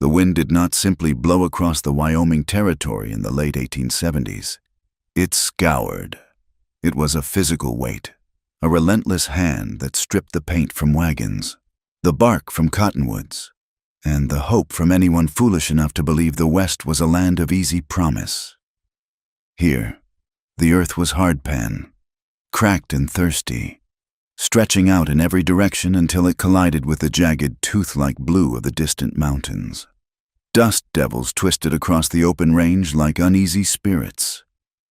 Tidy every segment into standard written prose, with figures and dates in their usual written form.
The wind did not simply blow across the Wyoming Territory in the late 1870s. It scoured. It was a physical weight, a relentless hand that stripped the paint from wagons, the bark from cottonwoods, and the hope from anyone foolish enough to believe the West was a land of easy promise. Here, the earth was hardpan, cracked and thirsty, stretching out in every direction until it collided with the jagged, tooth-like blue of the distant mountains. Dust devils twisted across the open range like uneasy spirits,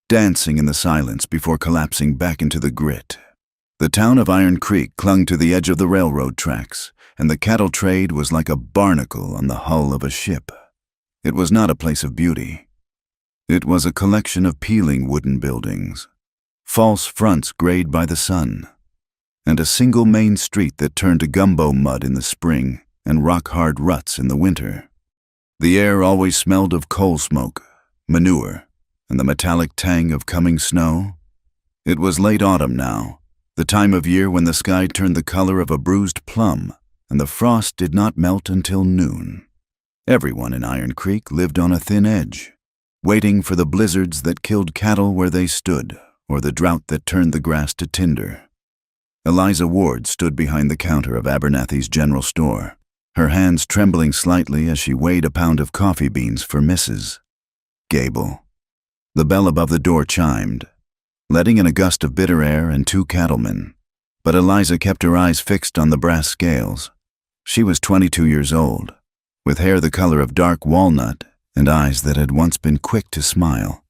dancing in the silence before collapsing back into the grit. The town of Iron Creek clung to the edge of the railroad tracks, and the cattle trade was like a barnacle on the hull of a ship. It was not a place of beauty. It was a collection of peeling wooden buildings, false fronts grayed by the sun, and a single main street that turned to gumbo mud in the spring and rock-hard ruts in the winter. The air always smelled of coal smoke, manure, and the metallic tang of coming snow. It was late autumn now, the time of year when the sky turned the color of a bruised plum, and the frost did not melt until noon. Everyone in Iron Creek lived on a thin edge, waiting for the blizzards that killed cattle where they stood, or the drought that turned the grass to tinder. Eliza Ward stood behind the counter of Abernathy's general store, her hands trembling slightly as she weighed a pound of coffee beans for Mrs. Gable. The bell above the door chimed, letting in a gust of bitter air and 2 cattlemen, but Eliza kept her eyes fixed on the brass scales. She was 22 years old, with hair the color of dark walnut and eyes that had once been quick to smile,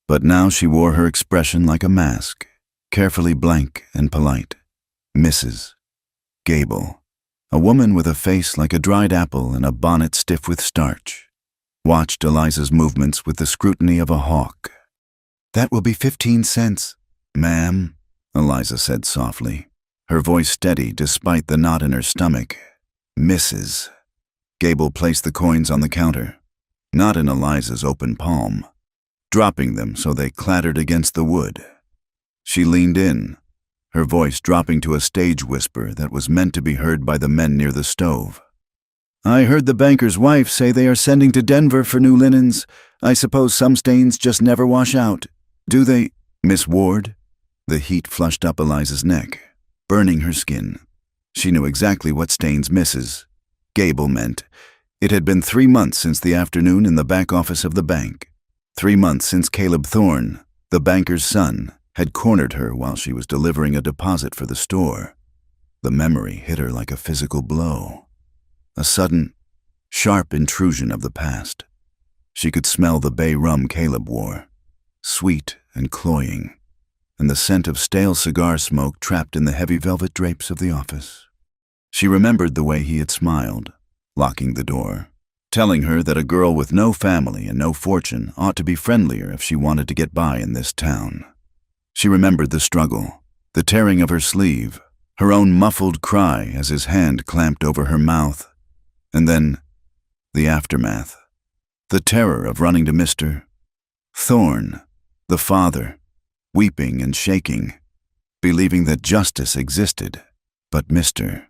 but now she wore her expression like a mask, carefully blank and polite. Mrs. Gable, a woman with a face like a dried apple and a bonnet stiff with starch, watched Eliza's movements with the scrutiny of a hawk. "That will be 15 cents, ma'am," Eliza said softly, her voice steady despite the knot in her stomach. "Mrs." Gable placed the coins on the counter, not in Eliza's open palm, dropping them so they clattered against the wood. She leaned in, her voice dropping to a stage whisper that was meant to be heard by the men near the stove. "I heard the banker's wife say they are sending to Denver for new linens. I suppose some stains just never wash out. Do they, Miss Ward?" The heat flushed up Eliza's neck, burning her skin. She knew exactly what stains Mrs. Gable meant. It had been 3 months since the afternoon in the back office of the bank. 3 months since Caleb Thorne, the banker's son, had cornered her while she was delivering a deposit for the store. The memory hit her like a physical blow. A sudden, sharp intrusion of the past. She could smell the bay rum Caleb wore, sweet and cloying, and the scent of stale cigar smoke trapped in the heavy velvet drapes of the office. She remembered the way he had smiled, locking the door, telling her that a girl with no family and no fortune ought to be friendlier if she wanted to get by in this town. She remembered the struggle, the tearing of her sleeve, her own muffled cry as his hand clamped over her mouth, and then the aftermath, the terror of running to Mr. Thorne, the father, weeping and shaking, believing that justice existed, but Mr.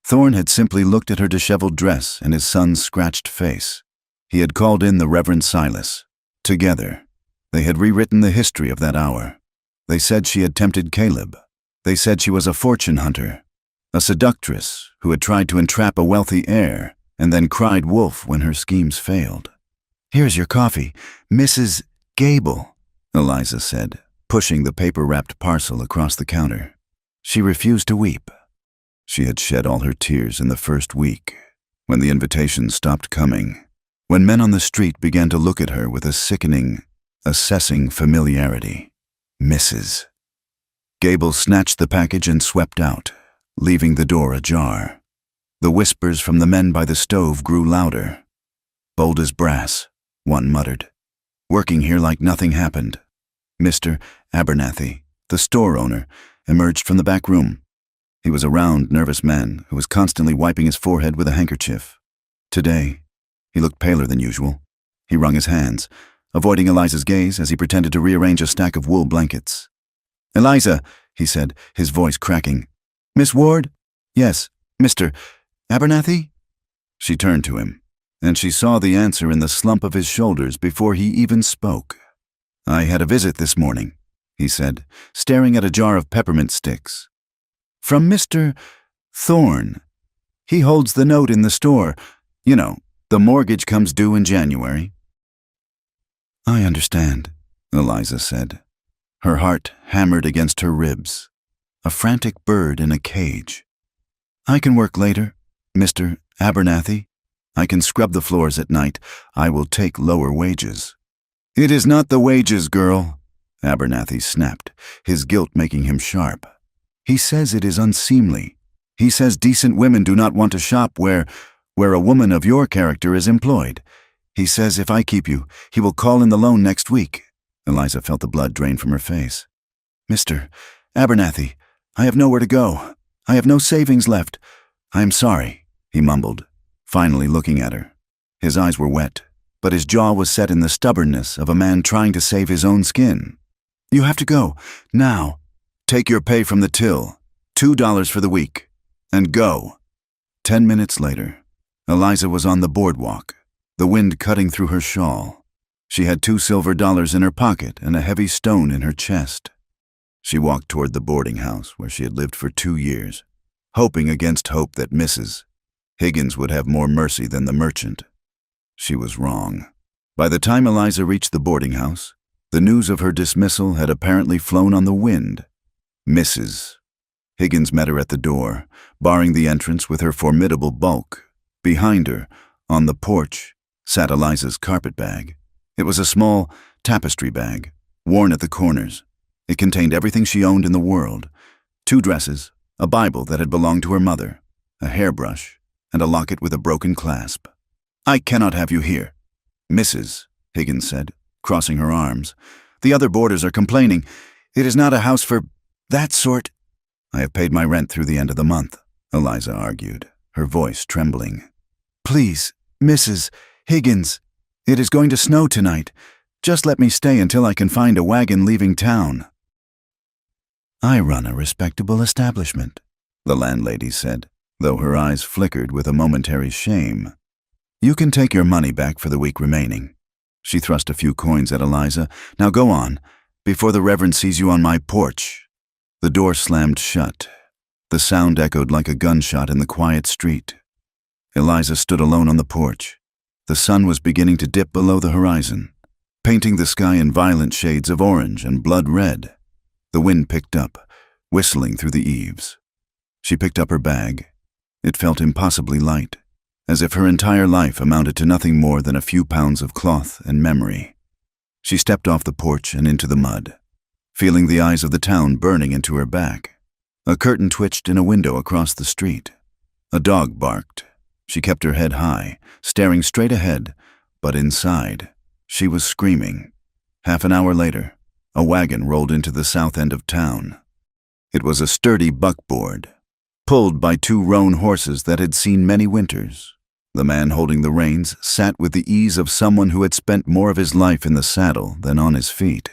Thorne had simply looked at her disheveled dress and his son's scratched face. He had called in the Reverend Silas. Together, they had rewritten the history of that hour. They said she had tempted Caleb. They said she was a fortune hunter, a seductress who had tried to entrap a wealthy heir and then cried wolf when her schemes failed. "Here's your coffee, Mrs. Gable," Eliza said, pushing the paper-wrapped parcel across the counter. She refused to weep. She had shed all her tears in the first week, when the invitations stopped coming, when men on the street began to look at her with a sickening, assessing familiarity. Mrs. Gable snatched the package and swept out, leaving the door ajar. The whispers from the men by the stove grew louder. "Bold as brass," one muttered. "Working here like nothing happened." Mr. Abernathy, the store owner, emerged from the back room. He was a round, nervous man who was constantly wiping his forehead with a handkerchief. Today, he looked paler than usual. He wrung his hands, avoiding Eliza's gaze as he pretended to rearrange a stack of wool blankets. "Eliza," he said, his voice cracking. "Miss Ward?" "Yes, Mr. Abernathy?" She turned to him, and she saw the answer in the slump of his shoulders before he even spoke. "I had a visit this morning," he said, staring at a jar of peppermint sticks. "From Mr. Thorne. He holds the note in the store. You know, the mortgage comes due in January." "I understand," Eliza said. Her heart hammered against her ribs. A frantic bird in a cage. "I can work later, Mr. Abernathy. I can scrub the floors at night. I will take lower wages." "It is not the wages, girl," Abernathy snapped, his guilt making him sharp. "He says it is unseemly. He says decent women do not want to shop where a woman of your character is employed. He says if I keep you, he will call in the loan next week." Eliza felt the blood drain from her face. "Mr. Abernathy, I have nowhere to go. I have no savings left. I am sorry," he mumbled, finally looking at her. His eyes were wet, but his jaw was set in the stubbornness of a man trying to save his own skin. "You have to go, now. Take your pay from the till, $2 for the week, and go." 10 minutes later, Eliza was on the boardwalk, the wind cutting through her shawl. She had $2 silver in her pocket and a heavy stone in her chest. She walked toward the boarding house where she had lived for 2 years, hoping against hope that Mrs. Higgins would have more mercy than the merchant. She was wrong. By the time Eliza reached the boarding house, the news of her dismissal had apparently flown on the wind. Mrs. Higgins met her at the door, barring the entrance with her formidable bulk. Behind her, on the porch, sat Eliza's carpetbag. It was a small tapestry bag, worn at the corners. It contained everything she owned in the world: 2 dresses, a Bible that had belonged to her mother, a hairbrush, and a locket with a broken clasp. "I cannot have you here," Mrs. Higgins said, crossing her arms. "The other boarders are complaining. It is not a house for that sort." "I have paid my rent through the end of the month," Eliza argued, her voice trembling. "Please, Mrs. Higgins, it is going to snow tonight. Just let me stay until I can find a wagon leaving town." "I run a respectable establishment," the landlady said, though her eyes flickered with a momentary shame. "You can take your money back for the week remaining." She thrust a few coins at Eliza. "Now go on, before the Reverend sees you on my porch." The door slammed shut. The sound echoed like a gunshot in the quiet street. Eliza stood alone on the porch. The sun was beginning to dip below the horizon, painting the sky in violent shades of orange and blood red. The wind picked up, whistling through the eaves. She picked up her bag. It felt impossibly light, as if her entire life amounted to nothing more than a few pounds of cloth and memory. She stepped off the porch and into the mud, feeling the eyes of the town burning into her back. A curtain twitched in a window across the street. A dog barked. She kept her head high, staring straight ahead, but inside, she was screaming. Half an hour later, a wagon rolled into the south end of town. It was a sturdy buckboard, pulled by 2 roan horses that had seen many winters. The man holding the reins sat with the ease of someone who had spent more of his life in the saddle than on his feet.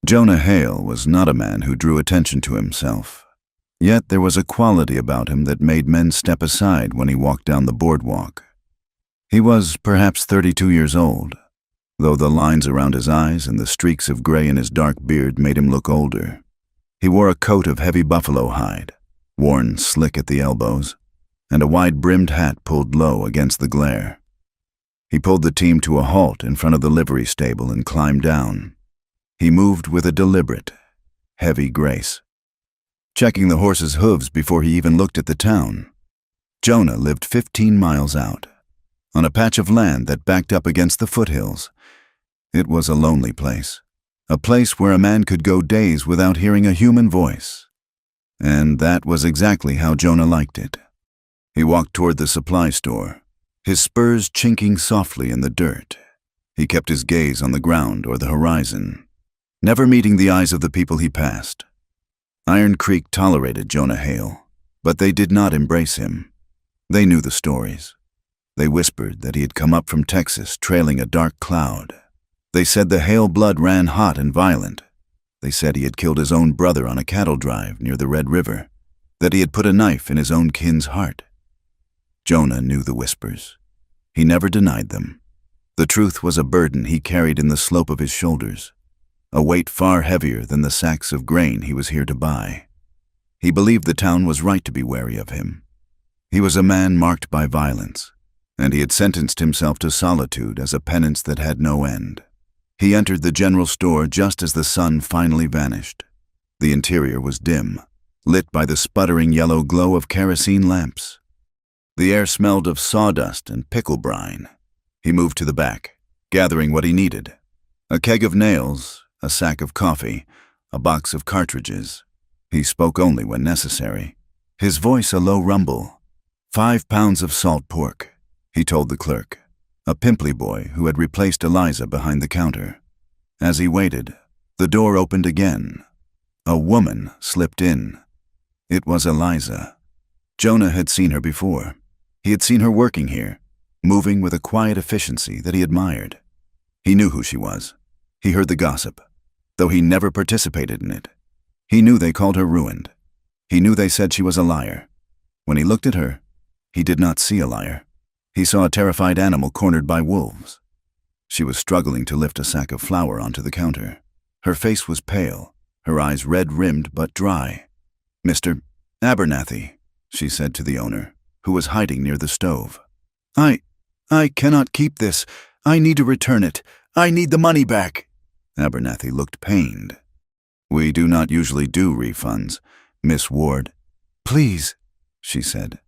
Jonah Hale was not a man who drew attention to himself. Yet there was a quality about him that made men step aside when he walked down the boardwalk. He was perhaps 32 years old, though the lines around his eyes and the streaks of gray in his dark beard made him look older. He wore a coat of heavy buffalo hide, worn slick at the elbows, and a wide-brimmed hat pulled low against the glare. He pulled the team to a halt in front of the livery stable and climbed down. He moved with a deliberate, heavy grace, checking the horse's hooves before he even looked at the town. Jonah lived 15 miles out, on a patch of land that backed up against the foothills. It was a lonely place, a place where a man could go days without hearing a human voice. And that was exactly how Jonah liked it. He walked toward the supply store, his spurs chinking softly in the dirt. He kept his gaze on the ground or the horizon, never meeting the eyes of the people he passed. Iron Creek tolerated Jonah Hale, but they did not embrace him. They knew the stories. They whispered that he had come up from Texas trailing a dark cloud. They said the Hale blood ran hot and violent. They said he had killed his own brother on a cattle drive near the Red River, that he had put a knife in his own kin's heart. Jonah knew the whispers. He never denied them. The truth was a burden he carried in the slope of his shoulders, a weight far heavier than the sacks of grain he was here to buy. He believed the town was right to be wary of him. He was a man marked by violence, and he had sentenced himself to solitude as a penance that had no end. He entered the general store just as the sun finally vanished. The interior was dim, lit by the sputtering yellow glow of kerosene lamps. The air smelled of sawdust and pickle brine. He moved to the back, gathering what he needed: a keg of nails, a sack of coffee, a box of cartridges. He spoke only when necessary, his voice a low rumble. 5 pounds of salt pork, he told the clerk, a pimply boy who had replaced Eliza behind the counter. As he waited, the door opened again. A woman slipped in. It was Eliza. Jonah had seen her before. He had seen her working here, moving with a quiet efficiency that he admired. He knew who she was. He heard the gossip, though he never participated in it. He knew they called her ruined. He knew they said she was a liar. When he looked at her, he did not see a liar. He saw a terrified animal cornered by wolves. She was struggling to lift a sack of flour onto the counter. Her face was pale, her eyes red-rimmed but dry. "Mr. Abernathy," she said to the owner, who was hiding near the stove. I cannot keep this. I need to return it. I need the money back." Abernathy looked pained. "We do not usually do refunds, Miss Ward." "Please," she said.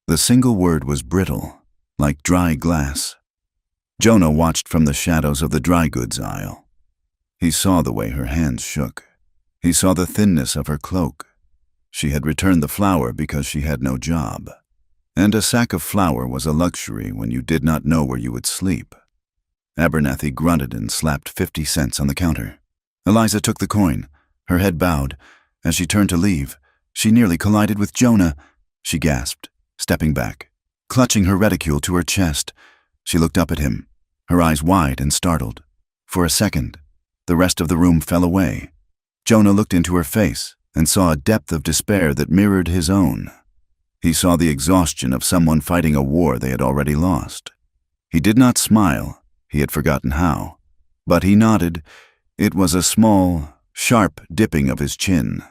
The single word was brittle, like dry glass. Jonah watched from the shadows of the dry goods aisle. He saw the way her hands shook. He saw the thinness of her cloak. She had returned the flour because she had no job. And a sack of flour was a luxury when you did not know where you would sleep. Abernathy grunted and slapped 50 cents on the counter. Eliza took the coin, her head bowed. As she turned to leave, she nearly collided with Jonah. She gasped, stepping back, clutching her reticule to her chest. She looked up at him, her eyes wide and startled. For a second, the rest of the room fell away. Jonah looked into her face and saw a depth of despair that mirrored his own. He saw the exhaustion of someone fighting a war they had already lost. He did not smile, he had forgotten how, but he nodded. It was a small, sharp dipping of his chin,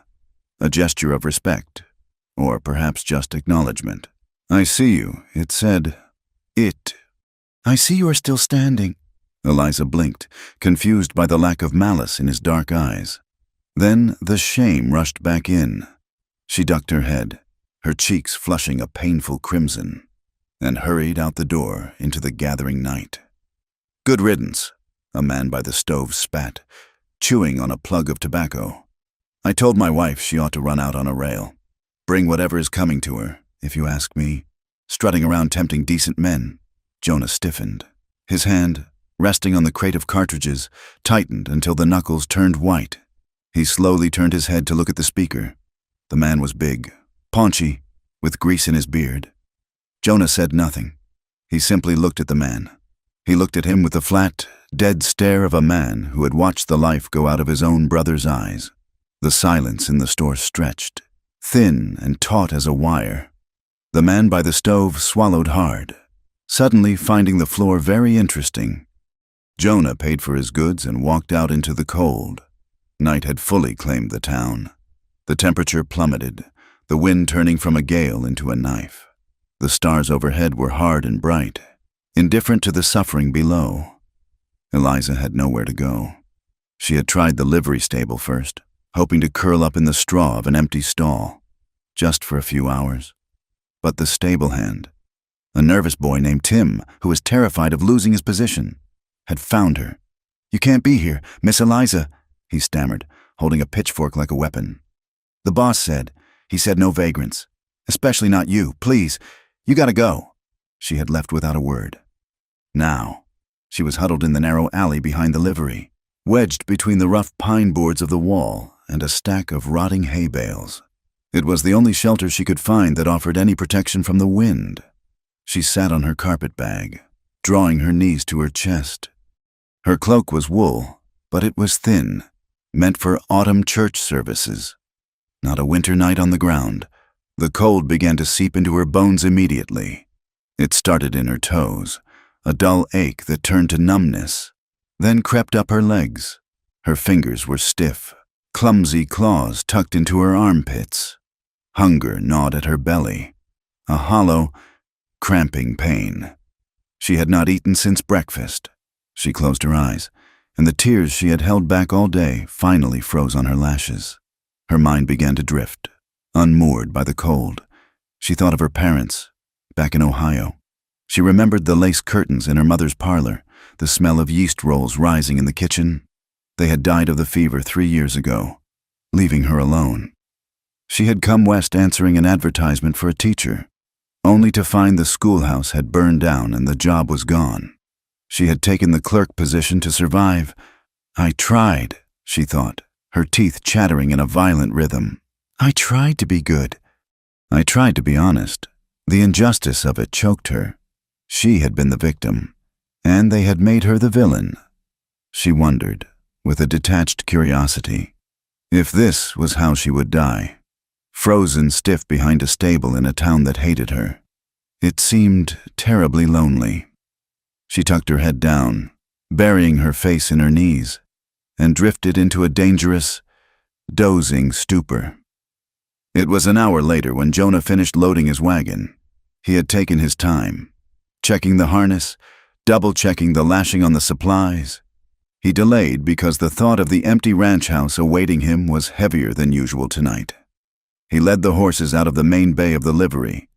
a gesture of respect, or perhaps just acknowledgement. "I see you," it said. "I see you are still standing." Eliza blinked, confused by the lack of malice in his dark eyes. Then the shame rushed back in. She ducked her head, her cheeks flushing a painful crimson, and hurried out the door into the gathering night. "Good riddance," a man by the stove spat, chewing on a plug of tobacco. "I told my wife she ought to run out on a rail. Bring whatever is coming to her, if you ask me. Strutting around tempting decent men." Jonah stiffened. His hand, resting on the crate of cartridges, tightened until the knuckles turned white. He slowly turned his head to look at the speaker. The man was big, paunchy, with grease in his beard. Jonah said nothing. He simply looked at the man. He looked at him with the flat, dead stare of a man who had watched the life go out of his own brother's eyes. The silence in the store stretched, thin and taut as a wire. The man by the stove swallowed hard, suddenly finding the floor very interesting. Jonah paid for his goods and walked out into the cold. Night had fully claimed the town. The temperature plummeted, the wind turning from a gale into a knife. The stars overhead were hard and bright, indifferent to the suffering below. Eliza had nowhere to go. She had tried the livery stable first, hoping to curl up in the straw of an empty stall, just for a few hours. But the stable hand, a nervous boy named Tim, who was terrified of losing his position, had found her. "You can't be here, Miss Eliza," he stammered, holding a pitchfork like a weapon. "The boss said. He said no vagrants. Especially not you. Please, you gotta go." She had left without a word. Now, she was huddled in the narrow alley behind the livery, wedged between the rough pine boards of the wall and a stack of rotting hay bales. It was the only shelter she could find that offered any protection from the wind. She sat on her carpet bag, drawing her knees to her chest. Her cloak was wool, but it was thin, meant for autumn church services. Not a winter night on the ground. The cold began to seep into her bones immediately. It started in her toes, a dull ache that turned to numbness, then crept up her legs. Her fingers were stiff, clumsy claws tucked into her armpits. Hunger gnawed at her belly, a hollow, cramping pain. She had not eaten since breakfast. She closed her eyes, and the tears she had held back all day finally froze on her lashes. Her mind began to drift, unmoored by the cold. She thought of her parents, back in Ohio. She remembered the lace curtains in her mother's parlor, the smell of yeast rolls rising in the kitchen. They had died of the fever 3 years ago, leaving her alone. She had come west answering an advertisement for a teacher, only to find the schoolhouse had burned down and the job was gone. She had taken the clerk position to survive. I tried, she thought, her teeth chattering in a violent rhythm. I tried to be good. I tried to be honest. The injustice of it choked her. She had been the victim, and they had made her the villain. She wondered, with a detached curiosity, if this was how she would die, frozen stiff behind a stable in a town that hated her. It seemed terribly lonely. She tucked her head down, burying her face in her knees, and drifted into a dangerous, dozing stupor. It was an hour later when Jonah finished loading his wagon. He had taken his time, checking the harness, double-checking the lashing on the supplies. He delayed because the thought of the empty ranch house awaiting him was heavier than usual tonight. He led the horses out of the main bay of the livery,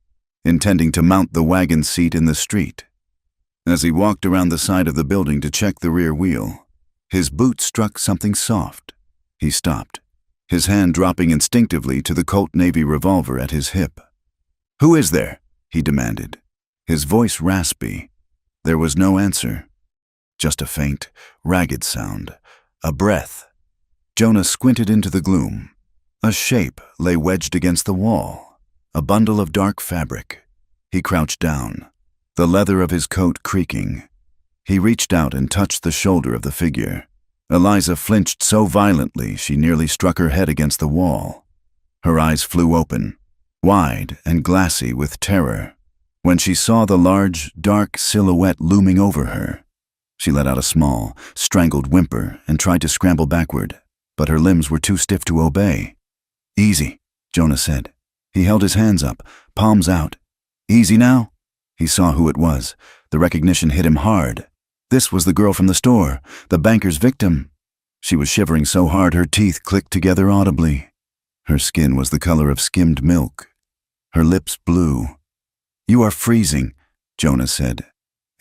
intending to mount the wagon seat in the street. As he walked around the side of the building to check the rear wheel, his boot struck something soft. He stopped, his hand dropping instinctively to the Colt Navy revolver at his hip. "Who is there?" he demanded, his voice raspy. There was no answer, just a faint, ragged sound, a breath. Jonah squinted into the gloom. A shape lay wedged against the wall, a bundle of dark fabric. He crouched down, the leather of his coat creaking. He reached out and touched the shoulder of the figure. Eliza flinched so violently she nearly struck her head against the wall. Her eyes flew open, wide and glassy with terror, when she saw the large, dark silhouette looming over her. She let out a small, strangled whimper and tried to scramble backward, but her limbs were too stiff to obey. "Easy," Jonah said. He held his hands up, palms out. "Easy now?" He saw who it was. The recognition hit him hard. This was the girl from the store, the banker's victim. She was shivering so hard her teeth clicked together audibly. Her skin was the color of skimmed milk. Her lips blue. "You are freezing," Jonah said.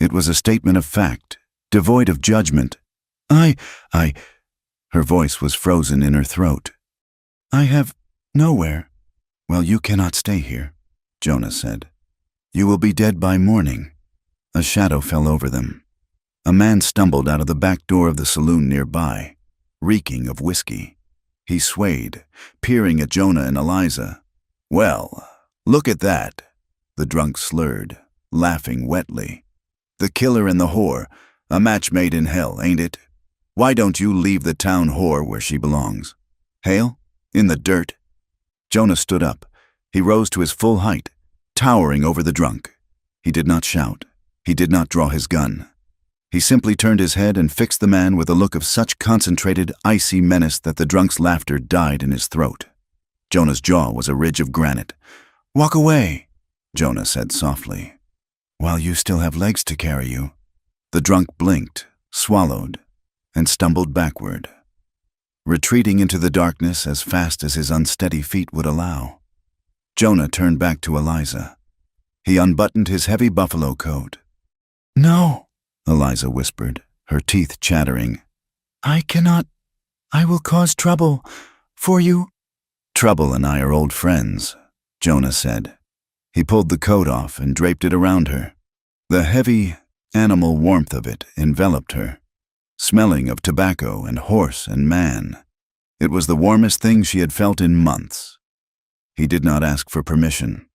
It was a statement of fact, devoid of judgment. I... Her voice was frozen in her throat. "I have nowhere." "Well, you cannot stay here," Jonah said. "You will be dead by morning." A shadow fell over them. A man stumbled out of the back door of the saloon nearby, reeking of whiskey. He swayed, peering at Jonah and Eliza. "Well, look at that," the drunk slurred, laughing wetly. "The killer and the whore, a match made in hell, ain't it? Why don't you leave the town whore where she belongs? Hale? In the dirt?" Jonah stood up. He rose to his full height, towering over the drunk. He did not shout. He did not draw his gun. He simply turned his head and fixed the man with a look of such concentrated, icy menace that the drunk's laughter died in his throat. Jonah's jaw was a ridge of granite. "Walk away," Jonah said softly. "While you still have legs to carry you." The drunk blinked, swallowed, and stumbled backward, retreating into the darkness as fast as his unsteady feet would allow. Jonah turned back to Eliza. He unbuttoned his heavy buffalo coat. "No," Eliza whispered, her teeth chattering. "I cannot. I will cause trouble for you." "Trouble and I are old friends," Jonah said. He pulled the coat off and draped it around her. The heavy, animal warmth of it enveloped her, smelling of tobacco and horse and man. It was the warmest thing she had felt in months. He did not ask for permission.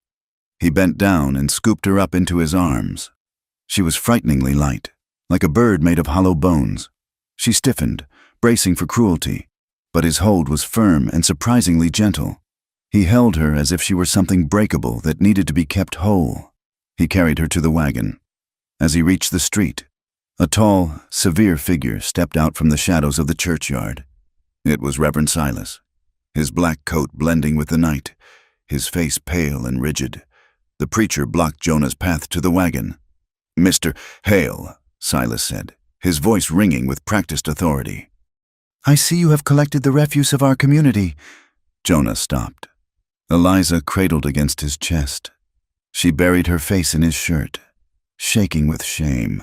He bent down and scooped her up into his arms. She was frighteningly light, like a bird made of hollow bones. She stiffened, bracing for cruelty, but his hold was firm and surprisingly gentle. He held her as if she were something breakable that needed to be kept whole. He carried her to the wagon. As he reached the street, a tall, severe figure stepped out from the shadows of the churchyard. It was Reverend Silas, his black coat blending with the night, his face pale and rigid. The preacher blocked Jonah's path to the wagon. "Mr. Hale," Silas said, his voice ringing with practiced authority. "I see you have collected the refuse of our community." Jonah stopped. Eliza cradled against his chest. She buried her face in his shirt, shaking with shame.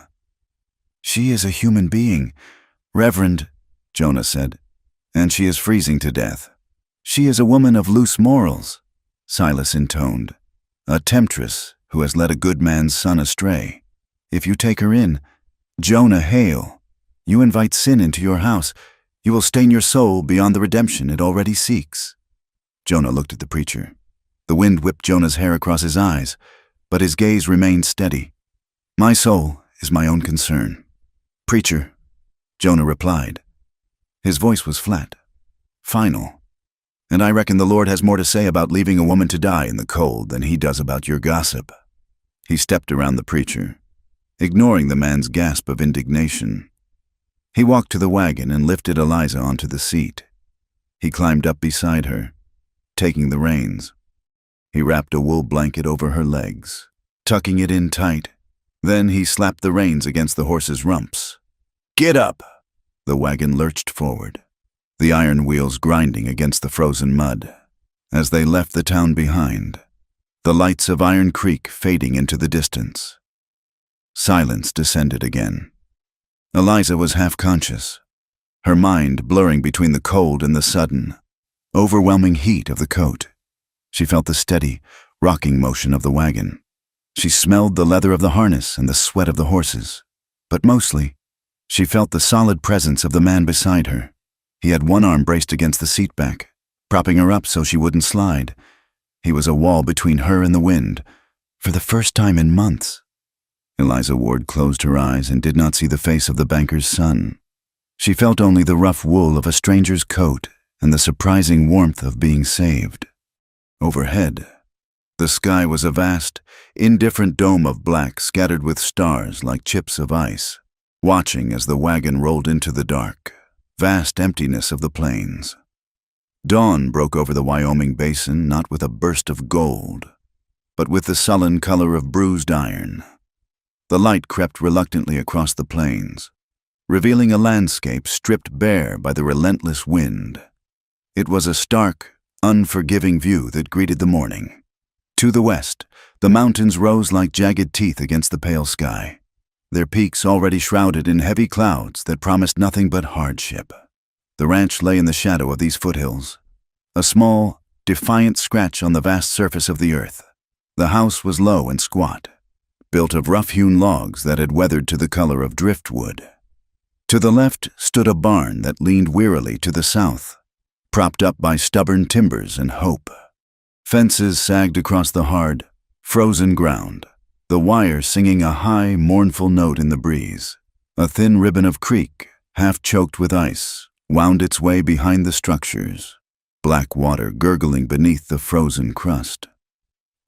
"She is a human being, Reverend," Jonah said, "and she is freezing to death. She is a woman of loose morals," Silas intoned, "a temptress who has led a good man's son astray. If you take her in, Jonah Hale, you invite sin into your house. You will stain your soul beyond the redemption it already seeks." Jonah looked at the preacher. The wind whipped Jonah's hair across his eyes, but his gaze remained steady. "My soul is my own concern, preacher," Jonah replied. His voice was flat, final. "And I reckon the Lord has more to say about leaving a woman to die in the cold than he does about your gossip." He stepped around the preacher, ignoring the man's gasp of indignation. He walked to the wagon and lifted Eliza onto the seat. He climbed up beside her, taking the reins. He wrapped a wool blanket over her legs, tucking it in tight. Then he slapped the reins against the horse's rumps. "Get up!" The wagon lurched forward, the iron wheels grinding against the frozen mud. As they left the town behind, the lights of Iron Creek fading into the distance, silence descended again. Eliza was half-conscious, her mind blurring between the cold and the sudden, overwhelming heat of the coat. She felt the steady, rocking motion of the wagon. She smelled the leather of the harness and the sweat of the horses. But mostly, she felt the solid presence of the man beside her. He had one arm braced against the seat back, propping her up so she wouldn't slide. He was a wall between her and the wind, for the first time in months. Eliza Ward closed her eyes and did not see the face of the banker's son. She felt only the rough wool of a stranger's coat and the surprising warmth of being saved. Overhead, the sky was a vast, indifferent dome of black scattered with stars like chips of ice, watching as the wagon rolled into the dark, vast emptiness of the plains. Dawn broke over the Wyoming basin not with a burst of gold, but with the sullen color of bruised iron. The light crept reluctantly across the plains, revealing a landscape stripped bare by the relentless wind. It was a stark, unforgiving view that greeted the morning. To the west, the mountains rose like jagged teeth against the pale sky, their peaks already shrouded in heavy clouds that promised nothing but hardship. The ranch lay in the shadow of these foothills, a small, defiant scratch on the vast surface of the earth. The house was low and squat, built of rough-hewn logs that had weathered to the color of driftwood. To the left stood a barn that leaned wearily to the south, propped up by stubborn timbers and hope. Fences sagged across the hard, frozen ground, the wire singing a high, mournful note in the breeze. A thin ribbon of creek, half choked with ice, wound its way behind the structures, black water gurgling beneath the frozen crust.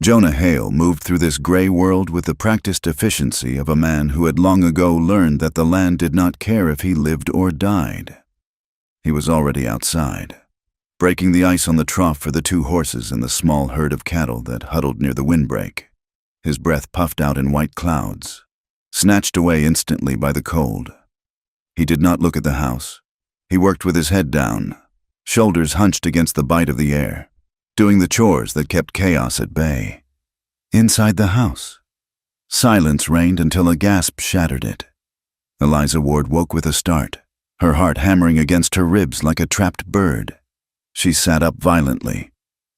Jonah Hale moved through this gray world with the practiced efficiency of a man who had long ago learned that the land did not care if he lived or died. He was already outside, breaking the ice on the trough for the two horses and the small herd of cattle that huddled near the windbreak. His breath puffed out in white clouds, snatched away instantly by the cold. He did not look at the house. He worked with his head down, shoulders hunched against the bite of the air, doing the chores that kept chaos at bay. Inside the house, silence reigned until a gasp shattered it. Eliza Ward woke with a start, her heart hammering against her ribs like a trapped bird. She sat up violently,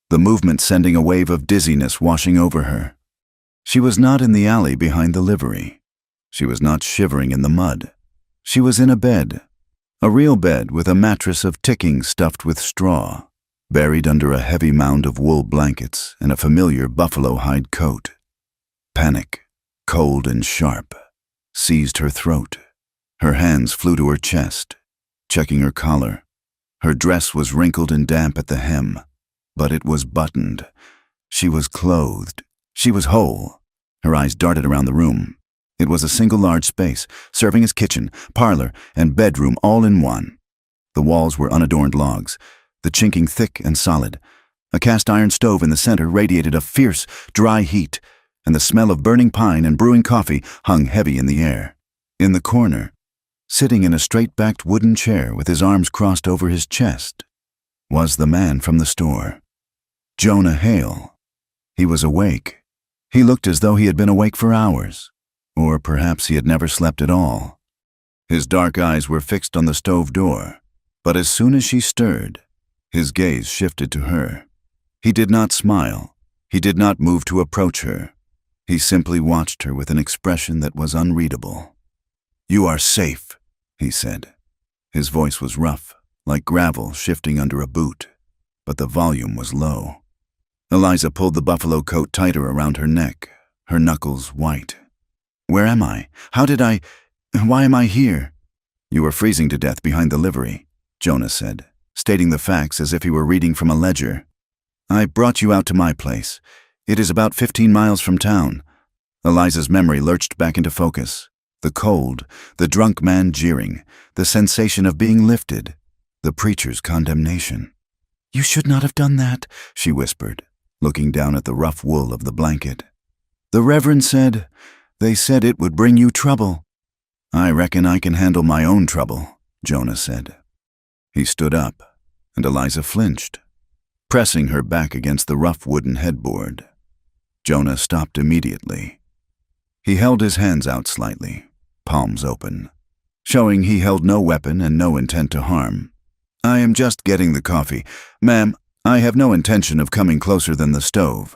the movement sending a wave of dizziness washing over her. She was not in the alley behind the livery. She was not shivering in the mud. She was in a bed, a real bed with a mattress of ticking stuffed with straw, buried under a heavy mound of wool blankets and a familiar buffalo hide coat. Panic, cold and sharp, seized her throat. Her hands flew to her chest, checking her collar. Her dress was wrinkled and damp at the hem, but it was buttoned. She was clothed. She was whole. Her eyes darted around the room. It was a single large space, serving as kitchen, parlor, and bedroom all in one. The walls were unadorned logs, the chinking thick and solid. A cast-iron stove in the center radiated a fierce, dry heat, and the smell of burning pine and brewing coffee hung heavy in the air. In the corner, sitting in a straight-backed wooden chair with his arms crossed over his chest, was the man from the store. Jonah Hale. He was awake. He looked as though he had been awake for hours, or perhaps he had never slept at all. His dark eyes were fixed on the stove door, but as soon as she stirred, his gaze shifted to her. He did not smile. He did not move to approach her. He simply watched her with an expression that was unreadable. "You are safe," he said. His voice was rough, like gravel shifting under a boot, but the volume was low. Eliza pulled the buffalo coat tighter around her neck, her knuckles white. "Where am I? Why am I here?" "You were freezing to death behind the livery," Jonah said, stating the facts as if he were reading from a ledger. "I brought you out to my place. It is about 15 miles from town." Eliza's memory lurched back into focus. The cold, the drunk man jeering, the sensation of being lifted, the preacher's condemnation. "You should not have done that," she whispered, looking down at the rough wool of the blanket. "The Reverend said, they said it would bring you trouble." "I reckon I can handle my own trouble," Jonah said. He stood up, and Eliza flinched, pressing her back against the rough wooden headboard. Jonah stopped immediately. He held his hands out slightly, palms open, showing he held no weapon and no intent to harm. "I am just getting the coffee. Ma'am, I have no intention of coming closer than the stove."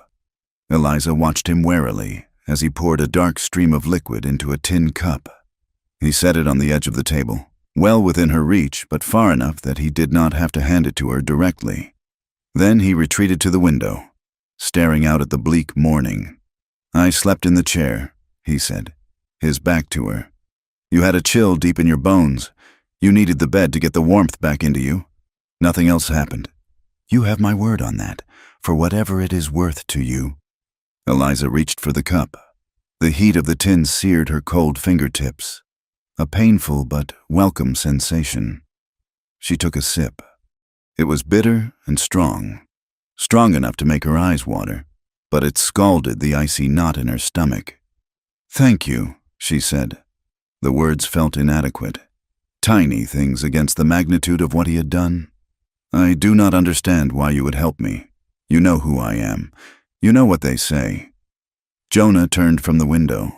Eliza watched him warily as he poured a dark stream of liquid into a tin cup. He set it on the edge of the table, well within her reach, but far enough that he did not have to hand it to her directly. Then he retreated to the window, staring out at the bleak morning. "I slept in the chair," he said, his back to her. "You had a chill deep in your bones. You needed the bed to get the warmth back into you. Nothing else happened. You have my word on that, for whatever it is worth to you." Eliza reached for the cup. The heat of the tin seared her cold fingertips, a painful but welcome sensation. She took a sip. It was bitter and strong enough to make her eyes water, but it scalded the icy knot in her stomach. "Thank you," she said. The words felt inadequate, tiny things against the magnitude of what he had done. "I do not understand why you would help me. You know who I am. You know what they say." Jonah turned from the window.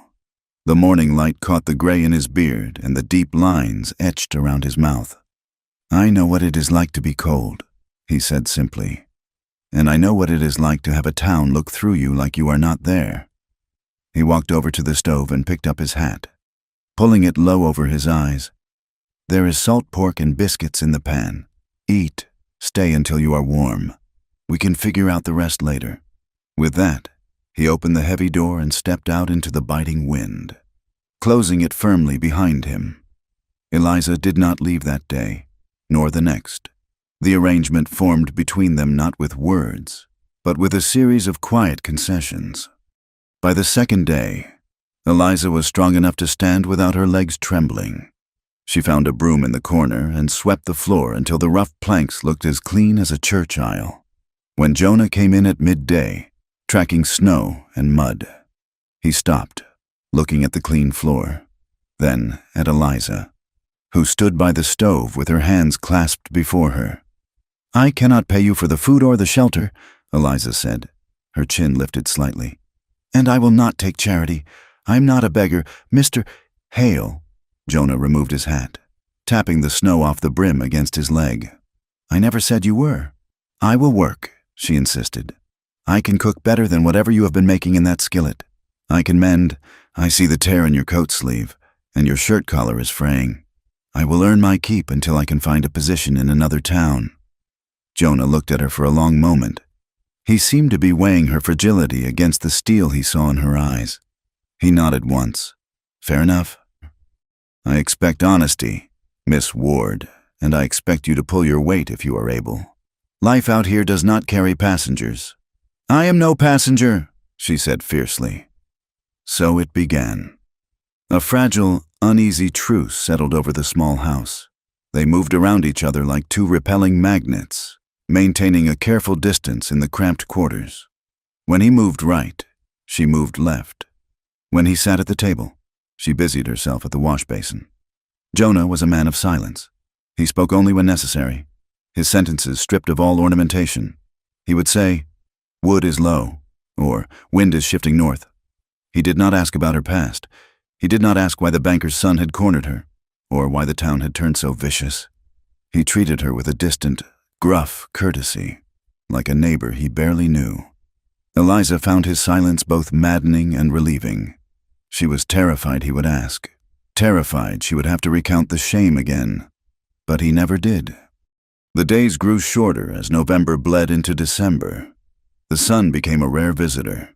The morning light caught the gray in his beard and the deep lines etched around his mouth. "I know what it is like to be cold," he said simply. "And I know what it is like to have a town look through you like you are not there." He walked over to the stove and picked up his hat, pulling it low over his eyes. "There is salt pork and biscuits in the pan. Eat. Stay until you are warm. We can figure out the rest later." With that, he opened the heavy door and stepped out into the biting wind, closing it firmly behind him. Eliza did not leave that day, nor the next. The arrangement formed between them not with words, but with a series of quiet concessions. By the second day, Eliza was strong enough to stand without her legs trembling. She found a broom in the corner and swept the floor until the rough planks looked as clean as a church aisle. When Jonah came in at midday, tracking snow and mud, he stopped, looking at the clean floor, then at Eliza, who stood by the stove with her hands clasped before her. "I cannot pay you for the food or the shelter," Eliza said, her chin lifted slightly. "And I will not take charity. I'm not a beggar. Mr. Hale." Jonah removed his hat, tapping the snow off the brim against his leg. "I never said you were." "I will work," she insisted. "I can cook better than whatever you have been making in that skillet. I can mend. I see the tear in your coat sleeve, and your shirt collar is fraying. I will earn my keep until I can find a position in another town." Jonah looked at her for a long moment. He seemed to be weighing her fragility against the steel he saw in her eyes. He nodded once. "Fair enough. I expect honesty, Miss Ward, and I expect you to pull your weight if you are able. Life out here does not carry passengers." "I am no passenger," she said fiercely. So it began. A fragile, uneasy truce settled over the small house. They moved around each other like two repelling magnets, maintaining a careful distance in the cramped quarters. When he moved right, she moved left. When he sat at the table, she busied herself at the wash basin. Jonah was a man of silence. He spoke only when necessary, his sentences stripped of all ornamentation. He would say, "Wood is low," or "Wind is shifting north." He did not ask about her past. He did not ask why the banker's son had cornered her, or why the town had turned so vicious. He treated her with a distant, gruff courtesy, like a neighbor he barely knew. Eliza found his silence both maddening and relieving. She was terrified he would ask, terrified she would have to recount the shame again. But he never did. The days grew shorter as November bled into December. The sun became a rare visitor,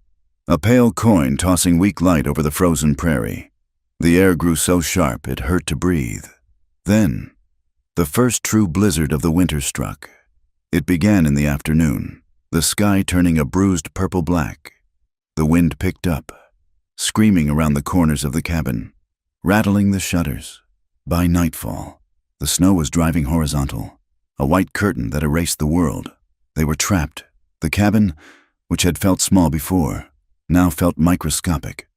a pale coin tossing weak light over the frozen prairie. The air grew so sharp it hurt to breathe. Then, the first true blizzard of the winter struck. It began in the afternoon, the sky turning a bruised purple-black. The wind picked up, screaming around the corners of the cabin, rattling the shutters. By nightfall, the snow was driving horizontal, a white curtain that erased the world. They were trapped. The cabin, which had felt small before, now felt microscopic.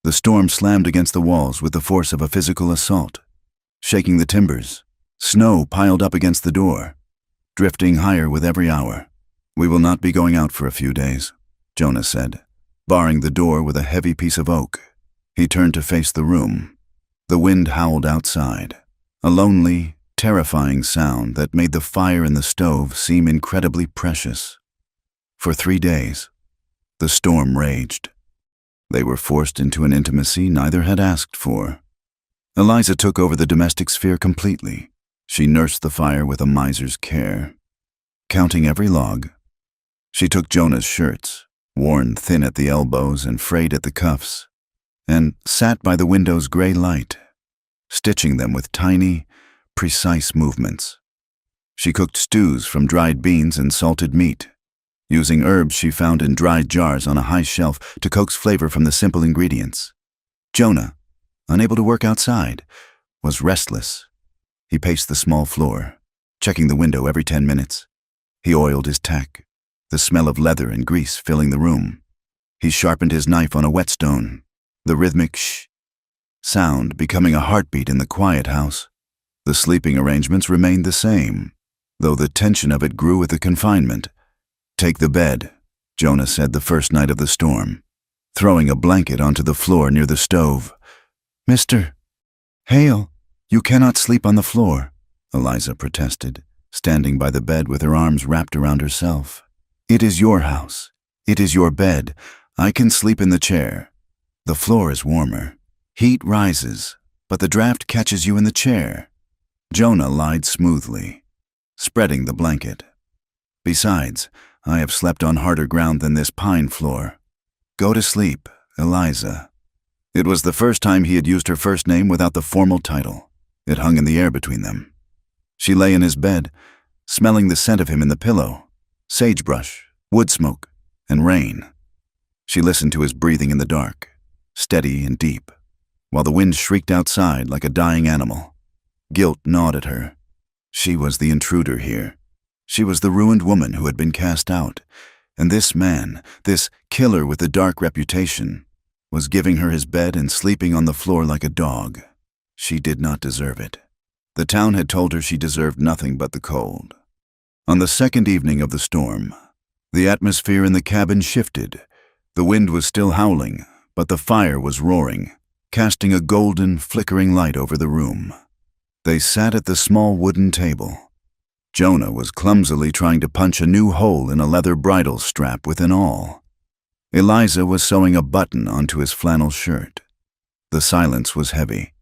The storm slammed against the walls with the force of a physical assault, shaking the timbers. Snow piled up against the door, drifting higher with every hour. "We will not be going out for a few days," Jonah said, barring the door with a heavy piece of oak. He turned to face the room. The wind howled outside, a lonely, terrifying sound that made the fire in the stove seem incredibly precious. For 3 days, the storm raged. They were forced into an intimacy neither had asked for. Eliza took over the domestic sphere completely. She nursed the fire with a miser's care, counting every log. She took Jonah's shirts, worn thin at the elbows and frayed at the cuffs, and sat by the window's gray light, stitching them with tiny, precise movements. She cooked stews from dried beans and salted meat, using herbs she found in dried jars on a high shelf to coax flavor from the simple ingredients. Jonah, unable to work outside, was restless. He paced the small floor, checking the window every 10 minutes. He oiled his tack, the smell of leather and grease filling the room. He sharpened his knife on a whetstone, the rhythmic shh sound becoming a heartbeat in the quiet house. The sleeping arrangements remained the same, though the tension of it grew with the confinement. "Take the bed," Jonah said the first night of the storm, throwing a blanket onto the floor near the stove. "Mr. Hale, you cannot sleep on the floor," Eliza protested, standing by the bed with her arms wrapped around herself. "It is your house. It is your bed. I can sleep in the chair. The floor is warmer. Heat rises, but the draft catches you in the chair." Jonah lied smoothly, spreading the blanket. "Besides, I have slept on harder ground than this pine floor. Go to sleep, Eliza." It was the first time he had used her first name without the formal title. It hung in the air between them. She lay in his bed, smelling the scent of him in the pillow, sagebrush, wood smoke, and rain. She listened to his breathing in the dark, steady and deep, while the wind shrieked outside like a dying animal. Guilt gnawed at her. She was the intruder here. She was the ruined woman who had been cast out, and this man, this killer with the dark reputation, was giving her his bed and sleeping on the floor like a dog. She did not deserve it. The town had told her she deserved nothing but the cold. On the second evening of the storm, the atmosphere in the cabin shifted. The wind was still howling, but the fire was roaring, casting a golden, flickering light over the room. They sat at the small wooden table. Jonah was clumsily trying to punch a new hole in a leather bridle strap with an awl. Eliza was sewing a button onto his flannel shirt. The silence was heavy,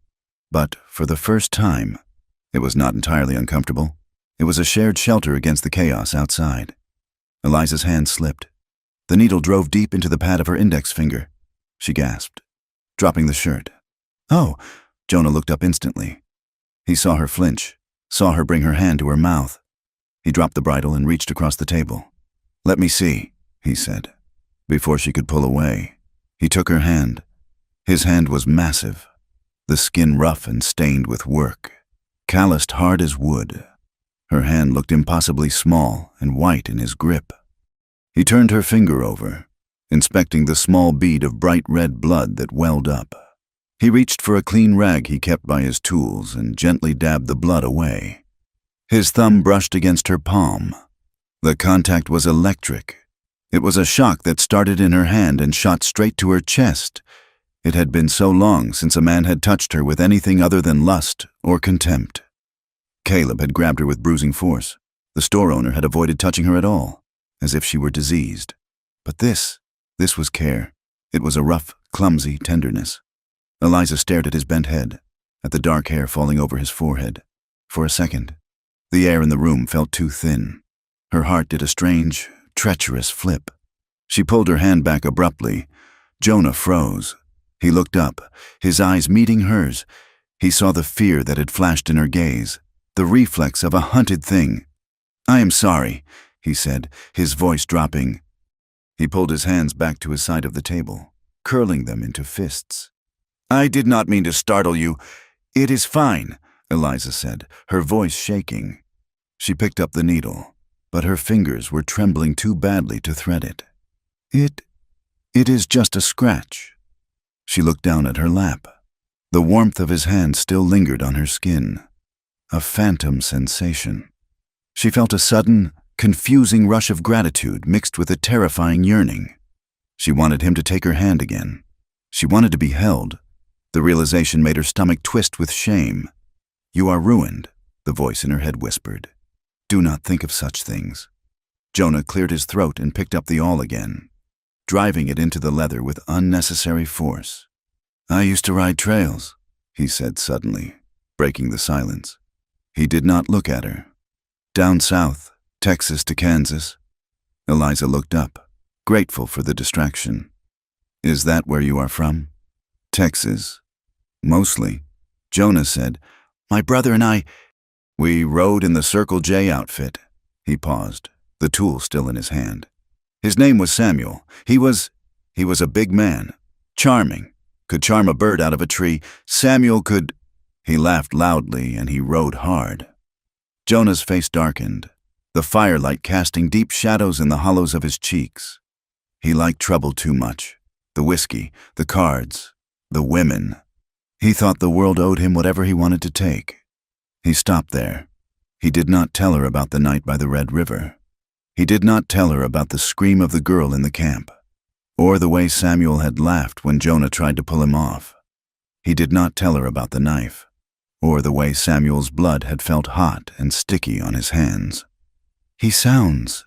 but for the first time, it was not entirely uncomfortable. It was a shared shelter against the chaos outside. Eliza's hand slipped. The needle drove deep into the pad of her index finger. She gasped, dropping the shirt. "Oh!" Jonah looked up instantly. He saw her flinch, saw her bring her hand to her mouth. He dropped the bridle and reached across the table. "Let me see," he said. Before she could pull away, he took her hand. His hand was massive, the skin rough and stained with work, calloused hard as wood. Her hand looked impossibly small and white in his grip. He turned her finger over, inspecting the small bead of bright red blood that welled up. He reached for a clean rag he kept by his tools and gently dabbed the blood away. His thumb brushed against her palm. The contact was electric. It was a shock that started in her hand and shot straight to her chest. It had been so long since a man had touched her with anything other than lust or contempt. Caleb had grabbed her with bruising force. The store owner had avoided touching her at all, as if she were diseased. But this was care. It was a rough, clumsy tenderness. Eliza stared at his bent head, at the dark hair falling over his forehead. For a second, the air in the room felt too thin. Her heart did a strange, treacherous flip. She pulled her hand back abruptly. Jonah froze. He looked up, his eyes meeting hers. He saw the fear that had flashed in her gaze, the reflex of a hunted thing. "I am sorry," he said, his voice dropping. He pulled his hands back to his side of the table, curling them into fists. "I did not mean to startle you. It is fine," Eliza said, her voice shaking. She picked up the needle, but her fingers were trembling too badly to thread it. It is just a scratch." She looked down at her lap. The warmth of his hand still lingered on her skin. A phantom sensation. She felt a sudden, confusing rush of gratitude mixed with a terrifying yearning. She wanted him to take her hand again. She wanted to be held. The realization made her stomach twist with shame. "You are ruined," the voice in her head whispered. "Do not think of such things." Jonah cleared his throat and picked up the awl again, driving it into the leather with unnecessary force. "I used to ride trails," he said suddenly, breaking the silence. He did not look at her. "Down south, Texas to Kansas." Eliza looked up, grateful for the distraction. "Is that where you are from?" "Texas. Mostly," Jonah said. "My brother and I, we rode in the Circle J outfit." He paused, the tool still in his hand. His name was Samuel. He was a big man, charming, could charm a bird out of a tree. Samuel could... He laughed loudly and he rode hard. Jonah's face darkened, the firelight casting deep shadows in the hollows of his cheeks. He liked trouble too much. The whiskey, the cards, the women. He thought the world owed him whatever he wanted to take. He stopped there. He did not tell her about the night by the Red River. He did not tell her about the scream of the girl in the camp, or the way Samuel had laughed when Jonah tried to pull him off. He did not tell her about the knife, or the way Samuel's blood had felt hot and sticky on his hands. "He sounds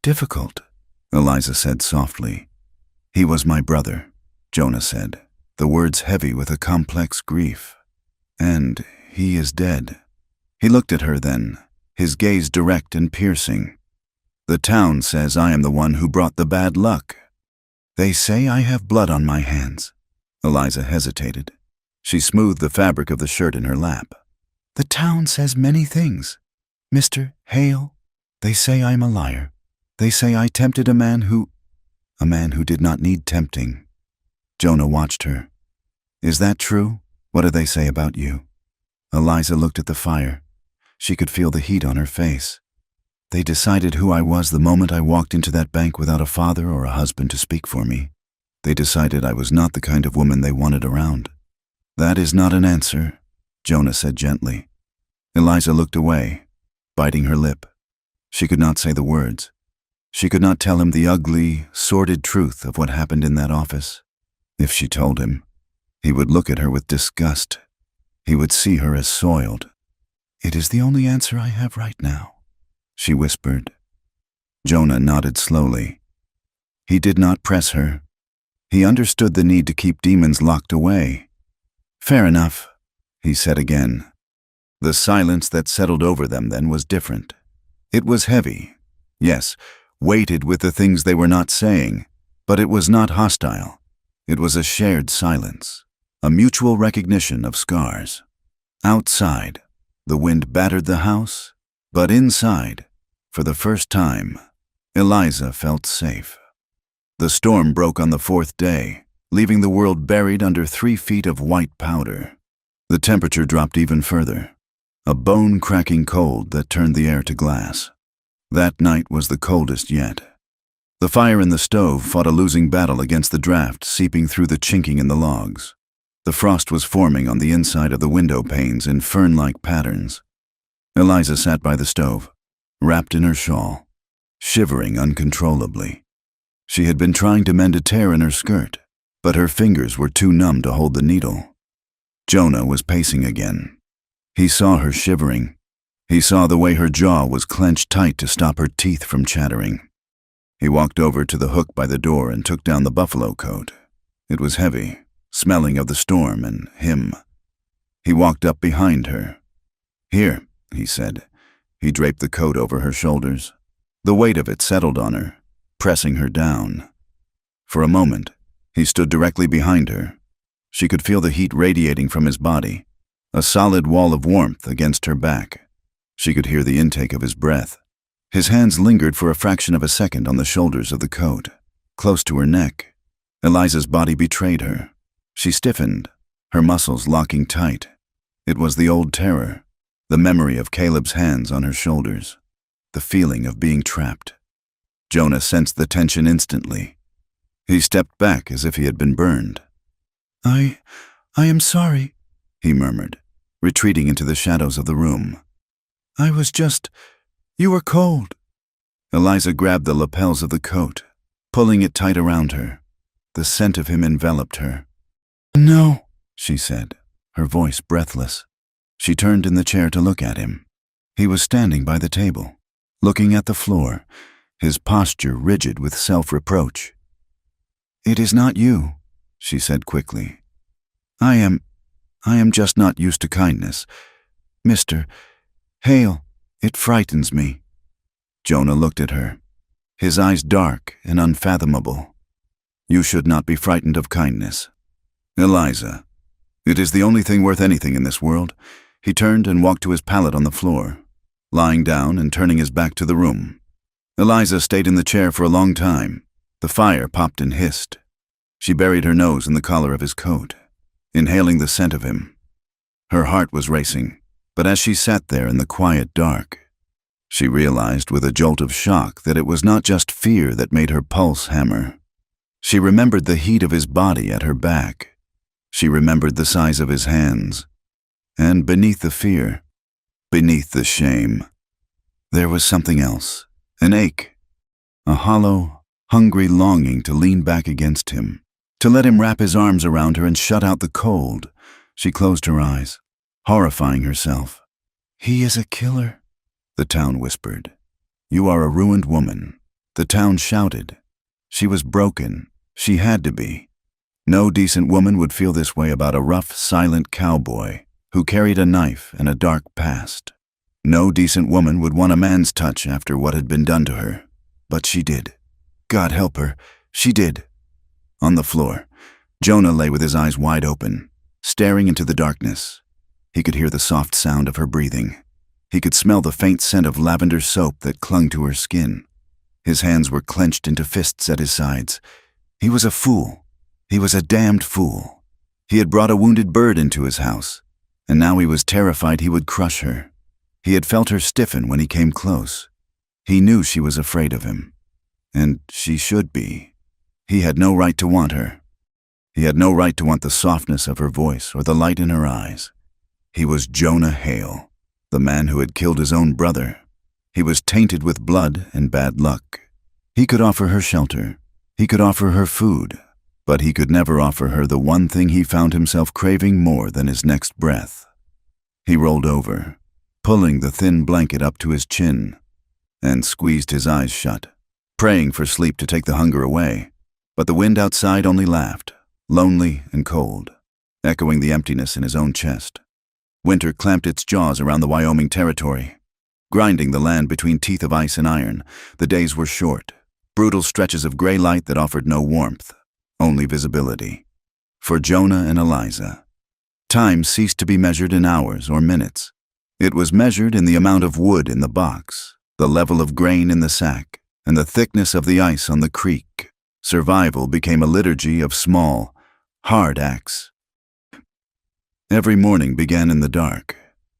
difficult," Eliza said softly. "He was my brother," Jonah said, the words heavy with a complex grief. "And he is dead." He looked at her then, his gaze direct and piercing. "The town says I am the one who brought the bad luck. They say I have blood on my hands." Eliza hesitated. She smoothed the fabric of the shirt in her lap. "The town says many things, Mr. Hale. They say I'm a liar. They say I tempted a man who did not need tempting." Jonah watched her. "Is that true? What do they say about you?" Eliza looked at the fire. She could feel the heat on her face. "They decided who I was the moment I walked into that bank without a father or a husband to speak for me. They decided I was not the kind of woman they wanted around." "That is not an answer," Jonah said gently. Eliza looked away, biting her lip. She could not say the words. She could not tell him the ugly, sordid truth of what happened in that office. If she told him, he would look at her with disgust. He would see her as soiled. "It is the only answer I have right now," she whispered. Jonah nodded slowly. He did not press her. He understood the need to keep demons locked away. "Fair enough," he said again. The silence that settled over them then was different. It was heavy, yes, weighted with the things they were not saying, but it was not hostile. It was a shared silence, a mutual recognition of scars. Outside, the wind battered the house, but inside, for the first time, Eliza felt safe. The storm broke on the fourth day, leaving the world buried under 3 feet of white powder. The temperature dropped even further, a bone-cracking cold that turned the air to glass. That night was the coldest yet. The fire in the stove fought a losing battle against the draft seeping through the chinking in the logs. The frost was forming on the inside of the window panes in fern-like patterns. Eliza sat by the stove, wrapped in her shawl, shivering uncontrollably. She had been trying to mend a tear in her skirt, but her fingers were too numb to hold the needle. Jonah was pacing again. He saw her shivering. He saw the way her jaw was clenched tight to stop her teeth from chattering. He walked over to the hook by the door and took down the buffalo coat. It was heavy, smelling of the storm and him. He walked up behind her. "Here," he said. He draped the coat over her shoulders. The weight of it settled on her, pressing her down. For a moment, he stood directly behind her. She could feel the heat radiating from his body, a solid wall of warmth against her back. She could hear the intake of his breath. His hands lingered for a fraction of a second on the shoulders of the coat, close to her neck. Eliza's body betrayed her. She stiffened, her muscles locking tight. It was the old terror, the memory of Caleb's hands on her shoulders, the feeling of being trapped. Jonah sensed the tension instantly. He stepped back as if he had been burned. I am sorry," he murmured, retreating into the shadows of the room. You were cold." Eliza grabbed the lapels of the coat, pulling it tight around her. The scent of him enveloped her. "No," she said, her voice breathless. She turned in the chair to look at him. He was standing by the table, looking at the floor, his posture rigid with self-reproach. "It is not you," she said quickly. I am just not used to kindness. Mr. Hale, it frightens me." Jonah looked at her, his eyes dark and unfathomable. "You should not be frightened of kindness. Eliza, it is the only thing worth anything in this world." He turned and walked to his pallet on the floor, lying down and turning his back to the room. Eliza stayed in the chair for a long time. The fire popped and hissed. She buried her nose in the collar of his coat, inhaling the scent of him. Her heart was racing, but as she sat there in the quiet dark, she realized with a jolt of shock that it was not just fear that made her pulse hammer. She remembered the heat of his body at her back. She remembered the size of his hands. And beneath the fear, beneath the shame, there was something else, an ache, a hollow, hungry longing to lean back against him, to let him wrap his arms around her and shut out the cold. She closed her eyes, horrifying herself. "He is a killer," the town whispered. "You are a ruined woman," the town shouted. She was broken. She had to be. No decent woman would feel this way about a rough, silent cowboy who carried a knife and a dark past. No decent woman would want a man's touch after what had been done to her. But she did. God help her, she did. On the floor, Jonah lay with his eyes wide open, staring into the darkness. He could hear the soft sound of her breathing. He could smell the faint scent of lavender soap that clung to her skin. His hands were clenched into fists at his sides. He was a fool. He was a damned fool. He had brought a wounded bird into his house, and now he was terrified he would crush her. He had felt her stiffen when he came close. He knew she was afraid of him. And she should be. He had no right to want her. He had no right to want the softness of her voice or the light in her eyes. He was Jonah Hale, the man who had killed his own brother. He was tainted with blood and bad luck. He could offer her shelter. He could offer her food. But he could never offer her the one thing he found himself craving more than his next breath. He rolled over, pulling the thin blanket up to his chin, and squeezed his eyes shut, praying for sleep to take the hunger away. But the wind outside only laughed, lonely and cold, echoing the emptiness in his own chest. Winter clamped its jaws around the Wyoming territory, grinding the land between teeth of ice and iron. The days were short, brutal stretches of gray light that offered no warmth, only visibility. For Jonah and Eliza, time ceased to be measured in hours or minutes. It was measured in the amount of wood in the box, the level of grain in the sack, and the thickness of the ice on the creek. Survival became a liturgy of small, hard acts. Every morning began in the dark,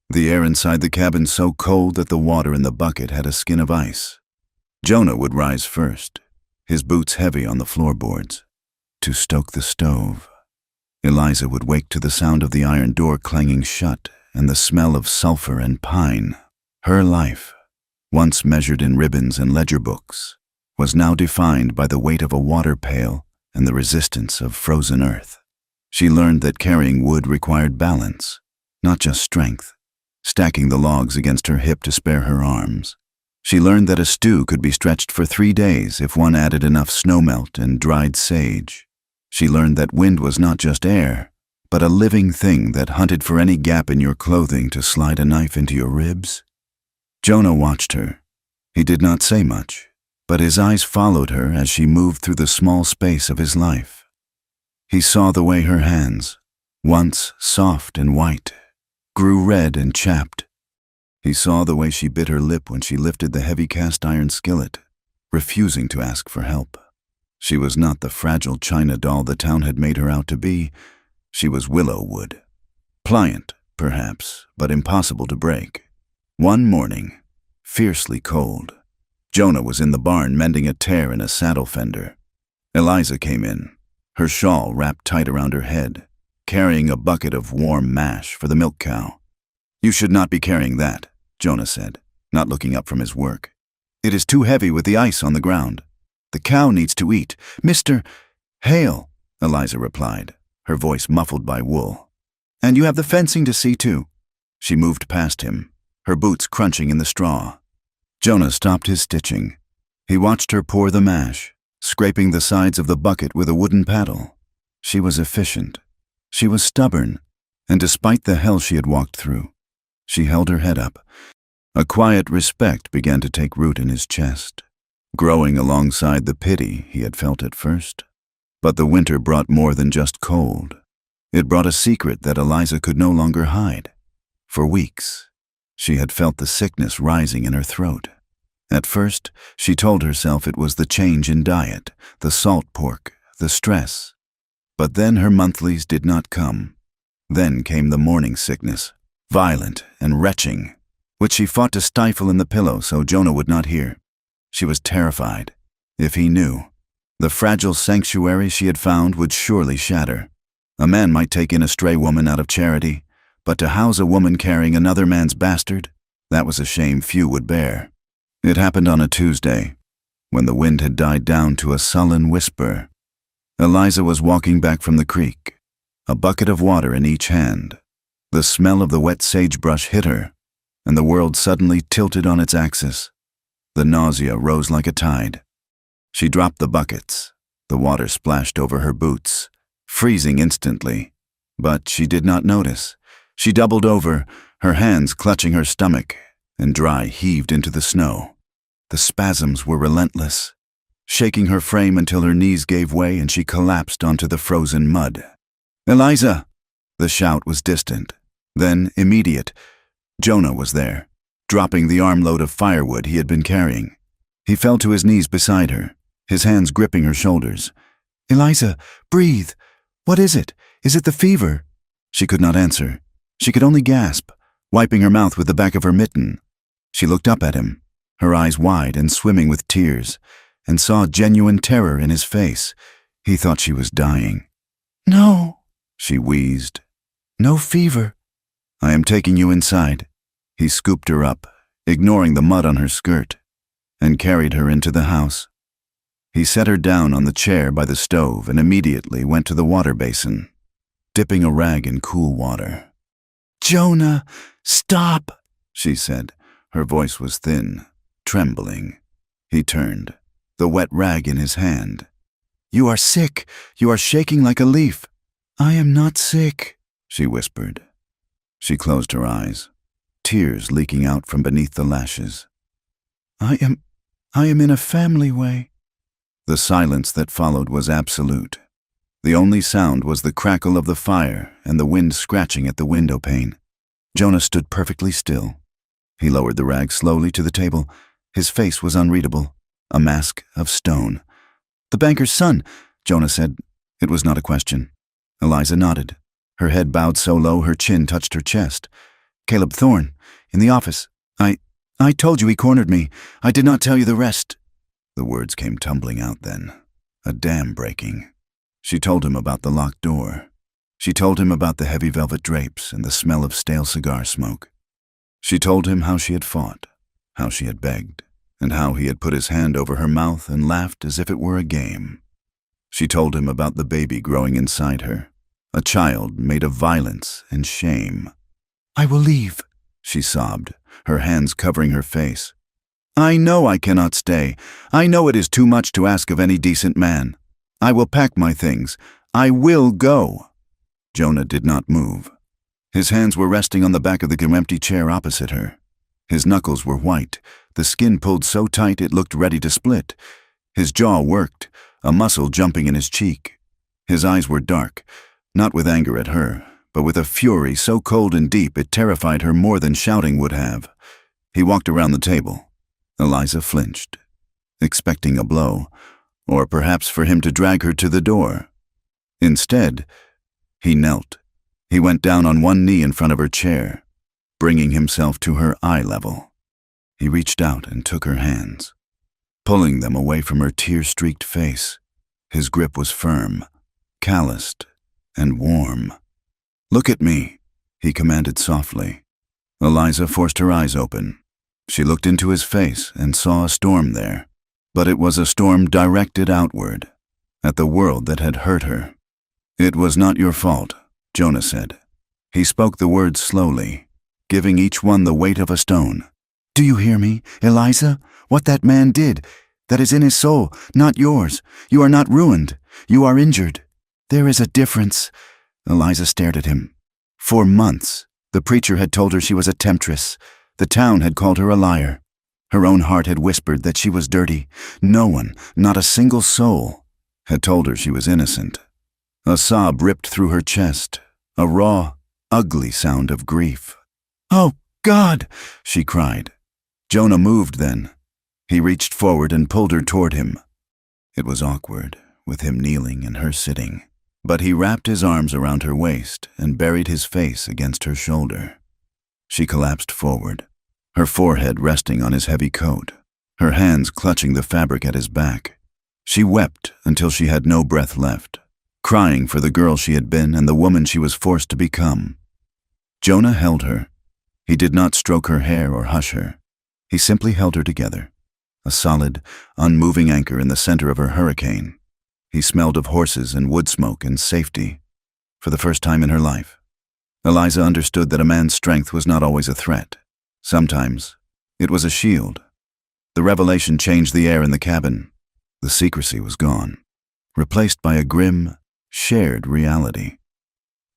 the air inside the cabin so cold that the water in the bucket had a skin of ice. Jonah would rise first, his boots heavy on the floorboards, to stoke the stove. Eliza would wake to the sound of the iron door clanging shut and the smell of sulfur and pine. Her life, once measured in ribbons and ledger books, was now defined by the weight of a water pail and the resistance of frozen earth. She learned that carrying wood required balance, not just strength, stacking the logs against her hip to spare her arms. She learned that a stew could be stretched for 3 days if one added enough snowmelt and dried sage. She learned that wind was not just air, but a living thing that hunted for any gap in your clothing to slide a knife into your ribs. Jonah watched her. He did not say much, but his eyes followed her as she moved through the small space of his life. He saw the way her hands, once soft and white, grew red and chapped. He saw the way she bit her lip when she lifted the heavy cast-iron skillet, refusing to ask for help. She was not the fragile china doll the town had made her out to be. She was willow wood. Pliant, perhaps, but impossible to break. One morning, fiercely cold, Jonah was in the barn mending a tear in a saddle fender. Eliza came in, her shawl wrapped tight around her head, carrying a bucket of warm mash for the milk cow. "You should not be carrying that," Jonah said, not looking up from his work. "It is too heavy with the ice on the ground. The cow needs to eat." "Mr. Hale," Eliza replied, her voice muffled by wool. "And you have the fencing to see too." She moved past him, her boots crunching in the straw. Jonah stopped his stitching. He watched her pour the mash, scraping the sides of the bucket with a wooden paddle. She was efficient. She was stubborn, and despite the hell she had walked through, she held her head up. A quiet respect began to take root in his chest, growing alongside the pity he had felt at first. But the winter brought more than just cold. It brought a secret that Eliza could no longer hide. For weeks, she had felt the sickness rising in her throat. At first, she told herself it was the change in diet, the salt pork, the stress. But then her monthlies did not come. Then came the morning sickness, violent and retching, which she fought to stifle in the pillow so Jonah would not hear. She was terrified. If he knew, the fragile sanctuary she had found would surely shatter. A man might take in a stray woman out of charity, but to house a woman carrying another man's bastard, that was a shame few would bear. It happened on a Tuesday, when the wind had died down to a sullen whisper. Eliza was walking back from the creek, a bucket of water in each hand. The smell of the wet sagebrush hit her, and the world suddenly tilted on its axis. The nausea rose like a tide. She dropped the buckets. The water splashed over her boots, freezing instantly. But she did not notice. She doubled over, her hands clutching her stomach, and dry heaved into the snow. The spasms were relentless, shaking her frame until her knees gave way and she collapsed onto the frozen mud. "Eliza!" The shout was distant, then immediate. Jonah was there, dropping the armload of firewood he had been carrying. He fell to his knees beside her, his hands gripping her shoulders. "Eliza, breathe! What is it? Is it the fever?" She could not answer. She could only gasp, wiping her mouth with the back of her mitten. She looked up at him, her eyes wide and swimming with tears, and saw genuine terror in his face. He thought she was dying. "No," she wheezed. "No fever." "I am taking you inside." He scooped her up, ignoring the mud on her skirt, and carried her into the house. He set her down on the chair by the stove and immediately went to the water basin, dipping a rag in cool water. "Jonah, stop," she said. Her voice was thin, trembling. He turned, the wet rag in his hand. "You are sick. You are shaking like a leaf." "I am not sick," she whispered. She closed her eyes, tears leaking out from beneath the lashes. I am in a family way." The silence that followed was absolute. The only sound was the crackle of the fire and the wind scratching at the window pane. Jonah stood perfectly still. He lowered the rag slowly to the table. His face was unreadable, a mask of stone. "The banker's son," Jonah said. It was not a question. Eliza nodded, Her head bowed so low her chin touched her chest. "Caleb Thorne, in the office. I told you he cornered me. I did not tell you the rest." The words came tumbling out then, a dam breaking. She told him about the locked door. She told him about the heavy velvet drapes and the smell of stale cigar smoke. She told him how she had fought, how she had begged, and how he had put his hand over her mouth and laughed as if it were a game. She told him about the baby growing inside her, a child made of violence and shame. "I will leave," she sobbed, her hands covering her face. "I know I cannot stay. I know it is too much to ask of any decent man. I will pack my things. I will go." Jonah did not move. His hands were resting on the back of the empty chair opposite her. His knuckles were white, the skin pulled so tight it looked ready to split. His jaw worked, a muscle jumping in his cheek. His eyes were dark, not with anger at her, but with a fury so cold and deep it terrified her more than shouting would have. He walked around the table. Eliza flinched, expecting a blow, or perhaps for him to drag her to the door. Instead, he knelt. He went down on one knee in front of her chair, bringing himself to her eye level. He reached out and took her hands, pulling them away from her tear-streaked face. His grip was firm, calloused, and warm. "Look at me," he commanded softly. Eliza forced her eyes open. She looked into his face and saw a storm there, but it was a storm directed outward, at the world that had hurt her. "It was not your fault," Jonah said. He spoke the words slowly, giving each one the weight of a stone. "Do you hear me, Eliza? What that man did, that is in his soul, not yours. You are not ruined. You are injured. There is a difference." Eliza stared at him. For months, the preacher had told her she was a temptress. The town had called her a liar. Her own heart had whispered that she was dirty. No one, not a single soul, had told her she was innocent. A sob ripped through her chest, a raw, ugly sound of grief. "Oh, God!" she cried. Jonah moved then. He reached forward and pulled her toward him. It was awkward, with him kneeling and her sitting, but he wrapped his arms around her waist and buried his face against her shoulder. She collapsed forward, her forehead resting on his heavy coat, her hands clutching the fabric at his back. She wept until she had no breath left, crying for the girl she had been and the woman she was forced to become. Jonah held her. He did not stroke her hair or hush her. He simply held her together, a solid, unmoving anchor in the center of her hurricane. He smelled of horses and wood smoke and safety. For the first time in her life, Eliza understood that a man's strength was not always a threat. Sometimes, it was a shield. The revelation changed the air in the cabin. The secrecy was gone, replaced by a grim, shared reality.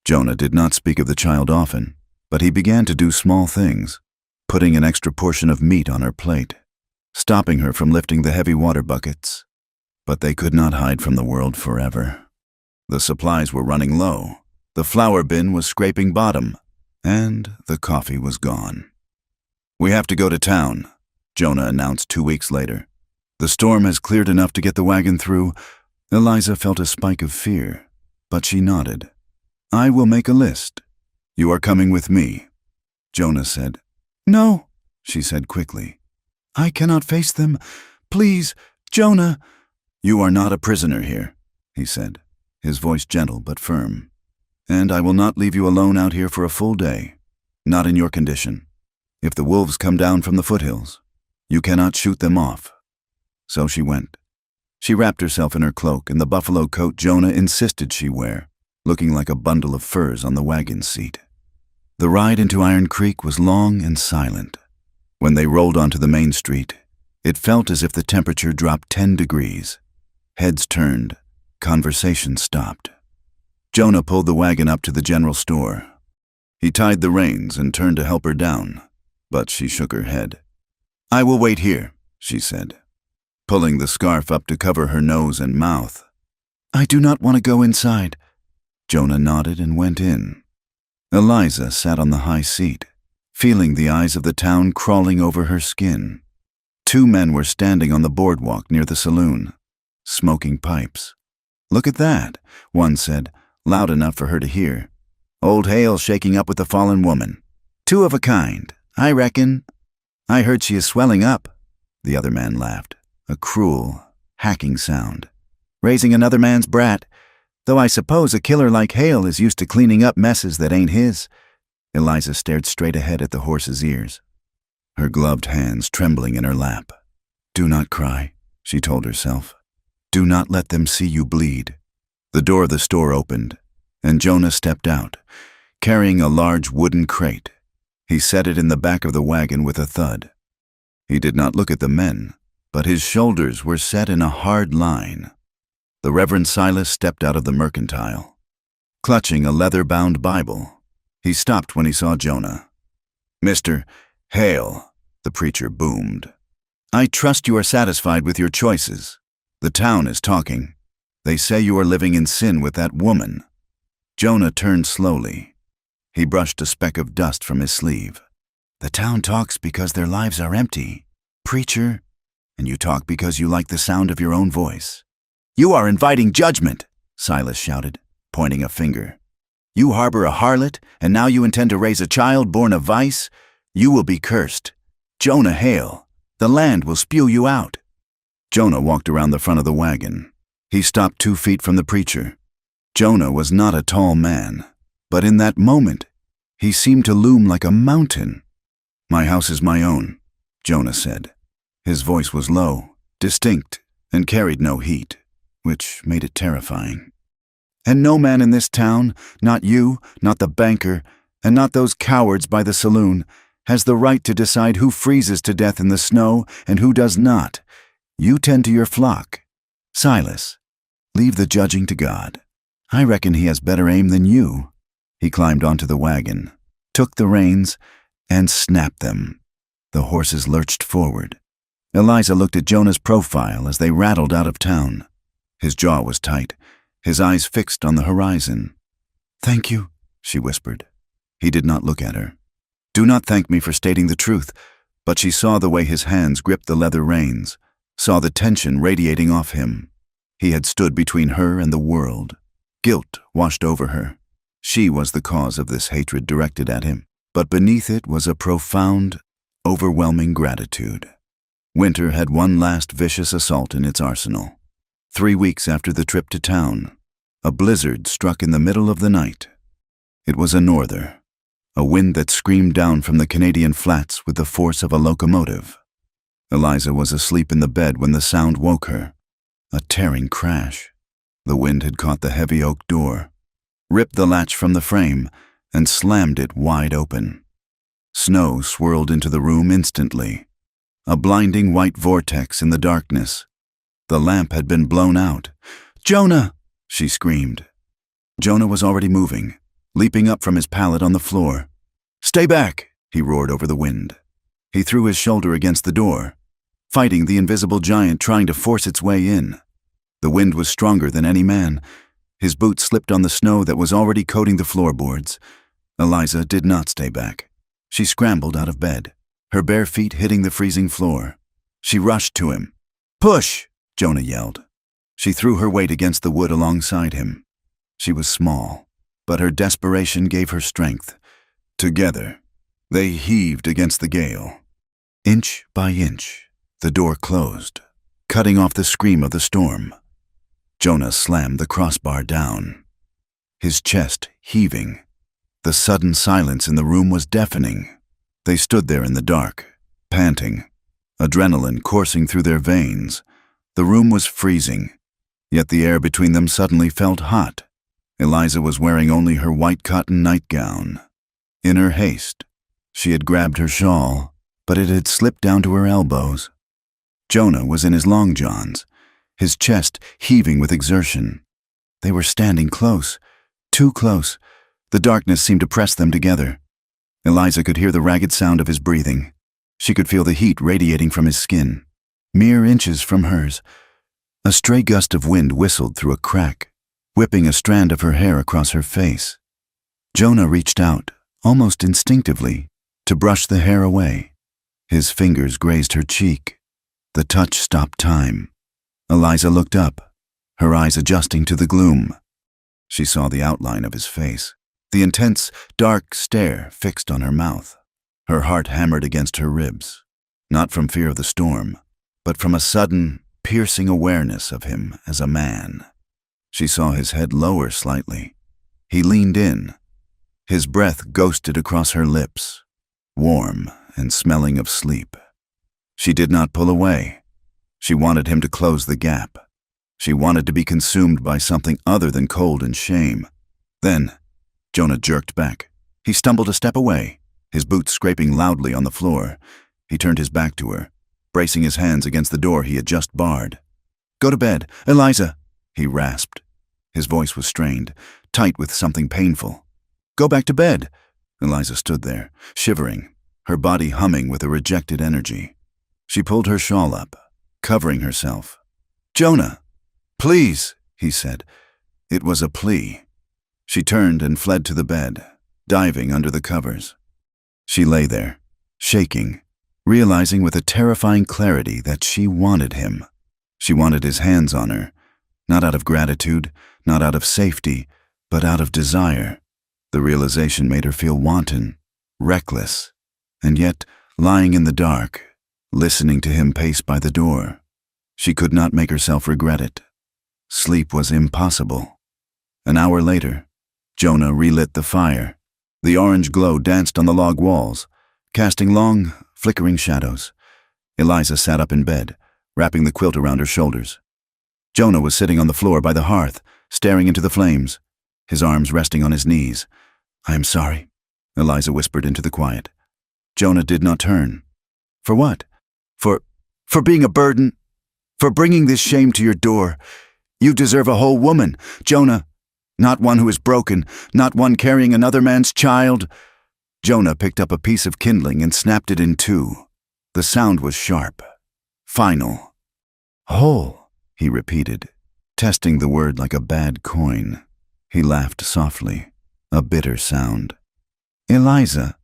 Jonah did not speak of the child often, but he began to do small things, putting an extra portion of meat on her plate, stopping her from lifting the heavy water buckets. But they could not hide from the world forever. The supplies were running low, the flour bin was scraping bottom, and the coffee was gone. "We have to go to town," Jonah announced 2 weeks later. "The storm has cleared enough to get the wagon through." Eliza felt a spike of fear, but she nodded. "I will make a list. You are coming with me," Jonah said. "No," she said quickly. "I cannot face them. Please, Jonah." "You are not a prisoner here," he said, his voice gentle but firm. "And I will not leave you alone out here for a full day, not in your condition. If the wolves come down from the foothills, you cannot shoot them off." So she went. She wrapped herself in her cloak and the buffalo coat Jonah insisted she wear, looking like a bundle of furs on the wagon seat. The ride into Iron Creek was long and silent. When they rolled onto the main street, it felt as if the temperature dropped 10 degrees. Heads turned, conversation stopped. Jonah pulled the wagon up to the general store. He tied the reins and turned to help her down, but she shook her head. "I will wait here," she said, pulling the scarf up to cover her nose and mouth. "I do not want to go inside." Jonah nodded and went in. Eliza sat on the high seat, feeling the eyes of the town crawling over her skin. 2 men were standing on the boardwalk near the saloon, smoking pipes. "Look at that," one said, loud enough for her to hear. Old Hale shaking up with the fallen woman. Two of a kind, I reckon. I heard she is swelling up. The other man laughed, a cruel, hacking sound. Raising another man's brat, though I suppose a killer like Hale is used to cleaning up messes that ain't his. Eliza stared straight ahead at the horse's ears, her gloved hands trembling in her lap. Do not cry, she told herself. Do not let them see you bleed. The door of the store opened, and Jonah stepped out, carrying a large wooden crate. He set it in the back of the wagon with a thud. He did not look at the men, but his shoulders were set in a hard line. The Reverend Silas stepped out of the mercantile, clutching a leather-bound Bible. He stopped when he saw Jonah. Mr. Hale, the preacher boomed. I trust you are satisfied with your choices. The town is talking. They say you are living in sin with that woman. Jonah turned slowly. He brushed a speck of dust from his sleeve. The town talks because their lives are empty, preacher, and you talk because you like the sound of your own voice. You are inviting judgment, Silas shouted, pointing a finger. You harbor a harlot, and now you intend to raise a child born of vice? You will be cursed. Jonah Hale, the land will spew you out. Jonah walked around the front of the wagon. He stopped 2 feet from the preacher. Jonah was not a tall man, but in that moment, he seemed to loom like a mountain. My house is my own, Jonah said. His voice was low, distinct, and carried no heat, which made it terrifying. And no man in this town, not you, not the banker, and not those cowards by the saloon, has the right to decide who freezes to death in the snow and who does not. You tend to your flock. Silas, leave the judging to God. I reckon he has better aim than you. He climbed onto the wagon, took the reins, and snapped them. The horses lurched forward. Eliza looked at Jonah's profile as they rattled out of town. His jaw was tight, his eyes fixed on the horizon. Thank you, she whispered. He did not look at her. Do not thank me for stating the truth, but she saw the way his hands gripped the leather reins, saw the tension radiating off him. He had stood between her and the world. Guilt washed over her. She was the cause of this hatred directed at him, but beneath it was a profound, overwhelming gratitude. Winter had one last vicious assault in its arsenal. 3 weeks after the trip to town, a blizzard struck in the middle of the night. It was a norther, a wind that screamed down from the Canadian flats with the force of a locomotive. Eliza was asleep in the bed when the sound woke her. A tearing crash. The wind had caught the heavy oak door, ripped the latch from the frame, and slammed it wide open. Snow swirled into the room instantly, a blinding white vortex in the darkness. The lamp had been blown out. Jonah! She screamed. Jonah was already moving, leaping up from his pallet on the floor. Stay back, he roared over the wind. He threw his shoulder against the door, fighting the invisible giant trying to force its way in. The wind was stronger than any man. His boots slipped on the snow that was already coating the floorboards. Eliza did not stay back. She scrambled out of bed, her bare feet hitting the freezing floor. She rushed to him. Push! Jonah yelled. She threw her weight against the wood alongside him. She was small, but her desperation gave her strength. Together, they heaved against the gale. Inch by inch, the door closed, cutting off the scream of the storm. Jonah slammed the crossbar down, his chest heaving. The sudden silence in the room was deafening. They stood there in the dark, panting, adrenaline coursing through their veins. The room was freezing, yet the air between them suddenly felt hot. Eliza was wearing only her white cotton nightgown. In her haste, she had grabbed her shawl, but it had slipped down to her elbows. Jonah was in his long johns, his chest heaving with exertion. They were standing close, too close. The darkness seemed to press them together. Eliza could hear the ragged sound of his breathing. She could feel the heat radiating from his skin, mere inches from hers. A stray gust of wind whistled through a crack, whipping a strand of her hair across her face. Jonah reached out, almost instinctively, to brush the hair away. His fingers grazed her cheek. The touch stopped time. Eliza looked up, her eyes adjusting to the gloom. She saw the outline of his face, the intense, dark stare fixed on her mouth. Her heart hammered against her ribs, not from fear of the storm, but from a sudden, piercing awareness of him as a man. She saw his head lower slightly. He leaned in. His breath ghosted across her lips, warm and smelling of sleep. She did not pull away. She wanted him to close the gap. She wanted to be consumed by something other than cold and shame. Then, Jonah jerked back. He stumbled a step away, his boots scraping loudly on the floor. He turned his back to her, bracing his hands against the door he had just barred. "Go to bed, Eliza," he rasped. His voice was strained, tight with something painful. "Go back to bed." Eliza stood there, shivering, her body humming with a rejected energy. She pulled her shawl up, covering herself. "Jonah, please," he said. It was a plea. She turned and fled to the bed, diving under the covers. She lay there, shaking, realizing with a terrifying clarity that she wanted him. She wanted his hands on her, not out of gratitude, not out of safety, but out of desire. The realization made her feel wanton, reckless, and yet, lying in the dark, listening to him pace by the door, she could not make herself regret it. Sleep was impossible. An hour later, Jonah relit the fire. The orange glow danced on the log walls, casting long, flickering shadows. Eliza sat up in bed, wrapping the quilt around her shoulders. Jonah was sitting on the floor by the hearth, staring into the flames, his arms resting on his knees. "I am sorry," Eliza whispered into the quiet. Jonah did not turn. "For what?" For being a burden. For bringing this shame to your door. You deserve a whole woman, Jonah. Not one who is broken, not one carrying another man's child." Jonah picked up a piece of kindling and snapped it in two. The sound was sharp, final. "Whole," he repeated, testing the word like a bad coin. He laughed softly, a bitter sound. "Eliza,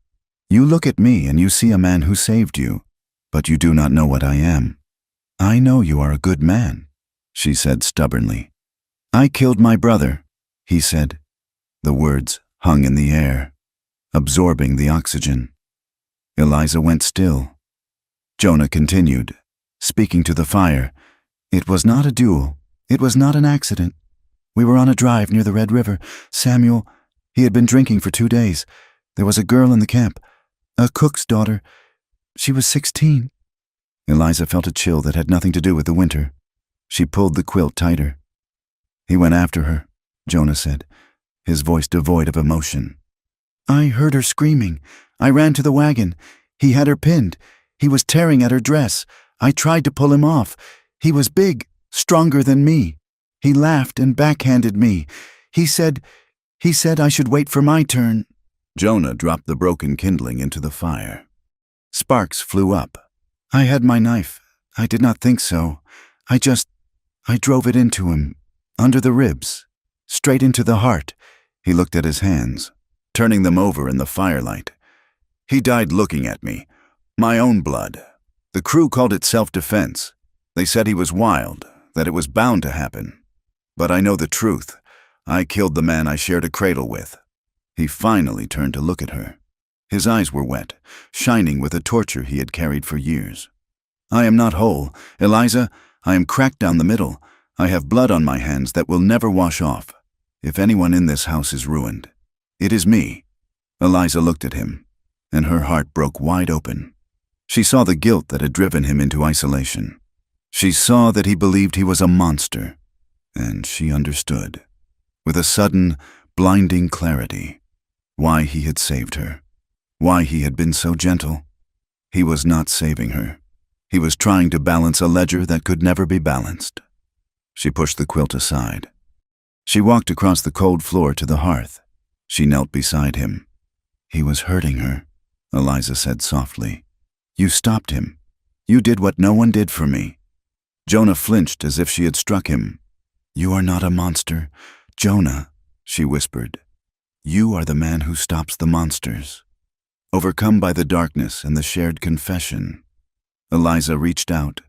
you look at me and you see a man who saved you, but you do not know what I am. I know you are a good man," she said stubbornly. "I killed my brother," he said. The words hung in the air, absorbing the oxygen. Eliza went still. Jonah continued, speaking to the fire. "It was not a duel. It was not an accident. We were on a drive near the Red River. Samuel, he had been drinking for 2 days. There was a girl in the camp, a cook's daughter. She was 16. Eliza felt a chill that had nothing to do with the winter. She pulled the quilt tighter. "He went after her," Jonah said, his voice devoid of emotion. "I heard her screaming. I ran to the wagon. He had her pinned. He was tearing at her dress. I tried to pull him off. He was big, stronger than me. He laughed and backhanded me. He said I should wait for my turn." Jonah dropped the broken kindling into the fire. Sparks flew up. "I had my knife. I did not think so. I drove it into him, under the ribs, straight into the heart." He looked at his hands, turning them over in the firelight. "He died looking at me. My own blood. The crew called it self-defense. They said he was wild, that it was bound to happen. But I know the truth. I killed the man I shared a cradle with." He finally turned to look at her. His eyes were wet, shining with a torture he had carried for years. "I am not whole. Eliza, I am cracked down the middle. I have blood on my hands that will never wash off. If anyone in this house is ruined, it is me." Eliza looked at him, and her heart broke wide open. She saw the guilt that had driven him into isolation. She saw that he believed he was a monster, and she understood, with a sudden, blinding clarity, why he had saved her, why he had been so gentle. He was not saving her. He was trying to balance a ledger that could never be balanced. She pushed the quilt aside. She walked across the cold floor to the hearth. She knelt beside him. "He was hurting her," Eliza said softly. "You stopped him. You did what no one did for me." Jonah flinched as if she had struck him. "You are not a monster, Jonah," she whispered. "You are the man who stops the monsters." Overcome by the darkness and the shared confession, Eliza reached out.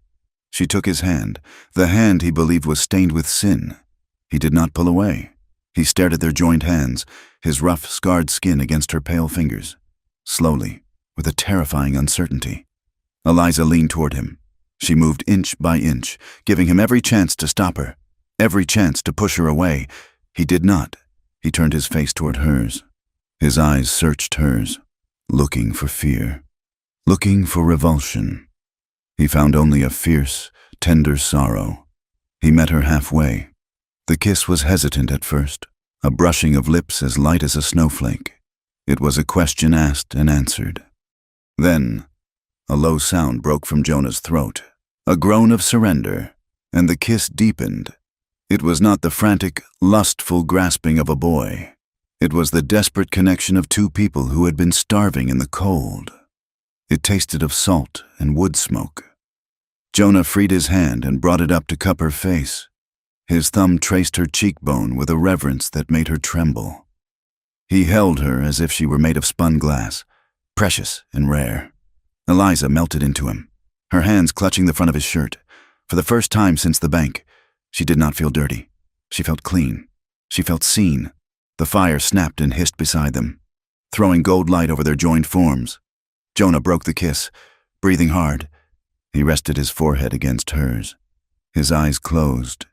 She took his hand, the hand he believed was stained with sin. He did not pull away. He stared at their joined hands, his rough, scarred skin against her pale fingers. Slowly, with a terrifying uncertainty, Eliza leaned toward him. She moved inch by inch, giving him every chance to stop her, every chance to push her away. He did not. He turned his face toward hers. His eyes searched hers, looking for fear, looking for revulsion. He found only a fierce, tender sorrow. He met her halfway. The kiss was hesitant at first, a brushing of lips as light as a snowflake. It was a question asked and answered. Then, a low sound broke from Jonah's throat, a groan of surrender, and the kiss deepened. It was not the frantic, lustful grasping of a boy. It was the desperate connection of two people who had been starving in the cold. It tasted of salt and wood smoke. Jonah freed his hand and brought it up to cup her face. His thumb traced her cheekbone with a reverence that made her tremble. He held her as if she were made of spun glass, precious and rare. Eliza melted into him, her hands clutching the front of his shirt. For the first time since the bank, she did not feel dirty. She felt clean. She felt seen. The fire snapped and hissed beside them, throwing gold light over their joined forms. Jonah broke the kiss, breathing hard. He rested his forehead against hers. His eyes closed.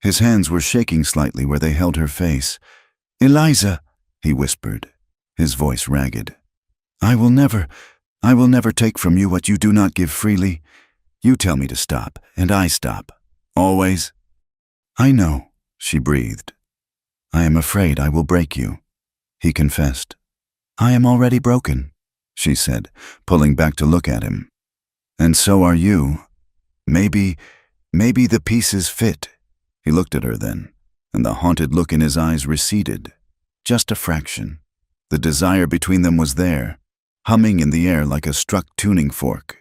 His hands were shaking slightly where they held her face. "Eliza," he whispered, his voice ragged. I will never take from you what you do not give freely. You tell me to stop, and I stop. Always." "I know," she breathed. "I am afraid I will break you," he confessed. "I am already broken," she said, pulling back to look at him. "And so are you. Maybe the pieces fit." He looked at her then, and the haunted look in his eyes receded. Just a fraction. The desire between them was there, humming in the air like a struck tuning fork.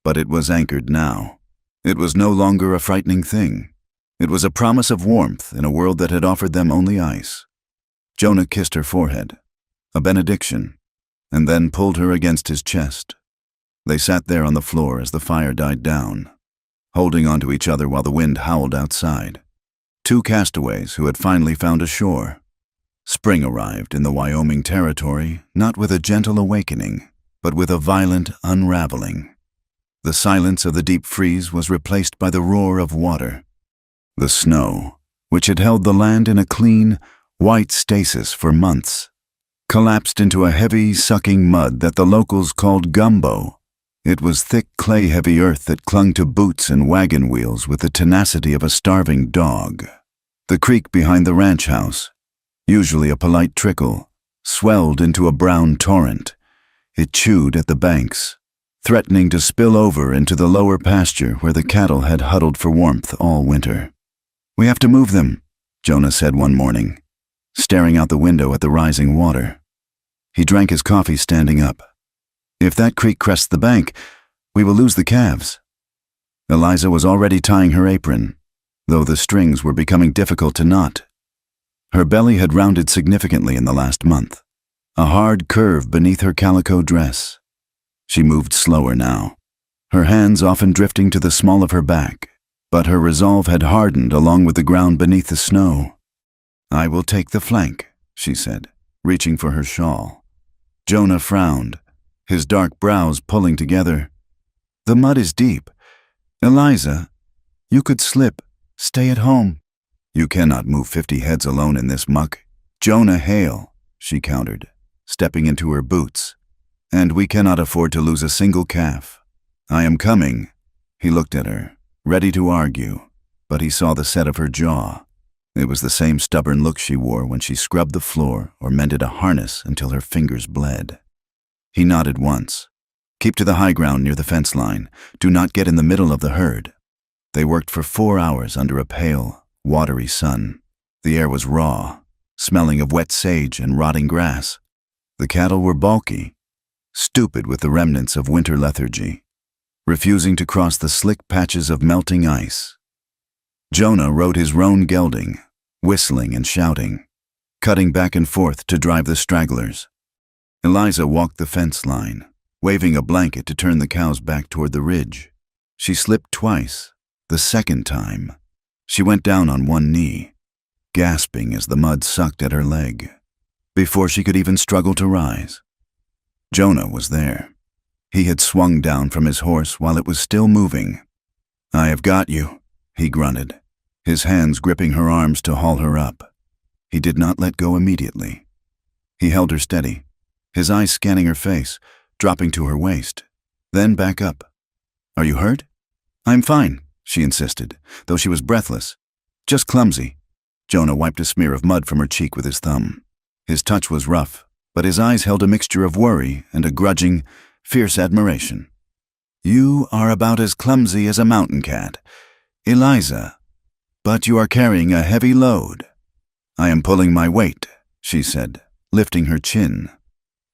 But it was anchored now. It was no longer a frightening thing. It was a promise of warmth in a world that had offered them only ice. Jonah kissed her forehead, a benediction, and then pulled her against his chest. They sat there on the floor as the fire died down, holding onto each other while the wind howled outside. Two castaways who had finally found a shore. Spring arrived in the Wyoming territory, not with a gentle awakening, but with a violent unraveling. The silence of the deep freeze was replaced by the roar of water. The snow, which had held the land in a clean, white stasis for months, collapsed into a heavy, sucking mud that the locals called gumbo. It was thick, clay-heavy earth that clung to boots and wagon wheels with the tenacity of a starving dog. The creek behind the ranch house, usually a polite trickle, swelled into a brown torrent. It chewed at the banks, threatening to spill over into the lower pasture where the cattle had huddled for warmth all winter. "We have to move them," Jonah said one morning, staring out the window at the rising water. He drank his coffee standing up. "If that creek crests the bank, we will lose the calves." Eliza was already tying her apron, though the strings were becoming difficult to knot. Her belly had rounded significantly in the last month, a hard curve beneath her calico dress. She moved slower now, her hands often drifting to the small of her back, but her resolve had hardened along with the ground beneath the snow. "I will take the flank," she said, reaching for her shawl. Jonah frowned, his dark brows pulling together. "The mud is deep. Eliza, you could slip. Stay at home." "You cannot move 50 heads alone in this muck." "Jonah Hale," she countered, stepping into her boots. "And we cannot afford to lose a single calf." "I am coming." He looked at her, ready to argue, but he saw the set of her jaw. It was the same stubborn look she wore when she scrubbed the floor or mended a harness until her fingers bled. He nodded once. "Keep to the high ground near the fence line. Do not get in the middle of the herd." They worked for 4 hours under a pale, watery sun. The air was raw, smelling of wet sage and rotting grass. The cattle were balky, stupid with the remnants of winter lethargy, refusing to cross the slick patches of melting ice. Jonah rode his roan gelding, whistling and shouting, cutting back and forth to drive the stragglers. Eliza walked the fence line, waving a blanket to turn the cows back toward the ridge. She slipped twice. The second time, she went down on one knee. gasping as the mud sucked at her leg, before she could even struggle to rise. Jonah was there. He had swung down from his horse while it was still moving. "I have got you," he grunted, his hands gripping her arms to haul her up. He did not let go immediately. He held her steady, his eyes scanning her face, dropping to her waist, then back up. "Are you hurt?" "I'm fine," she insisted, though she was breathless. "Just clumsy." Jonah wiped a smear of mud from her cheek with his thumb. His touch was rough, but his eyes held a mixture of worry and a grudging, fierce admiration. "You are about as clumsy as a mountain cat, Eliza, but you are carrying a heavy load." "I am pulling my weight," she said, lifting her chin.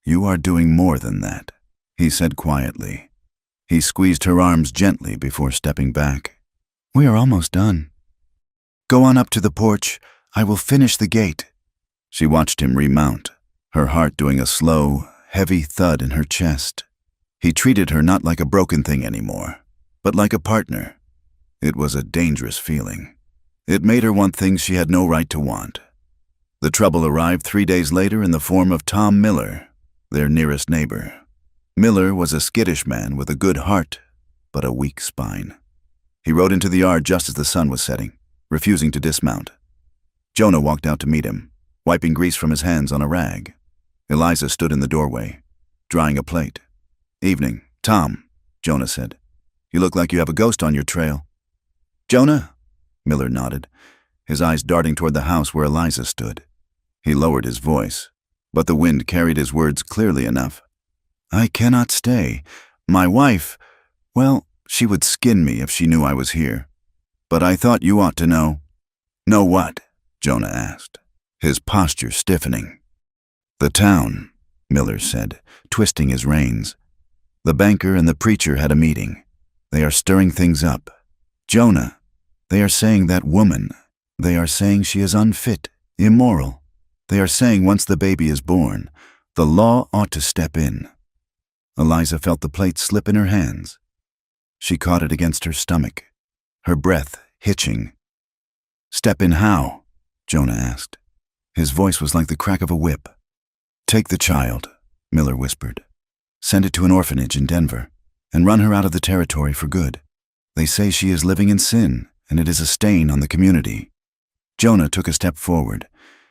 "You are doing more than that," he said quietly. He squeezed her arms gently before stepping back. "We are almost done. Go on up to the porch. I will finish the gate." She watched him remount, her heart doing a slow, heavy thud in her chest. He treated her not like a broken thing anymore, but like a partner. It was a dangerous feeling. It made her want things she had no right to want. The trouble arrived 3 days later in the form of Tom Miller, their nearest neighbor. Miller was a skittish man with a good heart, but a weak spine. He rode into the yard just as the sun was setting, refusing to dismount. Jonah walked out to meet him, wiping grease from his hands on a rag. Eliza stood in the doorway, drying a plate. "Evening, Tom," Jonah said. "You look like you have a ghost on your trail." "Jonah?" Miller nodded, his eyes darting toward the house where Eliza stood. He lowered his voice, but the wind carried his words clearly enough. "I cannot stay. My wife, well, she would skin me if she knew I was here. But I thought you ought to know." "Know what?" Jonah asked, his posture stiffening. "The town," Miller said, twisting his reins. "The banker and the preacher had a meeting. They are stirring things up. Jonah, they are saying that woman, they are saying she is unfit, immoral. They are saying once the baby is born, the law ought to step in." Eliza felt the plate slip in her hands. She caught it against her stomach, her breath hitching. "Step in how?" Jonah asked. His voice was like the crack of a whip. "Take the child," Miller whispered. "Send it to an orphanage in Denver, and run her out of the territory for good. They say she is living in sin, and it is a stain on the community." Jonah took a step forward,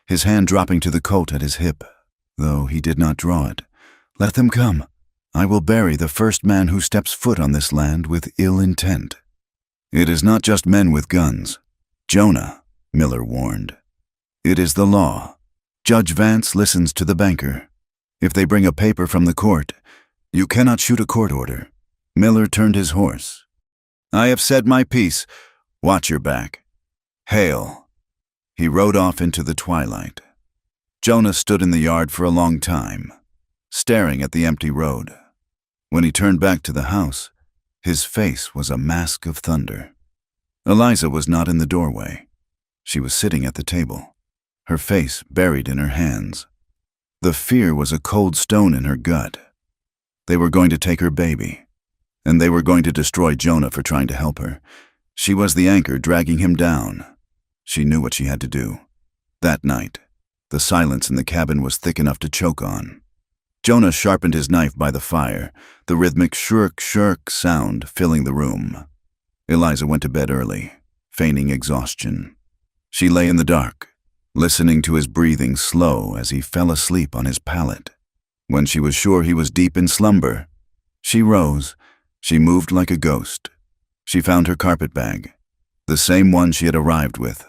his hand dropping to the colt at his hip, though he did not draw it. "Let them come. I will bury the first man who steps foot on this land with ill intent." "It is not just men with guns, Jonah," Miller warned. "It is the law. Judge Vance listens to the banker. If they bring a paper from the court, you cannot shoot a court order." Miller turned his horse. "I have said my piece. Watch your back. Hail." He rode off into the twilight. Jonah stood in the yard for a long time, staring at the empty road. When he turned back to the house, his face was a mask of thunder. Eliza was not in the doorway. She was sitting at the table, her face buried in her hands. The fear was a cold stone in her gut. They were going to take her baby, and they were going to destroy Jonah for trying to help her. She was the anchor dragging him down. She knew what she had to do. That night, the silence in the cabin was thick enough to choke on. Jonah sharpened his knife by the fire, the rhythmic shirk sound filling the room. Eliza went to bed early, feigning exhaustion. She lay in the dark, listening to his breathing slow as he fell asleep on his pallet. When she was sure he was deep in slumber, she rose. She moved like a ghost. She found her carpet bag, the same one she had arrived with.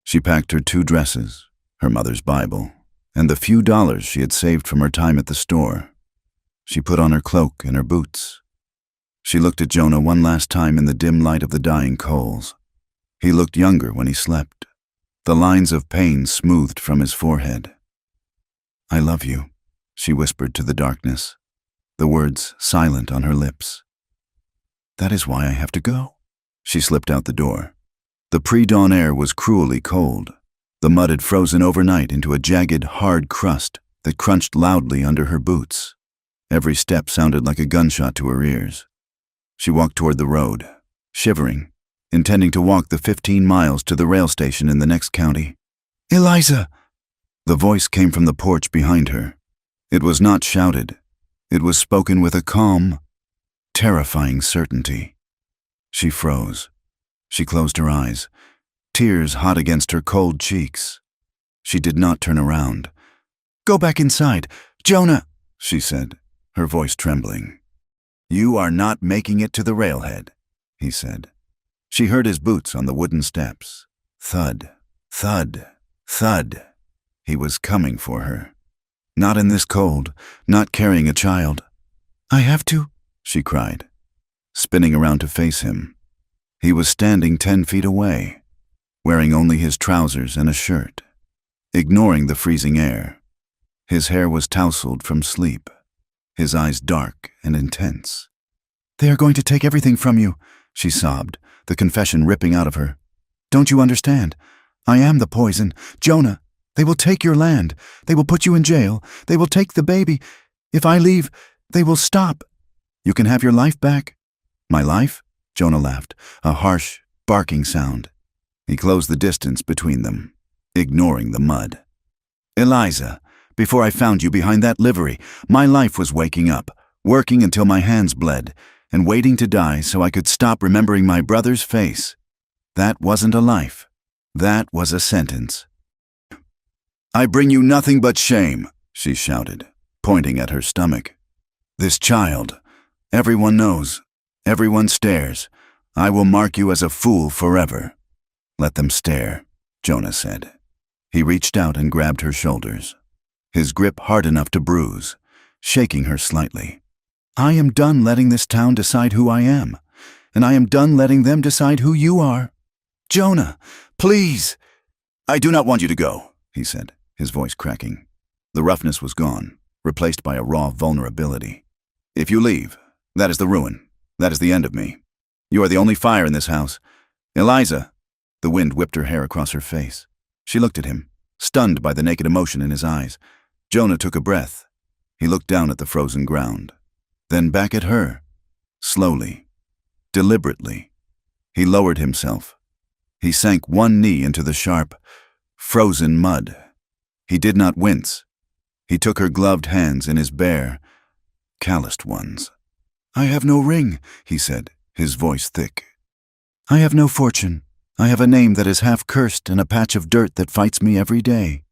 She packed her 2 dresses, her mother's Bible, and the few dollars she had saved from her time at the store. She put on her cloak and her boots. She looked at Jonah one last time in the dim light of the dying coals. He looked younger when he slept, the lines of pain smoothed from his forehead. "I love you," she whispered to the darkness, the words silent on her lips. "That is why I have to go." She slipped out the door. The pre-dawn air was cruelly cold. The mud had frozen overnight into a jagged, hard crust that crunched loudly under her boots. Every step sounded like a gunshot to her ears. She walked toward the road, shivering, intending to walk the 15 miles to the rail station in the next county. Eliza! The voice came from the porch behind her. It was not shouted. It was spoken with a calm, terrifying certainty. She froze. She closed her eyes, tears hot against her cold cheeks. She did not turn around. "Go back inside. Jonah," she said, her voice trembling. "You are not making it to the railhead," he said. She heard his boots on the wooden steps. Thud, thud, thud. He was coming for her. Not in this cold, not carrying a child. "I have to," she cried, spinning around to face him. He was standing 10 feet away, wearing only his trousers and a shirt, ignoring the freezing air. His hair was tousled from sleep, his eyes dark and intense. "They are going to take everything from you," she sobbed, the confession ripping out of her. "Don't you understand? I am the poison. Jonah, they will take your land. They will put you in jail. They will take the baby. If I leave, they will stop. You can have your life back." "My life?" Jonah laughed, a harsh, barking sound. He closed the distance between them, ignoring the mud. "Eliza, before I found you behind that livery, my life was waking up, working until my hands bled, and waiting to die so I could stop remembering my brother's face. That wasn't a life. That was a sentence." "I bring you nothing but shame," she shouted, pointing at her stomach. "This child, everyone knows, everyone stares. I will mark you as a fool forever." "Let them stare," Jonah said. He reached out and grabbed her shoulders, his grip hard enough to bruise, shaking her slightly. "I am done letting this town decide who I am, and I am done letting them decide who you are. Jonah, please!" "I do not want you to go," he said, his voice cracking. The roughness was gone, replaced by a raw vulnerability. "If you leave, that is the ruin. That is the end of me. You are the only fire in this house. Eliza!" The wind whipped her hair across her face. She looked at him, stunned by the naked emotion in his eyes. Jonah took a breath. He looked down at the frozen ground, then back at her. Slowly, deliberately, he lowered himself. He sank one knee into the sharp, frozen mud. He did not wince. He took her gloved hands in his bare, calloused ones. "I have no ring," he said, his voice thick. "I have no fortune. I have a name that is half cursed and a patch of dirt that fights me every day.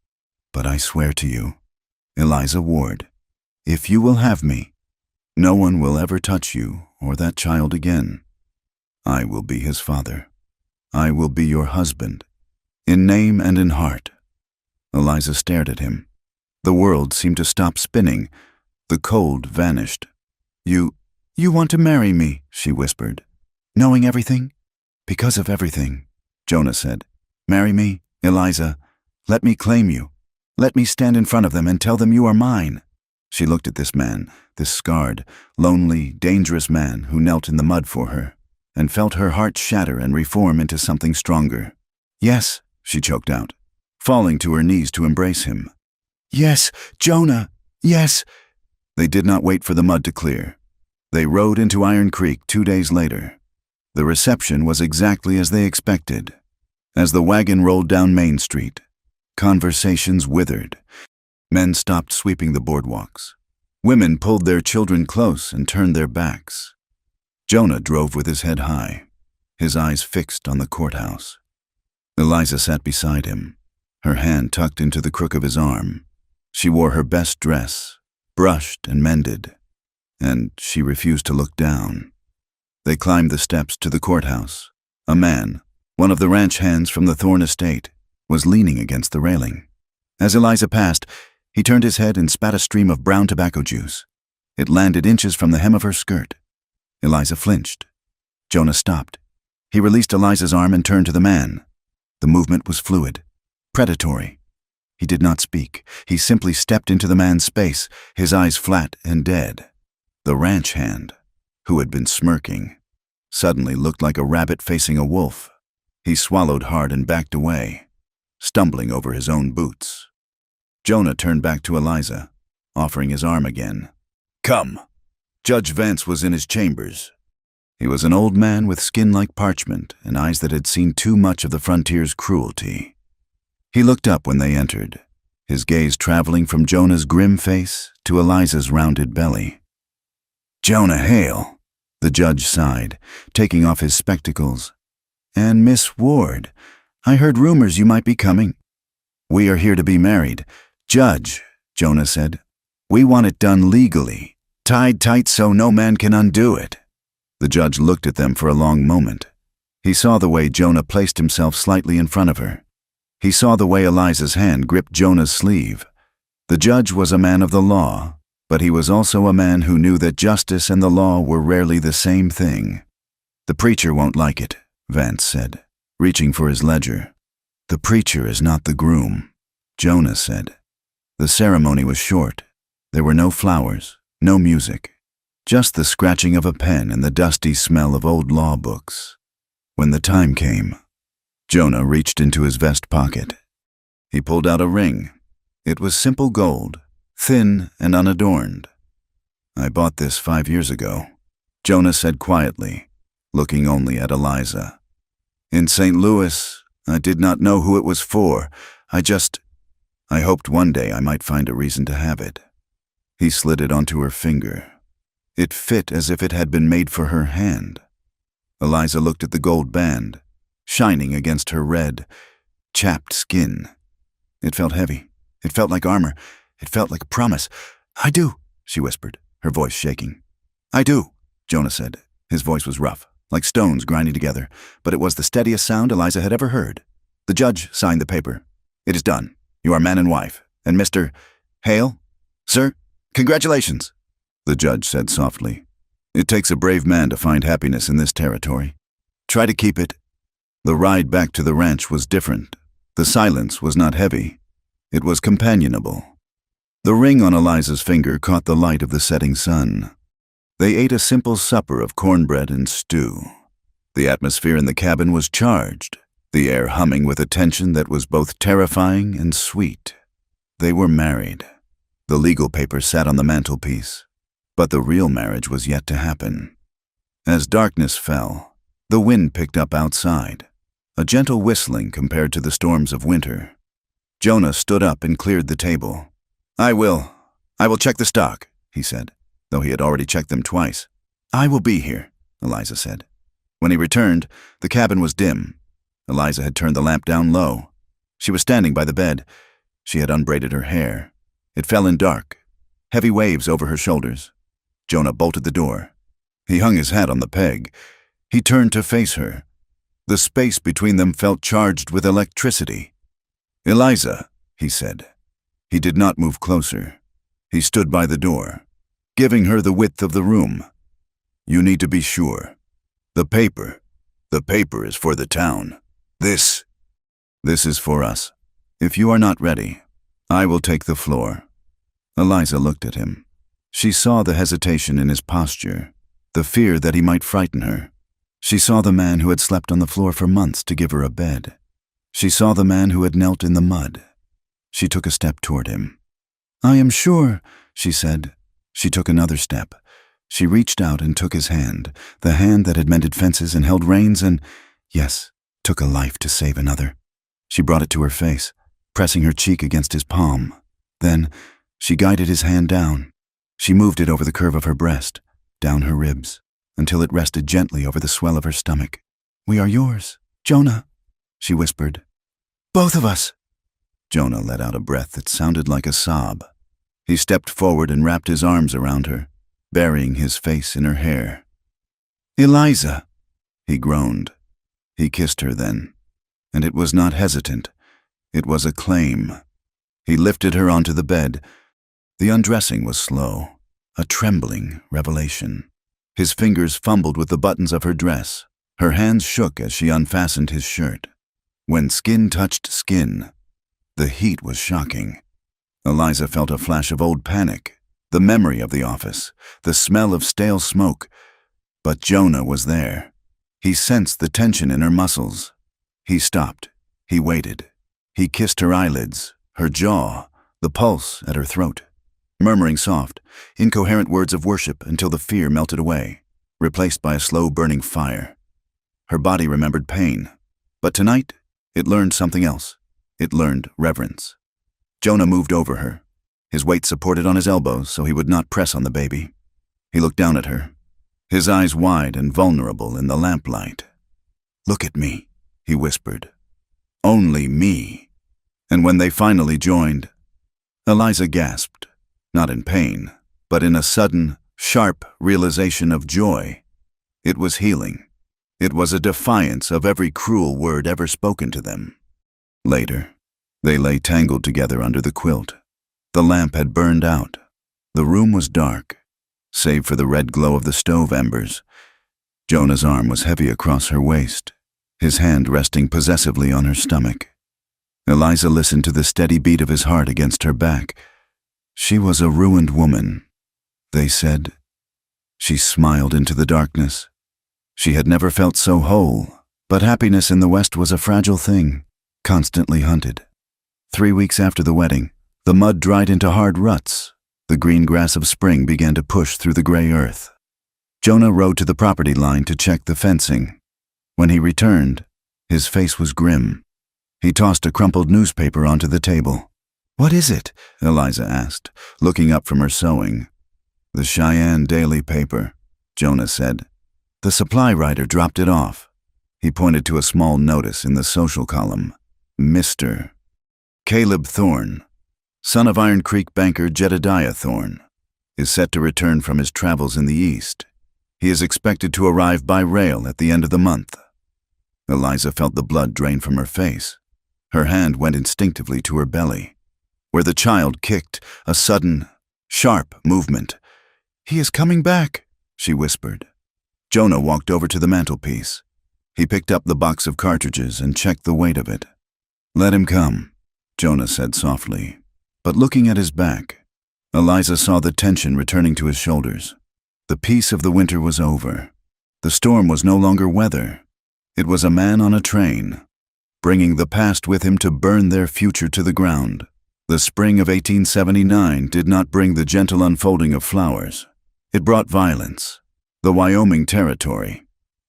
But I swear to you, Eliza Ward, if you will have me, no one will ever touch you or that child again. I will be his father. I will be your husband, in name and in heart." Eliza stared at him. The world seemed to stop spinning. The cold vanished. You want to marry me," she whispered. "Knowing everything? Because of everything," Jonah said. "Marry me, Eliza. Let me claim you. Let me stand in front of them and tell them you are mine." She looked at this man, this scarred, lonely, dangerous man who knelt in the mud for her, and felt her heart shatter and reform into something stronger. "Yes," she choked out, falling to her knees to embrace him. "Yes, Jonah, yes." They did not wait for the mud to clear. They rode into Iron Creek 2 days later. The reception was exactly as they expected. As the wagon rolled down Main Street, conversations withered. Men stopped sweeping the boardwalks. Women pulled their children close and turned their backs. Jonah drove with his head high, his eyes fixed on the courthouse. Eliza sat beside him, her hand tucked into the crook of his arm. She wore her best dress, brushed and mended, and she refused to look down. They climbed the steps to the courthouse. A man, one of the ranch hands from the Thorne estate, was leaning against the railing. As Eliza passed, he turned his head and spat a stream of brown tobacco juice. It landed inches from the hem of her skirt. Eliza flinched. Jonah stopped. He released Eliza's arm and turned to the man. The movement was fluid, predatory. He did not speak. He simply stepped into the man's space, his eyes flat and dead. The ranch hand, who had been smirking, suddenly looked like a rabbit facing a wolf. He swallowed hard and backed away, stumbling over his own boots. Jonah turned back to Eliza, offering his arm again. "Come." Judge Vance was in his chambers. He was an old man with skin like parchment and eyes that had seen too much of the frontier's cruelty. He looked up when they entered, his gaze traveling from Jonah's grim face to Eliza's rounded belly. "Jonah Hale," the judge sighed, taking off his spectacles. "And Miss Ward, I heard rumors you might be coming." "We are here to be married, Judge," Jonah said. "We want it done legally, tied tight so no man can undo it." The judge looked at them for a long moment. He saw the way Jonah placed himself slightly in front of her. He saw the way Eliza's hand gripped Jonah's sleeve. The judge was a man of the law, but he was also a man who knew that justice and the law were rarely the same thing. "The preacher won't like it," Vance said, reaching for his ledger. "The preacher is not the groom," Jonah said. The ceremony was short. There were no flowers, no music, just the scratching of a pen and the dusty smell of old law books. When the time came, Jonah reached into his vest pocket. He pulled out a ring. It was simple gold, thin and unadorned. "I bought this 5 years ago," Jonah said quietly, looking only at Eliza. "In St. Louis, I did not know who it was for. I hoped one day I might find a reason to have it." He slid it onto her finger. It fit as if it had been made for her hand. Eliza looked at the gold band, shining against her red, chapped skin. It felt heavy. It felt like armor. It felt like a promise. "I do," she whispered, her voice shaking. "I do," Jonah said. His voice was rough, like stones grinding together, but it was the steadiest sound Eliza had ever heard. The judge signed the paper. "It is done. You are man and wife. And Mr. Hale? Sir, congratulations," the judge said softly. "It takes a brave man to find happiness in this territory. Try to keep it." The ride back to the ranch was different. The silence was not heavy. It was companionable. The ring on Eliza's finger caught the light of the setting sun. They ate a simple supper of cornbread and stew. The atmosphere in the cabin was charged, the air humming with a tension that was both terrifying and sweet. They were married. The legal papers sat on the mantelpiece, but the real marriage was yet to happen. As darkness fell, the wind picked up outside, a gentle whistling compared to the storms of winter. Jonah stood up and cleared the table. I will check the stock," he said, though he had already checked them twice. "I will be here," Eliza said. When he returned, the cabin was dim. Eliza had turned the lamp down low. She was standing by the bed. She had unbraided her hair. It fell in dark, heavy waves over her shoulders. Jonah bolted the door. He hung his hat on the peg. He turned to face her. The space between them felt charged with electricity. "Eliza," he said. He did not move closer. He stood by the door, giving her the width of the room. "You need to be sure. The paper is for the town. This is for us. If you are not ready, I will take the floor." Eliza looked at him. She saw the hesitation in his posture, the fear that he might frighten her. She saw the man who had slept on the floor for months to give her a bed. She saw the man who had knelt in the mud. She took a step toward him. "I am sure," she said. She took another step. She reached out and took his hand, the hand that had mended fences and held reins and, yes, took a life to save another. She brought it to her face, pressing her cheek against his palm. Then she guided his hand down. She moved it over the curve of her breast, down her ribs, until it rested gently over the swell of her stomach. "We are yours, Jonah," she whispered. "Both of us." Jonah let out a breath that sounded like a sob. He stepped forward and wrapped his arms around her, burying his face in her hair. "Eliza," he groaned. He kissed her then, and it was not hesitant. It was a claim. He lifted her onto the bed. The undressing was slow, a trembling revelation. His fingers fumbled with the buttons of her dress. Her hands shook as she unfastened his shirt. When skin touched skin, the heat was shocking. Eliza felt a flash of old panic, the memory of the office, the smell of stale smoke. But Jonah was there. He sensed the tension in her muscles. He stopped. He waited. He kissed her eyelids, her jaw, the pulse at her throat, murmuring soft, incoherent words of worship until the fear melted away, replaced by a slow burning fire. Her body remembered pain, but tonight it learned something else. It learned reverence. Jonah moved over her, his weight supported on his elbows so he would not press on the baby. He looked down at her, his eyes wide and vulnerable in the lamplight. "Look at me," he whispered. "Only me." And when they finally joined, Eliza gasped, not in pain, but in a sudden, sharp realization of joy. It was healing. It was a defiance of every cruel word ever spoken to them. Later, they lay tangled together under the quilt. The lamp had burned out. The room was dark, save for the red glow of the stove embers. Jonah's arm was heavy across her waist, his hand resting possessively on her stomach. Eliza listened to the steady beat of his heart against her back. She was a ruined woman, they said. She smiled into the darkness. She had never felt so whole, but happiness in the West was a fragile thing, constantly hunted. 3 weeks after the wedding, the mud dried into hard ruts. The green grass of spring began to push through the gray earth. Jonah rode to the property line to check the fencing. When he returned, his face was grim. He tossed a crumpled newspaper onto the table. "What is it?" Eliza asked, looking up from her sewing. "The Cheyenne daily paper," Jonah said. "The supply rider dropped it off." He pointed to a small notice in the social column. "Mr. Caleb Thorne, son of Iron Creek banker Jedediah Thorne, is set to return from his travels in the East. He is expected to arrive by rail at the end of the month." Eliza felt the blood drain from her face. Her hand went instinctively to her belly, where the child kicked, a sudden, sharp movement. "He is coming back," she whispered. Jonah walked over to the mantelpiece. He picked up the box of cartridges and checked the weight of it. "Let him come," Jonah said softly, but looking at his back, Eliza saw the tension returning to his shoulders. The peace of the winter was over. The storm was no longer weather. It was a man on a train, bringing the past with him to burn their future to the ground. The spring of 1879 did not bring the gentle unfolding of flowers. It brought violence. The Wyoming Territory,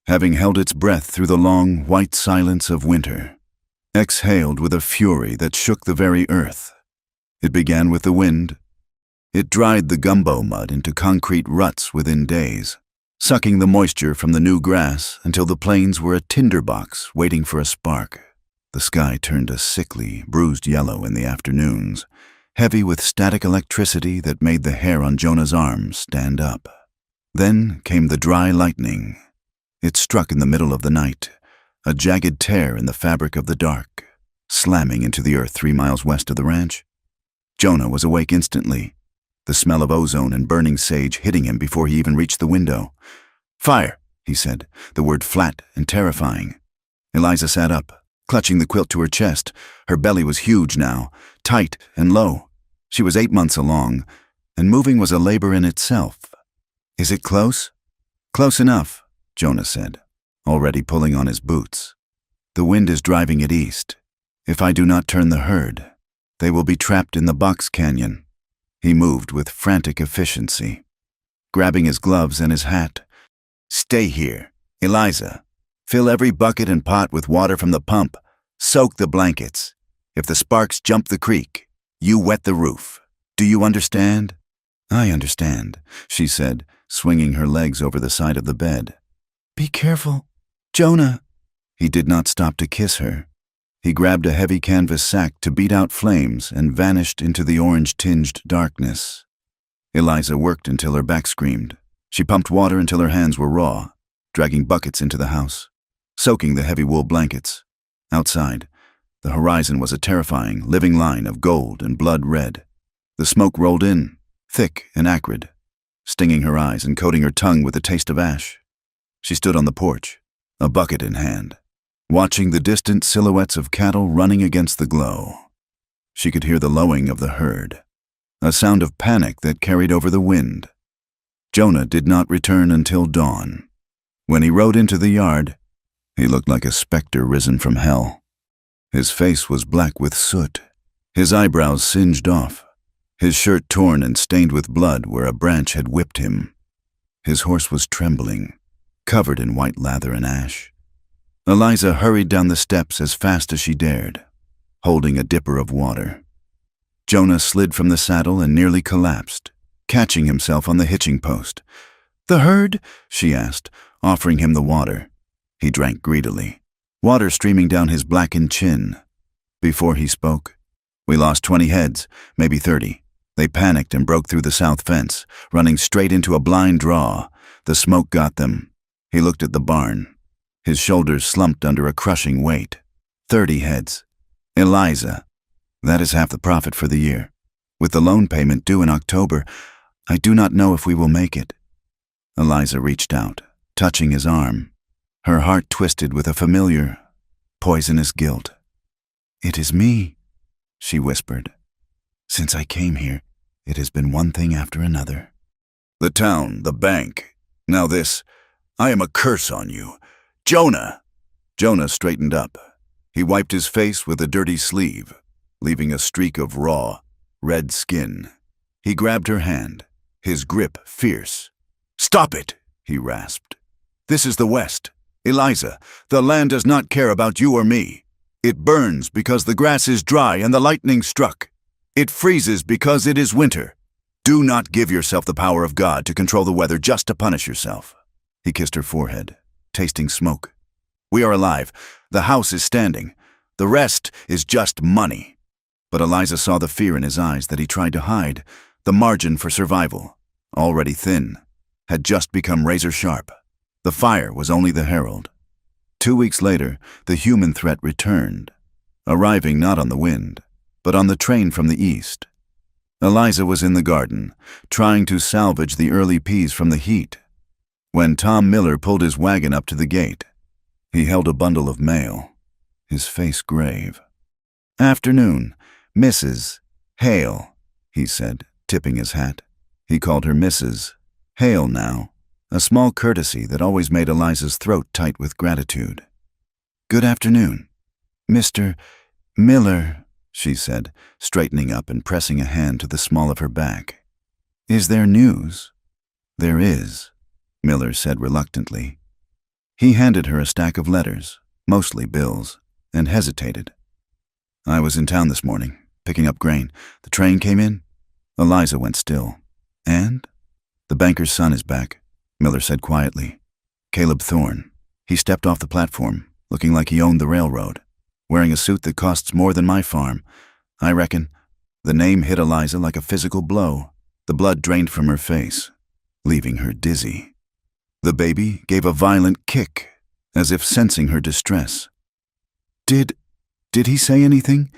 having held its breath through the long, white silence of winter, exhaled with a fury that shook the very earth. It began with the wind. It dried the gumbo mud into concrete ruts within days, sucking the moisture from the new grass until the plains were a tinderbox waiting for a spark. The sky turned a sickly, bruised yellow in the afternoons, heavy with static electricity that made the hair on Jonah's arms stand up. Then came the dry lightning. It struck in the middle of the night, a jagged tear in the fabric of the dark, slamming into the earth 3 miles west of the ranch. Jonah was awake instantly, the smell of ozone and burning sage hitting him before he even reached the window. "Fire," he said, the word flat and terrifying. Eliza sat up, clutching the quilt to her chest. Her belly was huge now, tight and low. She was 8 months along, and moving was a labor in itself. "Is it close?" "Close enough," Jonah said, already pulling on his boots. "The wind is driving it east. If I do not turn the herd, they will be trapped in the box canyon." He moved with frantic efficiency, grabbing his gloves and his hat. "Stay here. Eliza, fill every bucket and pot with water from the pump. Soak the blankets. If the sparks jump the creek, you wet the roof. Do you understand?" "I understand," she said, swinging her legs over the side of the bed. "Be careful, Jonah." He did not stop to kiss her. He grabbed a heavy canvas sack to beat out flames and vanished into the orange-tinged darkness. Eliza worked until her back screamed. She pumped water until her hands were raw, dragging buckets into the house, soaking the heavy wool blankets. Outside, the horizon was a terrifying, living line of gold and blood red. The smoke rolled in, thick and acrid, stinging her eyes and coating her tongue with the taste of ash. She stood on the porch, a bucket in hand, watching the distant silhouettes of cattle running against the glow. She could hear the lowing of the herd, a sound of panic that carried over the wind. Jonah did not return until dawn. When he rode into the yard, he looked like a specter risen from hell. His face was black with soot, his eyebrows singed off, his shirt torn and stained with blood where a branch had whipped him. His horse was trembling, covered in white lather and ash. Eliza hurried down the steps as fast as she dared. holding a dipper of water. Jonah slid from the saddle and nearly collapsed, catching himself on the hitching post. "The herd?" she asked, offering him the water. He drank greedily, water streaming down his blackened chin. Before he spoke, "We lost 20 heads, maybe 30. They panicked and broke through the south fence, running straight into a blind draw. The smoke got them." He looked at the barn. His shoulders slumped under a crushing weight. 30 heads. "Eliza, that is half the profit for the year. With the loan payment due in October, I do not know if we will make it." Eliza reached out, touching his arm. Her heart twisted with a familiar, poisonous guilt. "It is me," she whispered. "Since I came here, it has been one thing after another." "The town, the bank. Now this. I am a curse on you. Jonah!" Jonah straightened up. He wiped his face with a dirty sleeve, leaving a streak of raw, red skin. He grabbed her hand, his grip fierce. "Stop it!" he rasped. "This is the West. Eliza, the land does not care about you or me. It burns because the grass is dry and the lightning struck. It freezes because it is winter. Do not give yourself the power of God to control the weather just to punish yourself." He kissed her forehead, tasting smoke. "We are alive. The house is standing. The rest is just money." But Eliza saw the fear in his eyes that he tried to hide. The margin for survival, already thin, had just become razor sharp. The fire was only the herald. 2 weeks later, the human threat returned, arriving not on the wind, but on the train from the east. Eliza was in the garden, trying to salvage the early peas from the heat, when Tom Miller pulled his wagon up to the gate. He held a bundle of mail, his face grave. "Afternoon, Mrs. Hale," he said, tipping his hat. He called her Mrs. Hale now, a small courtesy that always made Eliza's throat tight with gratitude. "Good afternoon, Mr. Miller," she said, straightening up and pressing a hand to the small of her back. "Is there news?" "There is," Miller said reluctantly. He handed her a stack of letters, mostly bills, and hesitated. "I was in town this morning, picking up grain. The train came in." Eliza went still. "And?" "The banker's son is back," Miller said quietly. "Caleb Thorne. He stepped off the platform, looking like he owned the railroad, wearing a suit that costs more than my farm. I reckon." The name hit Eliza like a physical blow. The blood drained from her face, leaving her dizzy. The baby gave a violent kick, as if sensing her distress. Did he say anything?"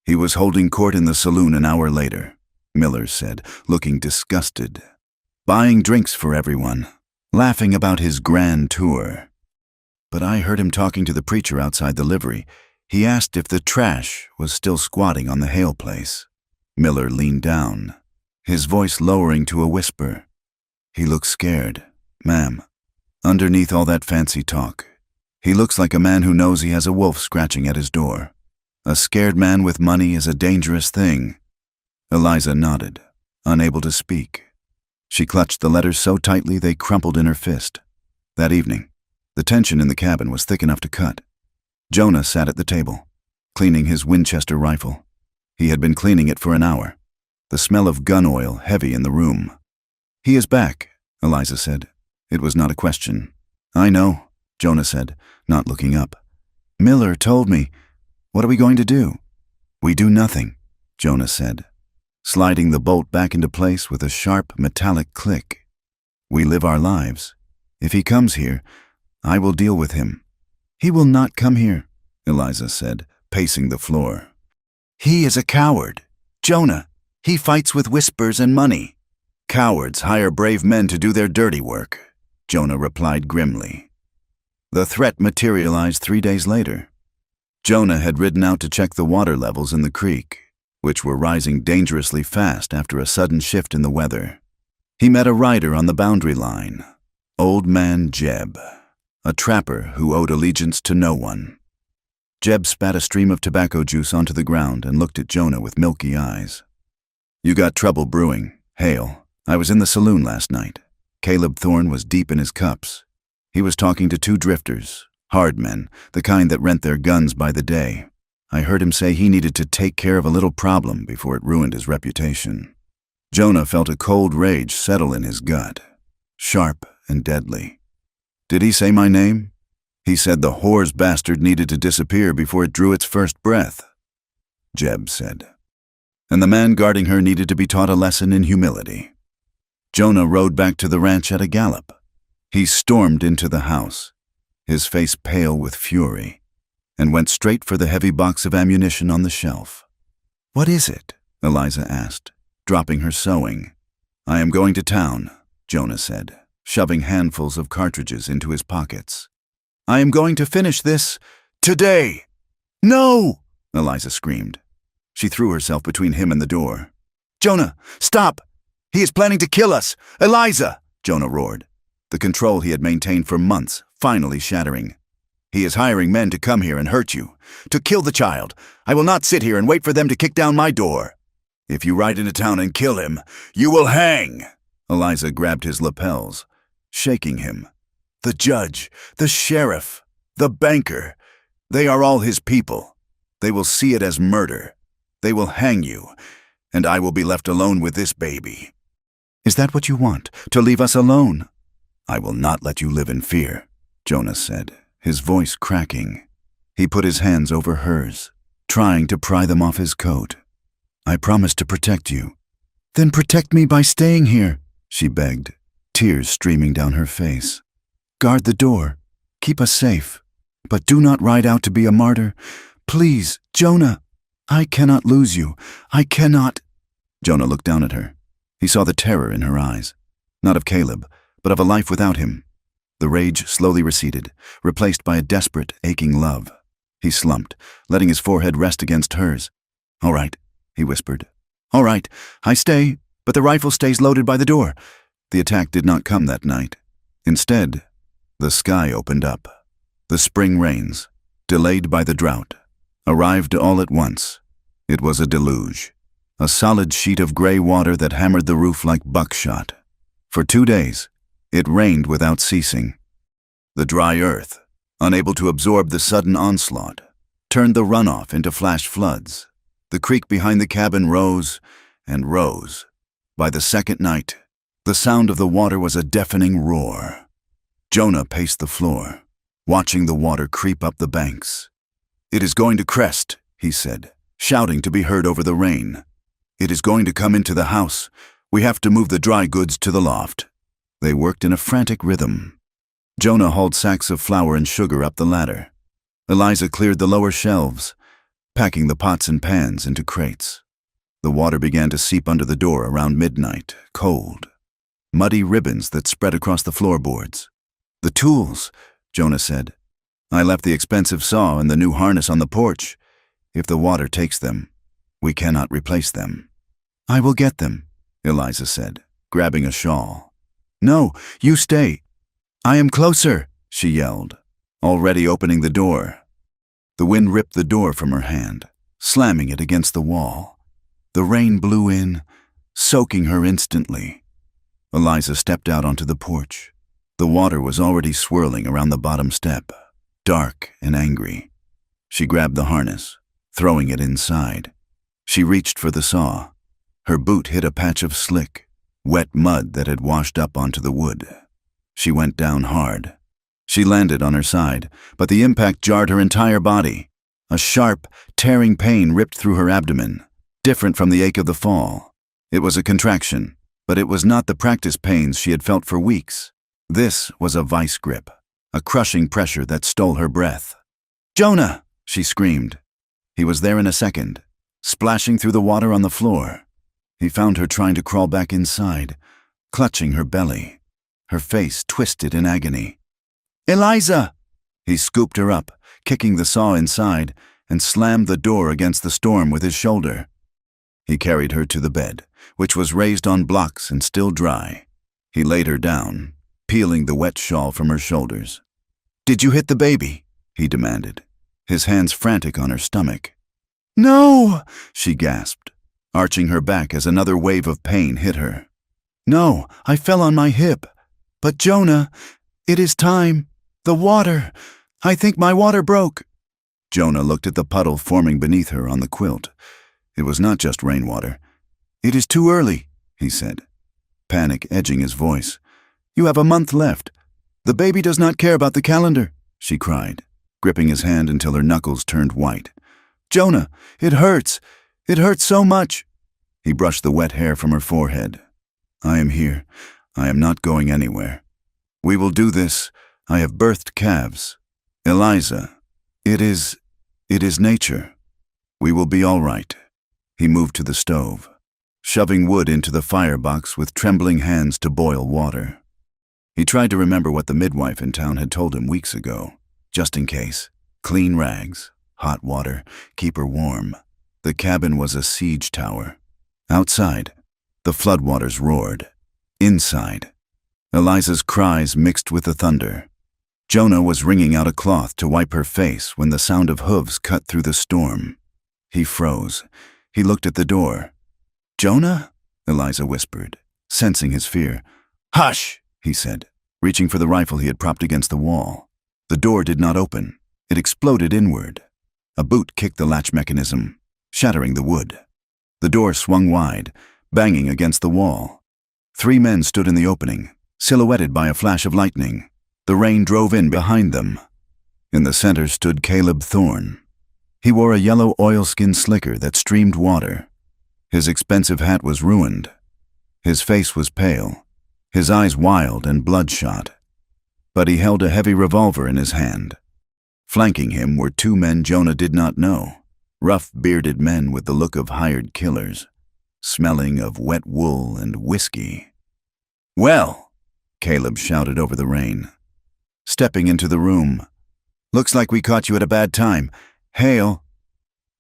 "He was holding court in the saloon an hour later," Miller said, looking disgusted. "Buying drinks for everyone, laughing about his grand tour. But I heard him talking to the preacher outside the livery. He asked if the trash was still squatting on the Hale place." Miller leaned down, his voice lowering to a whisper. "He looks scared, ma'am. Underneath all that fancy talk, he looks like a man who knows he has a wolf scratching at his door. A scared man with money is a dangerous thing." Eliza nodded, unable to speak. She clutched the letters so tightly they crumpled in her fist. That evening, the tension in the cabin was thick enough to cut. Jonah sat at the table, cleaning his Winchester rifle. He had been cleaning it for an hour, the smell of gun oil heavy in the room. "He is back," Eliza said. It was not a question. "I know," Jonah said, not looking up. "Miller told me. What are we going to do?" "We do nothing," Jonah said, sliding the bolt back into place with a sharp, metallic click. "We live our lives. If he comes here, I will deal with him." "He will not come here," Eliza said, pacing the floor. "He is a coward. Jonah, he fights with whispers and money." "Cowards hire brave men to do their dirty work," Jonah replied grimly. The threat materialized 3 days later. Jonah had ridden out to check the water levels in the creek, which were rising dangerously fast after a sudden shift in the weather. He met a rider on the boundary line, Old Man Jeb, a trapper who owed allegiance to no one. Jeb spat a stream of tobacco juice onto the ground and looked at Jonah with milky eyes. "You got trouble brewing, Hale. I was in the saloon last night. Caleb Thorne was deep in his cups. He was talking to 2 drifters, hard men, the kind that rent their guns by the day. I heard him say he needed to take care of a little problem before it ruined his reputation. Jonah felt a cold rage settle in his gut, sharp and deadly. Did he say my name? He said the whore's bastard needed to disappear before it drew its first breath. Jeb said. And the man guarding her needed to be taught a lesson in humility. Jonah rode back to the ranch at a gallop. He stormed into the house, his face pale with fury, and went straight for the heavy box of ammunition on the shelf. "What is it?" Eliza asked, dropping her sewing. "I am going to town," Jonah said, shoving handfuls of cartridges into his pockets. "I am going to finish this today." "No!" Eliza screamed. She threw herself between him and the door. "Jonah, stop! He is planning to kill us! Eliza!" Jonah roared, the control he had maintained for months finally shattering. "He is hiring men to come here and hurt you, to kill the child. I will not sit here and wait for them to kick down my door. If you ride into town and kill him, you will hang." Eliza grabbed his lapels, shaking him. "The judge, the sheriff, the banker, they are all his people. They will see it as murder. They will hang you, and I will be left alone with this baby." "Is that what you want, to leave us alone?" "I will not let you live in fear," Jonah said, his voice cracking. He put his hands over hers, trying to pry them off his coat. "I promise to protect you." "Then protect me by staying here," she begged, tears streaming down her face. "Guard the door. Keep us safe. But do not ride out to be a martyr. Please, Jonah. I cannot lose you. I cannot." Jonah looked down at her. He saw the terror in her eyes, not of Caleb, but of a life without him. The rage slowly receded, replaced by a desperate, aching love. He slumped, letting his forehead rest against hers. "All right," he whispered. "All right, I stay, but the rifle stays loaded by the door." The attack did not come that night. Instead, the sky opened up. The spring rains, delayed by the drought, arrived all at once. It was a deluge, a solid sheet of gray water that hammered the roof like buckshot. For 2 days, it rained without ceasing. The dry earth, unable to absorb the sudden onslaught, turned the runoff into flash floods. The creek behind the cabin rose and rose. By the second night, the sound of the water was a deafening roar. Jonah paced the floor, watching the water creep up the banks. "It is going to crest," he said, shouting to be heard over the rain. "It is going to come into the house. We have to move the dry goods to the loft." They worked in a frantic rhythm. Jonah hauled sacks of flour and sugar up the ladder. Eliza cleared the lower shelves, packing the pots and pans into crates. The water began to seep under the door around midnight, cold. Muddy ribbons that spread across the floorboards. "The tools," Jonah said. "I left the expensive saw and the new harness on the porch. If the water takes them, we cannot replace them." "I will get them," Eliza said, grabbing a shawl. "No, you stay." "I am closer," she yelled, already opening the door. The wind ripped the door from her hand, slamming it against the wall. The rain blew in, soaking her instantly. Eliza stepped out onto the porch. The water was already swirling around the bottom step, dark and angry. She grabbed the harness, throwing it inside. She reached for the saw. Her boot hit a patch of slick, wet mud that had washed up onto the wood. She went down hard. She landed on her side, but the impact jarred her entire body. A sharp, tearing pain ripped through her abdomen, different from the ache of the fall. It was a contraction, but it was not the practice pains she had felt for weeks. This was a vice grip, a crushing pressure that stole her breath. "Jonah!" she screamed. He was there in a second, splashing through the water on the floor. He found her trying to crawl back inside, clutching her belly, her face twisted in agony. "Eliza!" He scooped her up, kicking the saw inside, and slammed the door against the storm with his shoulder. He carried her to the bed, which was raised on blocks and still dry. He laid her down, peeling the wet shawl from her shoulders. "Did you hit the baby?" he demanded, his hands frantic on her stomach. "No!" she gasped, arching her back as another wave of pain hit her. "No, I fell on my hip. But Jonah, it is time. The water. I think my water broke." Jonah looked at the puddle forming beneath her on the quilt. It was not just rainwater. "It is too early," he said, panic edging his voice. "You have a month left. The baby does not care about the calendar," she cried, gripping his hand until her knuckles turned white. "Jonah, it hurts. It hurts so much." He brushed the wet hair from her forehead. "I am here. I am not going anywhere. We will do this. I have birthed calves. Eliza, it is nature. We will be all right." He moved to the stove, shoving wood into the firebox with trembling hands to boil water. He tried to remember what the midwife in town had told him weeks ago, just in case. Clean rags, hot water, keep her warm. The cabin was a siege tower. Outside, the floodwaters roared. Inside, Eliza's cries mixed with the thunder. Jonah was wringing out a cloth to wipe her face when the sound of hooves cut through the storm. He froze. He looked at the door. "Jonah?" Eliza whispered, sensing his fear. "Hush!" he said, reaching for the rifle he had propped against the wall. The door did not open. It exploded inward. A boot kicked the latch mechanism, shattering the wood. The door swung wide, banging against the wall. 3 men stood in the opening, silhouetted by a flash of lightning. The rain drove in behind them. In the center stood Caleb Thorne. He wore a yellow oilskin slicker that streamed water. His expensive hat was ruined. His face was pale, his eyes wild and bloodshot. But he held a heavy revolver in his hand. Flanking him were 2 men Jonah did not know, rough, bearded men with the look of hired killers, smelling of wet wool and whiskey. "Well," Caleb shouted over the rain, stepping into the room. "Looks like we caught you at a bad time. Hail."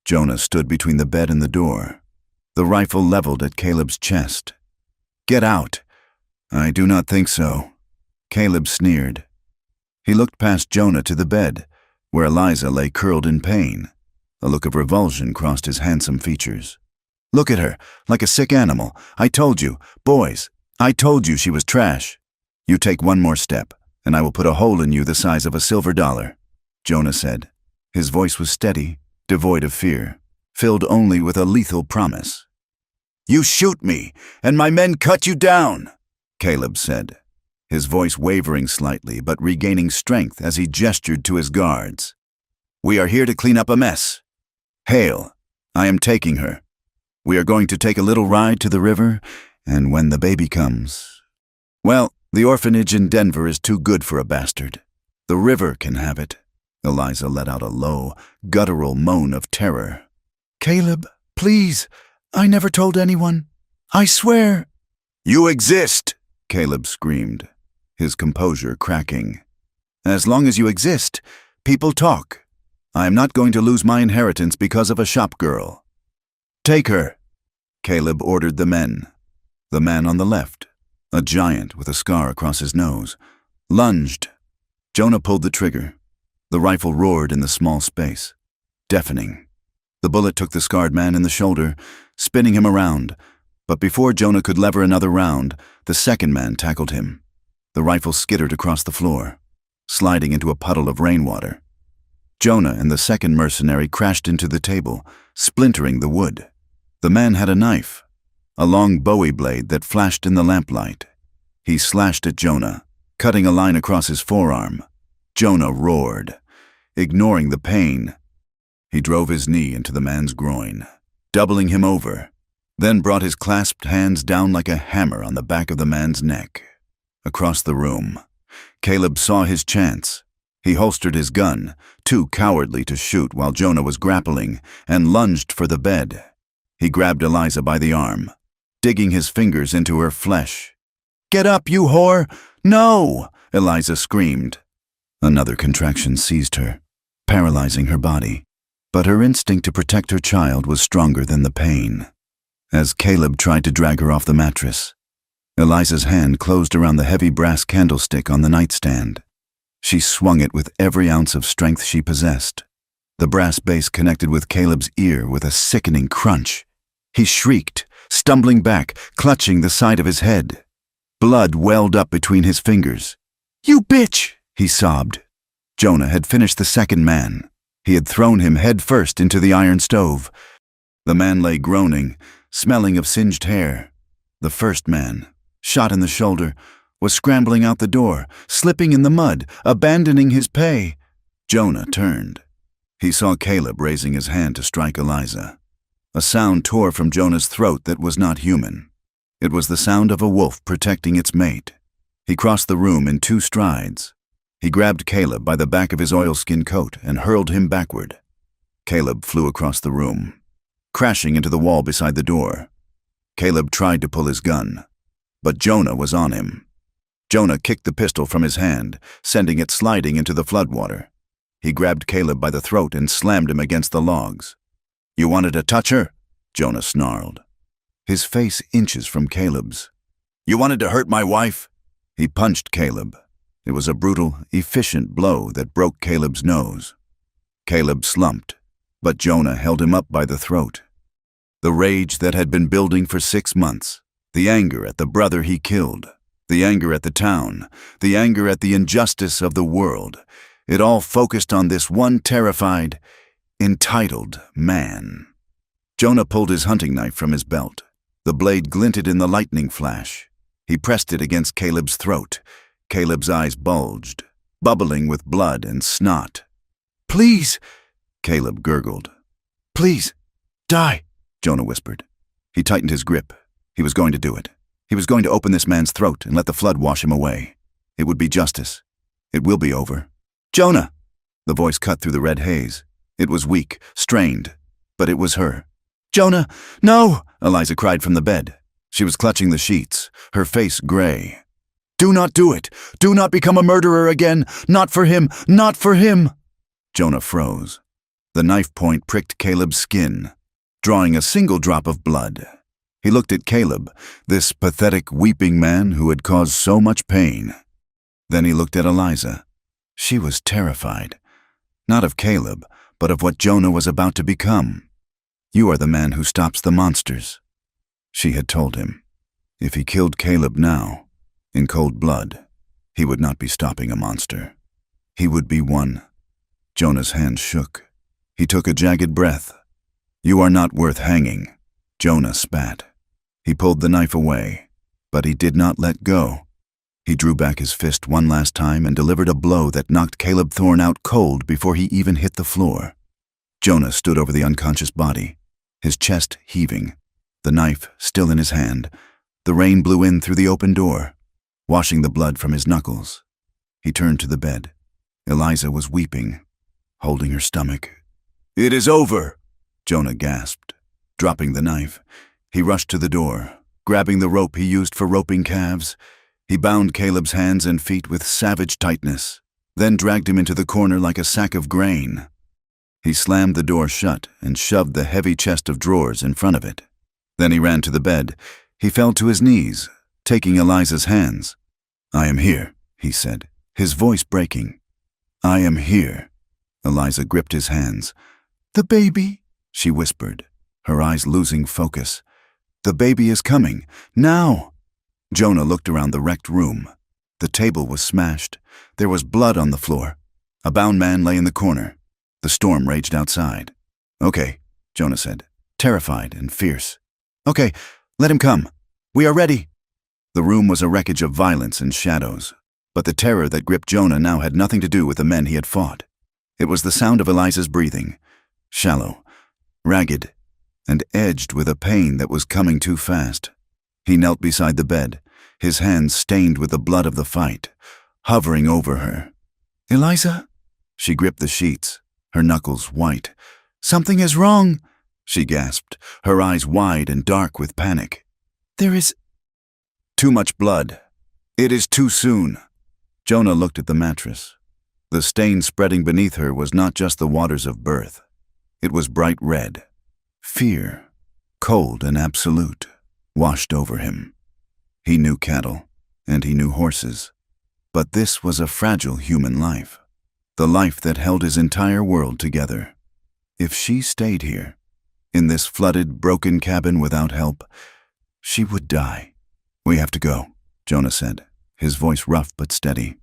Jonah stood between the bed and the door, the rifle leveled at Caleb's chest. "Get out." "I do not think so." Caleb sneered. He looked past Jonah to the bed, where Eliza lay curled in pain. A look of revulsion crossed his handsome features. "Look at her, like a sick animal. I told you, boys, I told you she was trash. You take one more step, and I will put a hole in you the size of a silver dollar," Jonah said. His voice was steady, devoid of fear, filled only with a lethal promise. "You shoot me, and my men cut you down," Caleb said, his voice wavering slightly but regaining strength as he gestured to his guards. "We are here to clean up a mess. Hail, I am taking her. We are going to take a little ride to the river, and when the baby comes, well, the orphanage in Denver is too good for a bastard. The river can have it." Eliza let out a low, guttural moan of terror. "Caleb, please, I never told anyone. I swear." "You exist," Caleb screamed, his composure cracking. "As long as you exist, people talk. I am not going to lose my inheritance because of a shop girl." "Take her," Caleb ordered the men. The man on the left, a giant with a scar across his nose, lunged. Jonah pulled the trigger. The rifle roared in the small space, deafening. The bullet took the scarred man in the shoulder, spinning him around, but before Jonah could lever another round, the second man tackled him. The rifle skittered across the floor, sliding into a puddle of rainwater. Jonah and the second mercenary crashed into the table, splintering the wood. The man had a knife, a long Bowie blade that flashed in the lamplight. He slashed at Jonah, cutting a line across his forearm. Jonah roared, ignoring the pain. He drove his knee into the man's groin, doubling him over, then brought his clasped hands down like a hammer on the back of the man's neck. Across the room, Caleb saw his chance. He holstered his gun, too cowardly to shoot while Jonah was grappling, and lunged for the bed. He grabbed Eliza by the arm, digging his fingers into her flesh. "Get up, you whore! No!" Eliza screamed. Another contraction seized her, paralyzing her body. But her instinct to protect her child was stronger than the pain. As Caleb tried to drag her off the mattress, Eliza's hand closed around the heavy brass candlestick on the nightstand. She swung it with every ounce of strength she possessed. The brass base connected with Caleb's ear with a sickening crunch. He shrieked, stumbling back, clutching the side of his head. Blood welled up between his fingers. "You bitch!" he sobbed. Jonah had finished the second man. He had thrown him head-first into the iron stove. The man lay groaning, smelling of singed hair. The first man, shot in the shoulder, was scrambling out the door, slipping in the mud, abandoning his pay. Jonah turned. He saw Caleb raising his hand to strike Eliza. A sound tore from Jonah's throat that was not human. It was the sound of a wolf protecting its mate. He crossed the room in 2 strides. He grabbed Caleb by the back of his oilskin coat and hurled him backward. Caleb flew across the room, crashing into the wall beside the door. Caleb tried to pull his gun, but Jonah was on him. Jonah kicked the pistol from his hand, sending it sliding into the floodwater. He grabbed Caleb by the throat and slammed him against the logs. "You wanted to touch her?" Jonah snarled, his face inches from Caleb's. "You wanted to hurt my wife?" He punched Caleb. It was a brutal, efficient blow that broke Caleb's nose. Caleb slumped, but Jonah held him up by the throat. The rage that had been building for 6 months, the anger at the brother he killed, the anger at the town, the anger at the injustice of the world, it all focused on this one terrified, entitled man. Jonah pulled his hunting knife from his belt. The blade glinted in the lightning flash. He pressed it against Caleb's throat. Caleb's eyes bulged, bubbling with blood and snot. "Please," Caleb gurgled. "Please, die," Jonah whispered. He tightened his grip. He was going to do it. He was going to open this man's throat and let the flood wash him away. It would be justice. It will be over. "Jonah!" The voice cut through the red haze. It was weak, strained, but it was her. "Jonah, no!" Eliza cried from the bed. She was clutching the sheets, her face gray. "Do not do it! Do not become a murderer again! Not for him! Not for him!" Jonah froze. The knife point pricked Caleb's skin, drawing a single drop of blood. He looked at Caleb, this pathetic, weeping man who had caused so much pain. Then he looked at Eliza. She was terrified, not of Caleb, but of what Jonah was about to become. "You are the man who stops the monsters," she had told him. If he killed Caleb now, in cold blood, he would not be stopping a monster. He would be one. Jonah's hand shook. He took a jagged breath. "You are not worth hanging," Jonah spat. He pulled the knife away, but he did not let go. He drew back his fist one last time and delivered a blow that knocked Caleb Thorne out cold before he even hit the floor. Jonah stood over the unconscious body, his chest heaving, the knife still in his hand. The rain blew in through the open door, washing the blood from his knuckles. He turned to the bed. Eliza was weeping, holding her stomach. "It is over," Jonah gasped. Dropping the knife, he rushed to the door, grabbing the rope he used for roping calves. He bound Caleb's hands and feet with savage tightness, then dragged him into the corner like a sack of grain. He slammed the door shut and shoved the heavy chest of drawers in front of it. Then he ran to the bed. He fell to his knees, taking Eliza's hands. "I am here," he said, his voice breaking. "I am here." Eliza gripped his hands. "The baby," she whispered, her eyes losing focus. "The baby is coming, now." Jonah looked around the wrecked room. The table was smashed. There was blood on the floor. A bound man lay in the corner. The storm raged outside. "Okay," Jonah said, terrified and fierce. "Okay, let him come. We are ready." The room was a wreckage of violence and shadows, but the terror that gripped Jonah now had nothing to do with the men he had fought. It was the sound of Eliza's breathing, shallow, ragged, and edged with a pain that was coming too fast. He knelt beside the bed, his hands stained with the blood of the fight, hovering over her. "Eliza?" She gripped the sheets, her knuckles white. "Something is wrong," she gasped, her eyes wide and dark with panic. "There is too much blood. It is too soon." Jonah looked at the mattress. The stain spreading beneath her was not just the waters of birth. It was bright red. Fear, cold and absolute, washed over him. He knew cattle, and he knew horses. But this was a fragile human life, the life that held his entire world together. If she stayed here, in this flooded, broken cabin without help, she would die. "We have to go," Jonah said, his voice rough but steady.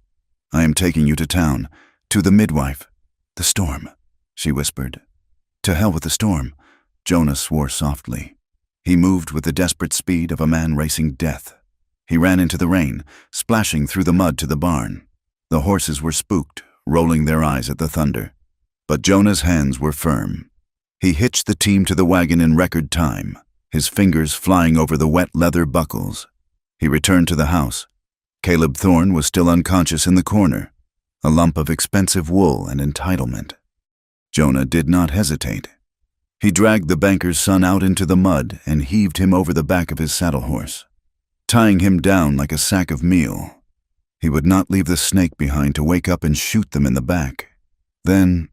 "I am taking you to town, to the midwife. The storm. she whispered. To hell with the storm, Jonah swore softly. He moved with the desperate speed of a man racing death. He ran into the rain, splashing through the mud to the barn. The horses were spooked, rolling their eyes at the thunder. But Jonah's hands were firm. He hitched the team to the wagon in record time, his fingers flying over the wet leather buckles. He returned to the house. Caleb Thorne was still unconscious in the corner, a lump of expensive wool and entitlement. Jonah did not hesitate. He dragged the banker's son out into the mud and heaved him over the back of his saddle horse, tying him down like a sack of meal. He would not leave the snake behind to wake up and shoot them in the back. Then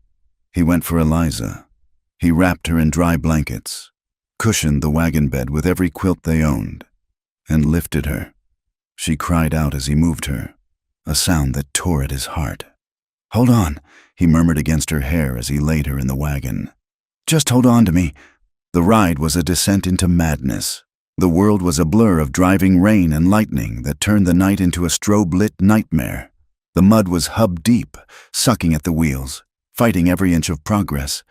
he went for Eliza. He wrapped her in dry blankets, cushioned the wagon bed with every quilt they owned, and lifted her. She cried out as he moved her, a sound that tore at his heart. "Hold on," he murmured against her hair as he laid her in the wagon. "Just hold on to me." The ride was a descent into madness. The world was a blur of driving rain and lightning that turned the night into a strobe-lit nightmare. The mud was hub-deep, sucking at the wheels, fighting every inch of progress.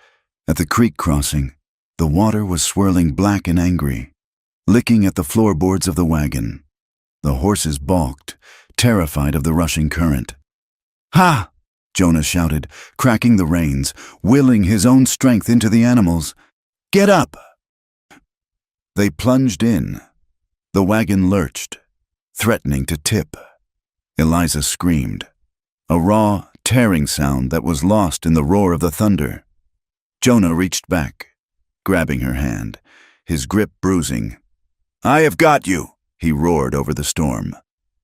At the creek crossing, the water was swirling black and angry, licking at the floorboards of the wagon. The horses balked, terrified of the rushing current. "Ha!" Jonah shouted, cracking the reins, willing his own strength into the animals. "Get up!" They plunged in. The wagon lurched, threatening to tip. Eliza screamed, a raw, tearing sound that was lost in the roar of the thunder. Jonah reached back, grabbing her hand, his grip bruising. "I have got you," he roared over the storm.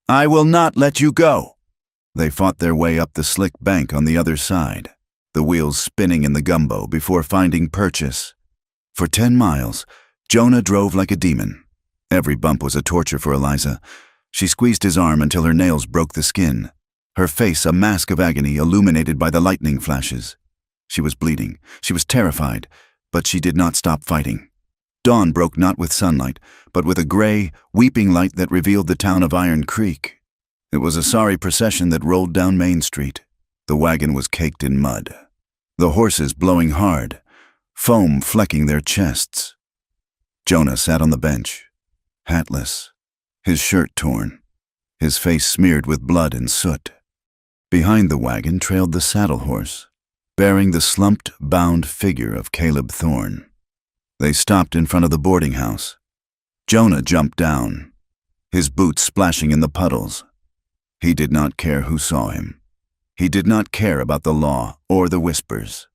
"I will not let you go." They fought their way up the slick bank on the other side, the wheels spinning in the gumbo before finding purchase. For 10 miles, Jonah drove like a demon. Every bump was a torture for Eliza. She squeezed his arm until her nails broke the skin, her face a mask of agony illuminated by the lightning flashes. She was bleeding. She was terrified, but she did not stop fighting. Dawn broke not with sunlight, but with a gray, weeping light that revealed the town of Iron Creek. It was a sorry procession that rolled down Main Street. The wagon was caked in mud, the horses blowing hard, foam flecking their chests. Jonah sat on the bench, hatless, his shirt torn, his face smeared with blood and soot. Behind the wagon trailed the saddle horse, bearing the slumped, bound figure of Caleb Thorne. They stopped in front of the boarding house. Jonah jumped down, his boots splashing in the puddles. He did not care who saw him. He did not care about the law or the whispers.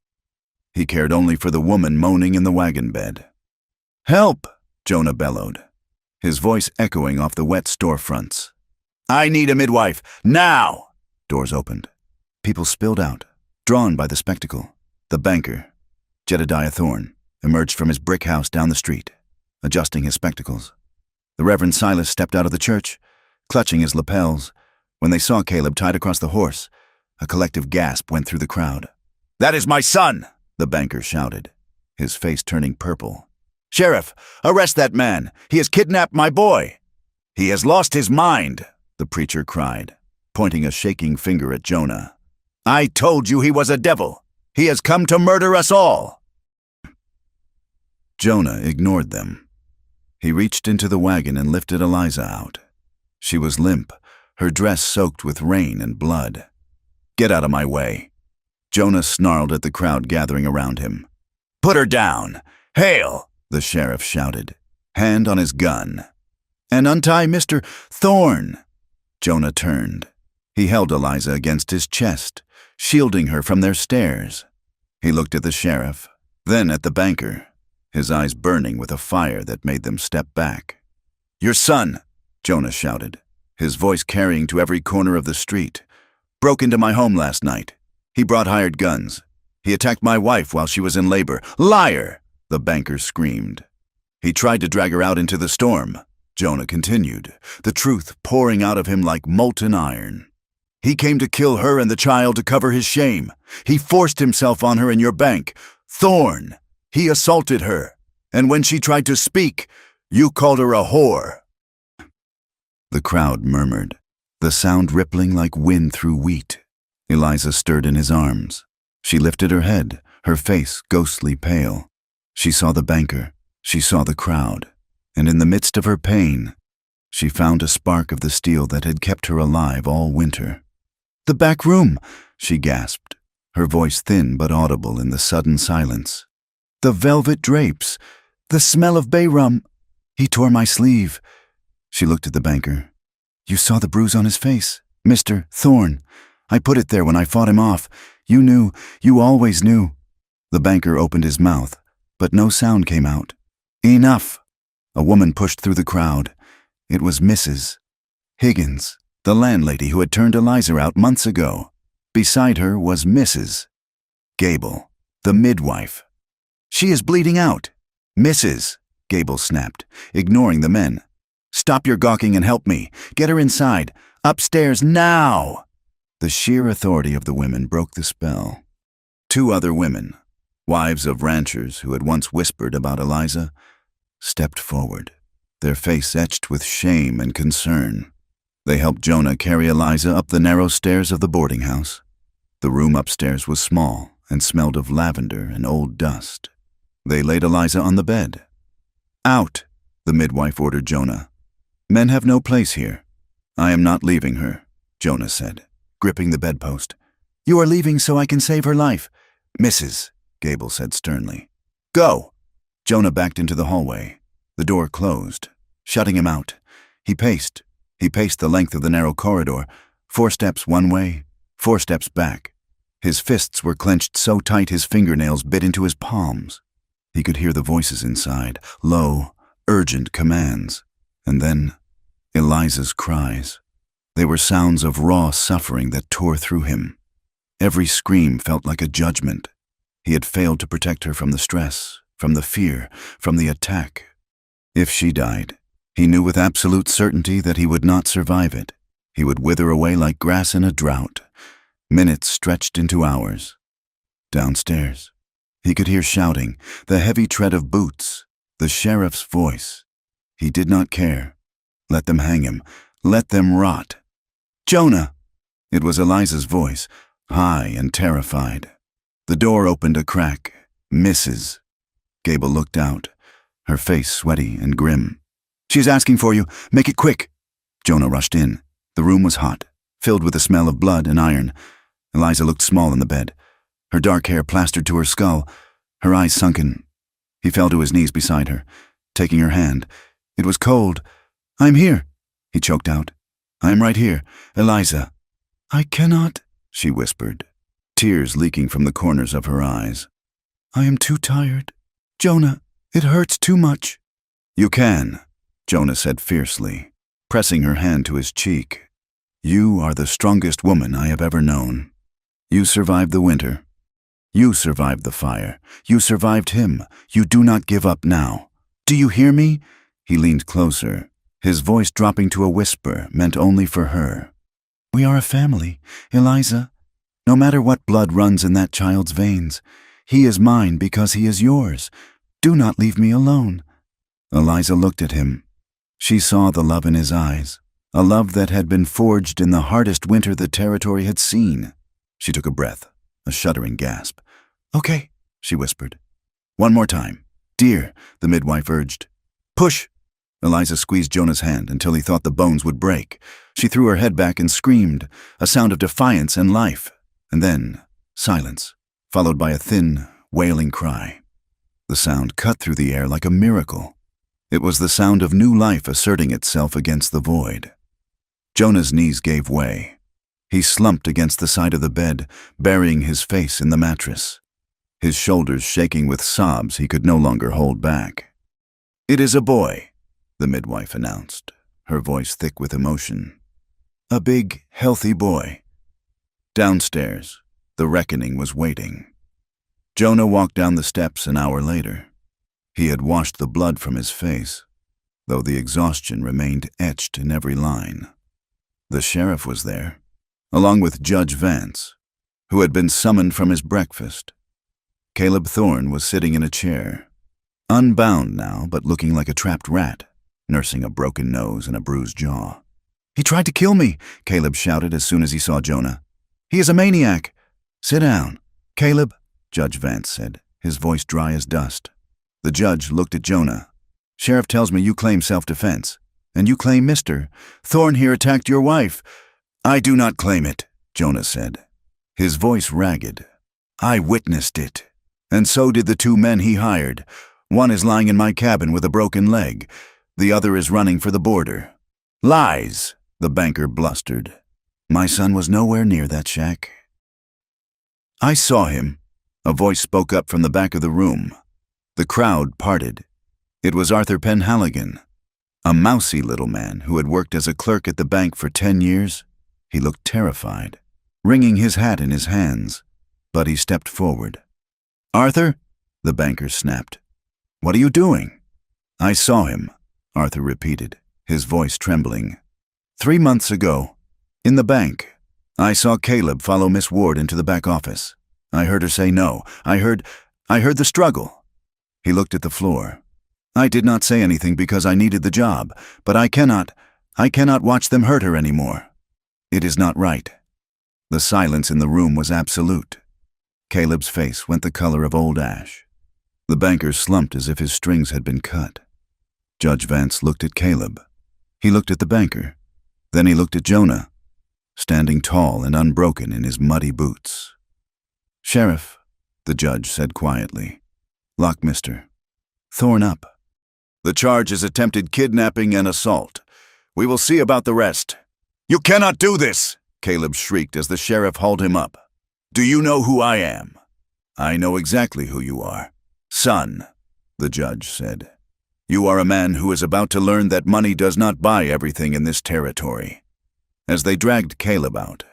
He cared only for the woman moaning in the wagon bed. "Help!" Jonah bellowed, his voice echoing off the wet storefronts. "I need a midwife, now!" Doors opened. People spilled out, drawn by the spectacle. The banker, Jedediah Thorne, emerged from his brick house down the street, adjusting his spectacles. The Reverend Silas stepped out of the church, clutching his lapels. When they saw Caleb tied across the horse, a collective gasp went through the crowd. "That is my son!" the banker shouted, his face turning purple. "Sheriff, arrest that man! He has kidnapped my boy!" "He has lost his mind!" the preacher cried, pointing a shaking finger at Jonah. "I told you he was a devil! He has come to murder us all!" Jonah ignored them. He reached into the wagon and lifted Eliza out. She was limp, her dress soaked with rain and blood. "Get out of my way!" Jonah snarled at the crowd gathering around him. "Put her down! Hail!" the sheriff shouted, hand on his gun. "And untie Mr. Thorne!" Jonah turned. He held Eliza against his chest, shielding her from their stares. He looked at the sheriff, then at the banker, his eyes burning with a fire that made them step back. "Your son," Jonah shouted, his voice carrying to every corner of the street, "broke into my home last night. He brought hired guns. He attacked my wife while she was in labor. Liar!" the banker screamed. "He tried to drag her out into the storm," Jonah continued, the truth pouring out of him like molten iron. "He came to kill her and the child to cover his shame. He forced himself on her in your bank. Thorne! He assaulted her. And when she tried to speak, you called her a whore." The crowd murmured, the sound rippling like wind through wheat. Eliza stirred in his arms. She lifted her head, her face ghostly pale. She saw the banker, she saw the crowd, and in the midst of her pain, she found a spark of the steel that had kept her alive all winter. "The back room!" she gasped, her voice thin but audible in the sudden silence. "The velvet drapes! The smell of bay rum! He tore my sleeve." She looked at the banker. "You saw the bruise on his face, Mr. Thorne. I put it there when I fought him off. You knew, you always knew." The banker opened his mouth, but no sound came out. "Enough!" A woman pushed through the crowd. It was Mrs. Higgins, the landlady who had turned Eliza out months ago. Beside her was Mrs. Gable, the midwife. "She is bleeding out." "Mrs." Gable snapped, ignoring the men. "Stop your gawking and help me. Get her inside. Upstairs now!" The sheer authority of the women broke the spell. Two other women, wives of ranchers who had once whispered about Eliza, stepped forward, their face etched with shame and concern. They helped Jonah carry Eliza up the narrow stairs of the boarding house. The room upstairs was small and smelled of lavender and old dust. They laid Eliza on the bed. "Out," the midwife ordered Jonah. "Men have no place here." "I am not leaving her," Jonah said, gripping the bedpost. "You are leaving so I can save her life." "Mrs." Gable said sternly. "Go!" Jonah backed into the hallway. The door closed, shutting him out. He paced the length of the narrow corridor, 4 steps one way, 4 steps back. His fists were clenched so tight his fingernails bit into his palms. He could hear the voices inside, low, urgent commands. And then, Eliza's cries. They were sounds of raw suffering that tore through him. Every scream felt like a judgment. He had failed to protect her from the stress, from the fear, from the attack. If she died, he knew with absolute certainty that he would not survive it. He would wither away like grass in a drought. Minutes stretched into hours. Downstairs, he could hear shouting, the heavy tread of boots, the sheriff's voice. He did not care. Let them hang him. Let them rot. "Jonah!" It was Eliza's voice, high and terrified. The door opened a crack. "Mrs." Gable looked out, her face sweaty and grim. "She's asking for you. Make it quick." Jonah rushed in. The room was hot, filled with the smell of blood and iron. Eliza looked small in the bed, her dark hair plastered to her skull, her eyes sunken. He fell to his knees beside her, taking her hand. It was cold. "I'm here," he choked out. "I am right here, Eliza." "I cannot," she whispered, tears leaking from the corners of her eyes. "I am too tired. Jonah, it hurts too much." "You can," Jonah said fiercely, pressing her hand to his cheek. "You are the strongest woman I have ever known. You survived the winter. You survived the fire. You survived him. You do not give up now. Do you hear me?" He leaned closer, his voice dropping to a whisper meant only for her. "We are a family, Eliza. No matter what blood runs in that child's veins, he is mine because he is yours. Do not leave me alone." Eliza looked at him. She saw the love in his eyes, a love that had been forged in the hardest winter the territory had seen. She took a breath, a shuddering gasp. "Okay," she whispered. "One more time. Dear," the midwife urged. "Push." Eliza squeezed Jonah's hand until he thought the bones would break. She threw her head back and screamed, a sound of defiance and life. And then, silence, followed by a thin, wailing cry. The sound cut through the air like a miracle. It was the sound of new life asserting itself against the void. Jonah's knees gave way. He slumped against the side of the bed, burying his face in the mattress, his shoulders shaking with sobs he could no longer hold back. "It is a boy," the midwife announced, her voice thick with emotion. "A big, healthy boy." Downstairs, the reckoning was waiting. Jonah walked down the steps an hour later. He had washed the blood from his face, though the exhaustion remained etched in every line. The sheriff was there, along with Judge Vance, who had been summoned from his breakfast. Caleb Thorne was sitting in a chair, unbound now but looking like a trapped rat, nursing a broken nose and a bruised jaw. "He tried to kill me," Caleb shouted as soon as he saw Jonah. "He is a maniac." "Sit down." "Caleb," Judge Vance said, his voice dry as dust. The judge looked at Jonah. "Sheriff tells me you claim self-defense. And you claim Mr. Thorne here attacked your wife." "I do not claim it," Jonah said, his voice ragged. "I witnessed it. And so did the two men he hired. One is lying in my cabin with a broken leg. The other is running for the border." "Lies," the banker blustered. "My son was nowhere near that shack." "I saw him," a voice spoke up from the back of the room. The crowd parted. It was Arthur Penhaligon, a mousy little man who had worked as a clerk at the bank for 10 years. He looked terrified, wringing his hat in his hands, but he stepped forward. "Arthur?" the banker snapped. "What are you doing?" "I saw him," Arthur repeated, his voice trembling. "3 months ago, in the bank, I saw Caleb follow Miss Ward into the back office. I heard her say no. I heard the struggle." He looked at the floor. "I did not say anything because I needed the job, but I cannot watch them hurt her anymore. It is not right." The silence in the room was absolute. Caleb's face went the color of old ash. The banker slumped as if his strings had been cut. Judge Vance looked at Caleb. He looked at the banker. Then he looked at Jonah, standing tall and unbroken in his muddy boots. "Sheriff," the judge said quietly, "lock Mr. Thorne up." "The charge is attempted kidnapping and assault. We will see about the rest." "You cannot do this," Caleb shrieked as the sheriff hauled him up. "Do you know who I am?" "I know exactly who you are." "Son," the judge said, "you are a man who is about to learn that money does not buy everything in this territory." As they dragged Caleb out,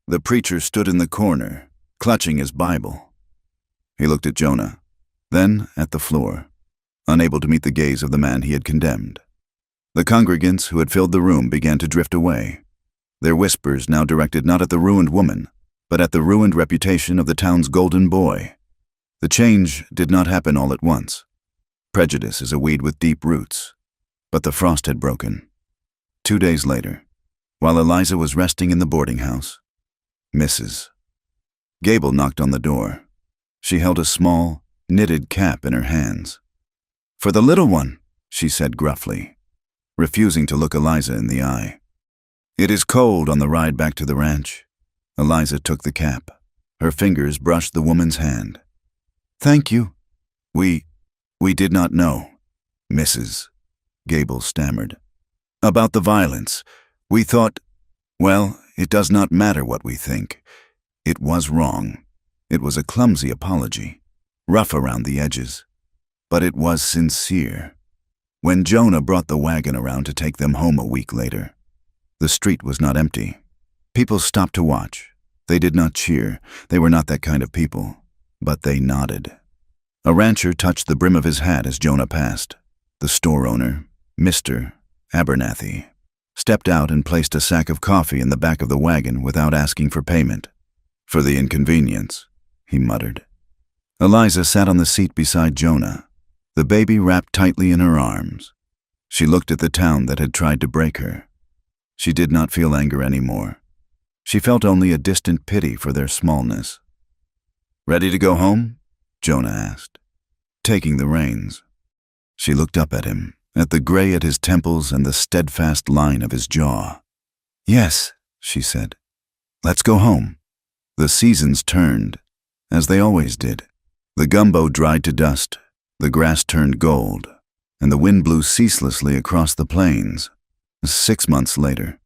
the preacher stood in the corner, clutching his Bible. He looked at Jonah, then at the floor, unable to meet the gaze of the man he had condemned. The congregants who had filled the room began to drift away, their whispers now directed not at the ruined woman, but at the ruined reputation of the town's golden boy. The change did not happen all at once. Prejudice is a weed with deep roots, but the frost had broken. 2 days later, while Eliza was resting in the boarding house, Mrs. Gable knocked on the door. She held a small, knitted cap in her hands. "For the little one," she said gruffly, refusing to look Eliza in the eye. "It is cold on the ride back to the ranch." Eliza took the cap. Her fingers brushed the woman's hand. "Thank you. We did not know," Mrs. Gable stammered. "About the violence. We thought, well, it does not matter what we think. It was wrong. It was a clumsy apology, rough around the edges. But it was sincere." When Jonah brought the wagon around to take them home a week later, the street was not empty. People stopped to watch. They did not cheer. They were not that kind of people. But they nodded. A rancher touched the brim of his hat as Jonah passed. The store owner, Mr. Abernathy, stepped out and placed a sack of coffee in the back of the wagon without asking for payment. "For the inconvenience," he muttered. Eliza sat on the seat beside Jonah, the baby wrapped tightly in her arms. She looked at the town that had tried to break her. She did not feel anger anymore. She felt only a distant pity for their smallness. "Ready to go home?" Jonah asked, taking the reins. She looked up at him, at the gray at his temples and the steadfast line of his jaw. "Yes," she said. "Let's go home." The seasons turned, as they always did. The gumbo dried to dust, the grass turned gold, and the wind blew ceaselessly across the plains. 6 months later,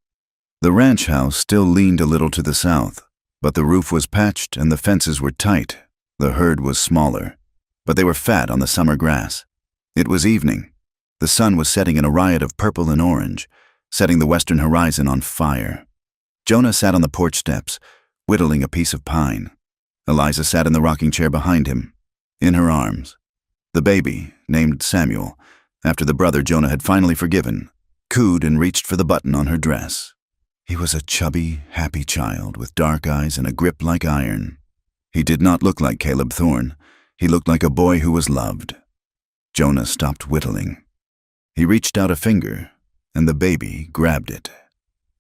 the ranch house still leaned a little to the south, but the roof was patched and the fences were tight. The herd was smaller, but they were fat on the summer grass. It was evening. The sun was setting in a riot of purple and orange, setting the western horizon on fire. Jonah sat on the porch steps, whittling a piece of pine. Eliza sat in the rocking chair behind him, in her arms. The baby, named Samuel, after the brother Jonah had finally forgiven, cooed and reached for the button on her dress. He was a chubby, happy child with dark eyes and a grip like iron. He did not look like Caleb Thorne. He looked like a boy who was loved. Jonah stopped whittling. He reached out a finger, and the baby grabbed it,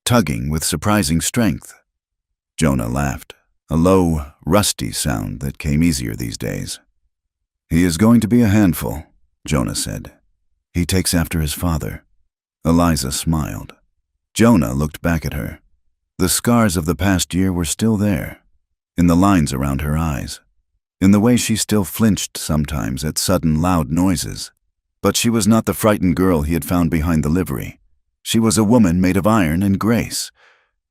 tugging with surprising strength. Jonah laughed. a low, rusty sound that came easier these days. "He is going to be a handful," Jonah said. "He takes after his father." Eliza smiled. Jonah looked back at her. The scars of the past year were still there, in the lines around her eyes, in the way she still flinched sometimes at sudden loud noises. But she was not the frightened girl he had found behind the livery. She was a woman made of iron and grace.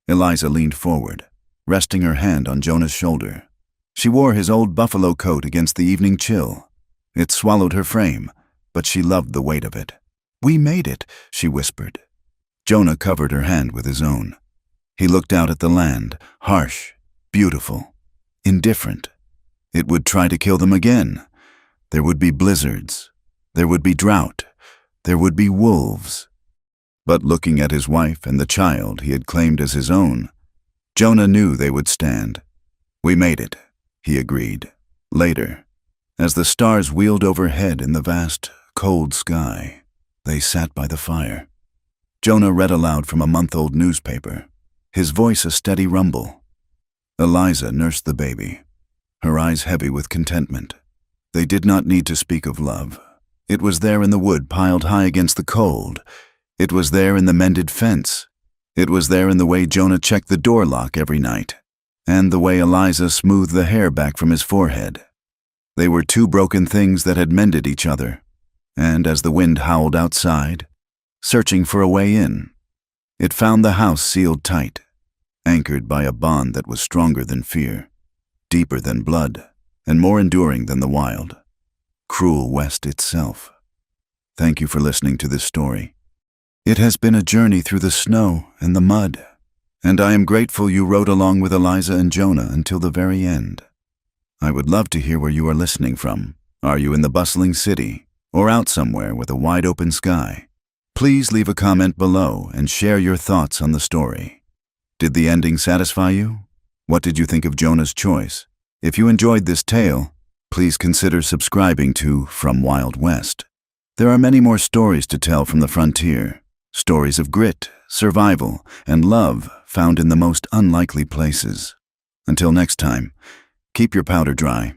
Eliza leaned forward, resting her hand on Jonah's shoulder. She wore his old buffalo coat against the evening chill. It swallowed her frame, but she loved the weight of it. "We made it," she whispered. Jonah covered her hand with his own. He looked out at the land, harsh, beautiful, indifferent. It would try to kill them again. There would be blizzards. There would be drought. There would be wolves. But looking at his wife and the child he had claimed as his own, Jonah knew they would stand. "We made it," he agreed. Later, as the stars wheeled overhead in the vast, cold sky, they sat by the fire. Jonah read aloud from a month-old newspaper, his voice a steady rumble. Eliza nursed the baby, her eyes heavy with contentment. They did not need to speak of love. It was there in the wood piled high against the cold. It was there in the mended fence. It was there in the way Jonah checked the door lock every night, and the way Eliza smoothed the hair back from his forehead. They were two broken things that had mended each other, and as the wind howled outside, searching for a way in, it found the house sealed tight, anchored by a bond that was stronger than fear, deeper than blood, and more enduring than the wild. Cruel West itself. Thank you for listening to this story. It has been a journey through the snow and the mud, and I am grateful you rode along with Eliza and Jonah until the very end. I would love to hear where you are listening from. Are you in the bustling city, or out somewhere with a wide open sky? Please leave a comment below and share your thoughts on the story. Did the ending satisfy you? What did you think of Jonah's choice? If you enjoyed this tale, please consider subscribing to From Wild West. There are many more stories to tell from the frontier. Stories of grit, survival, and love found in the most unlikely places. Until next time, keep your powder dry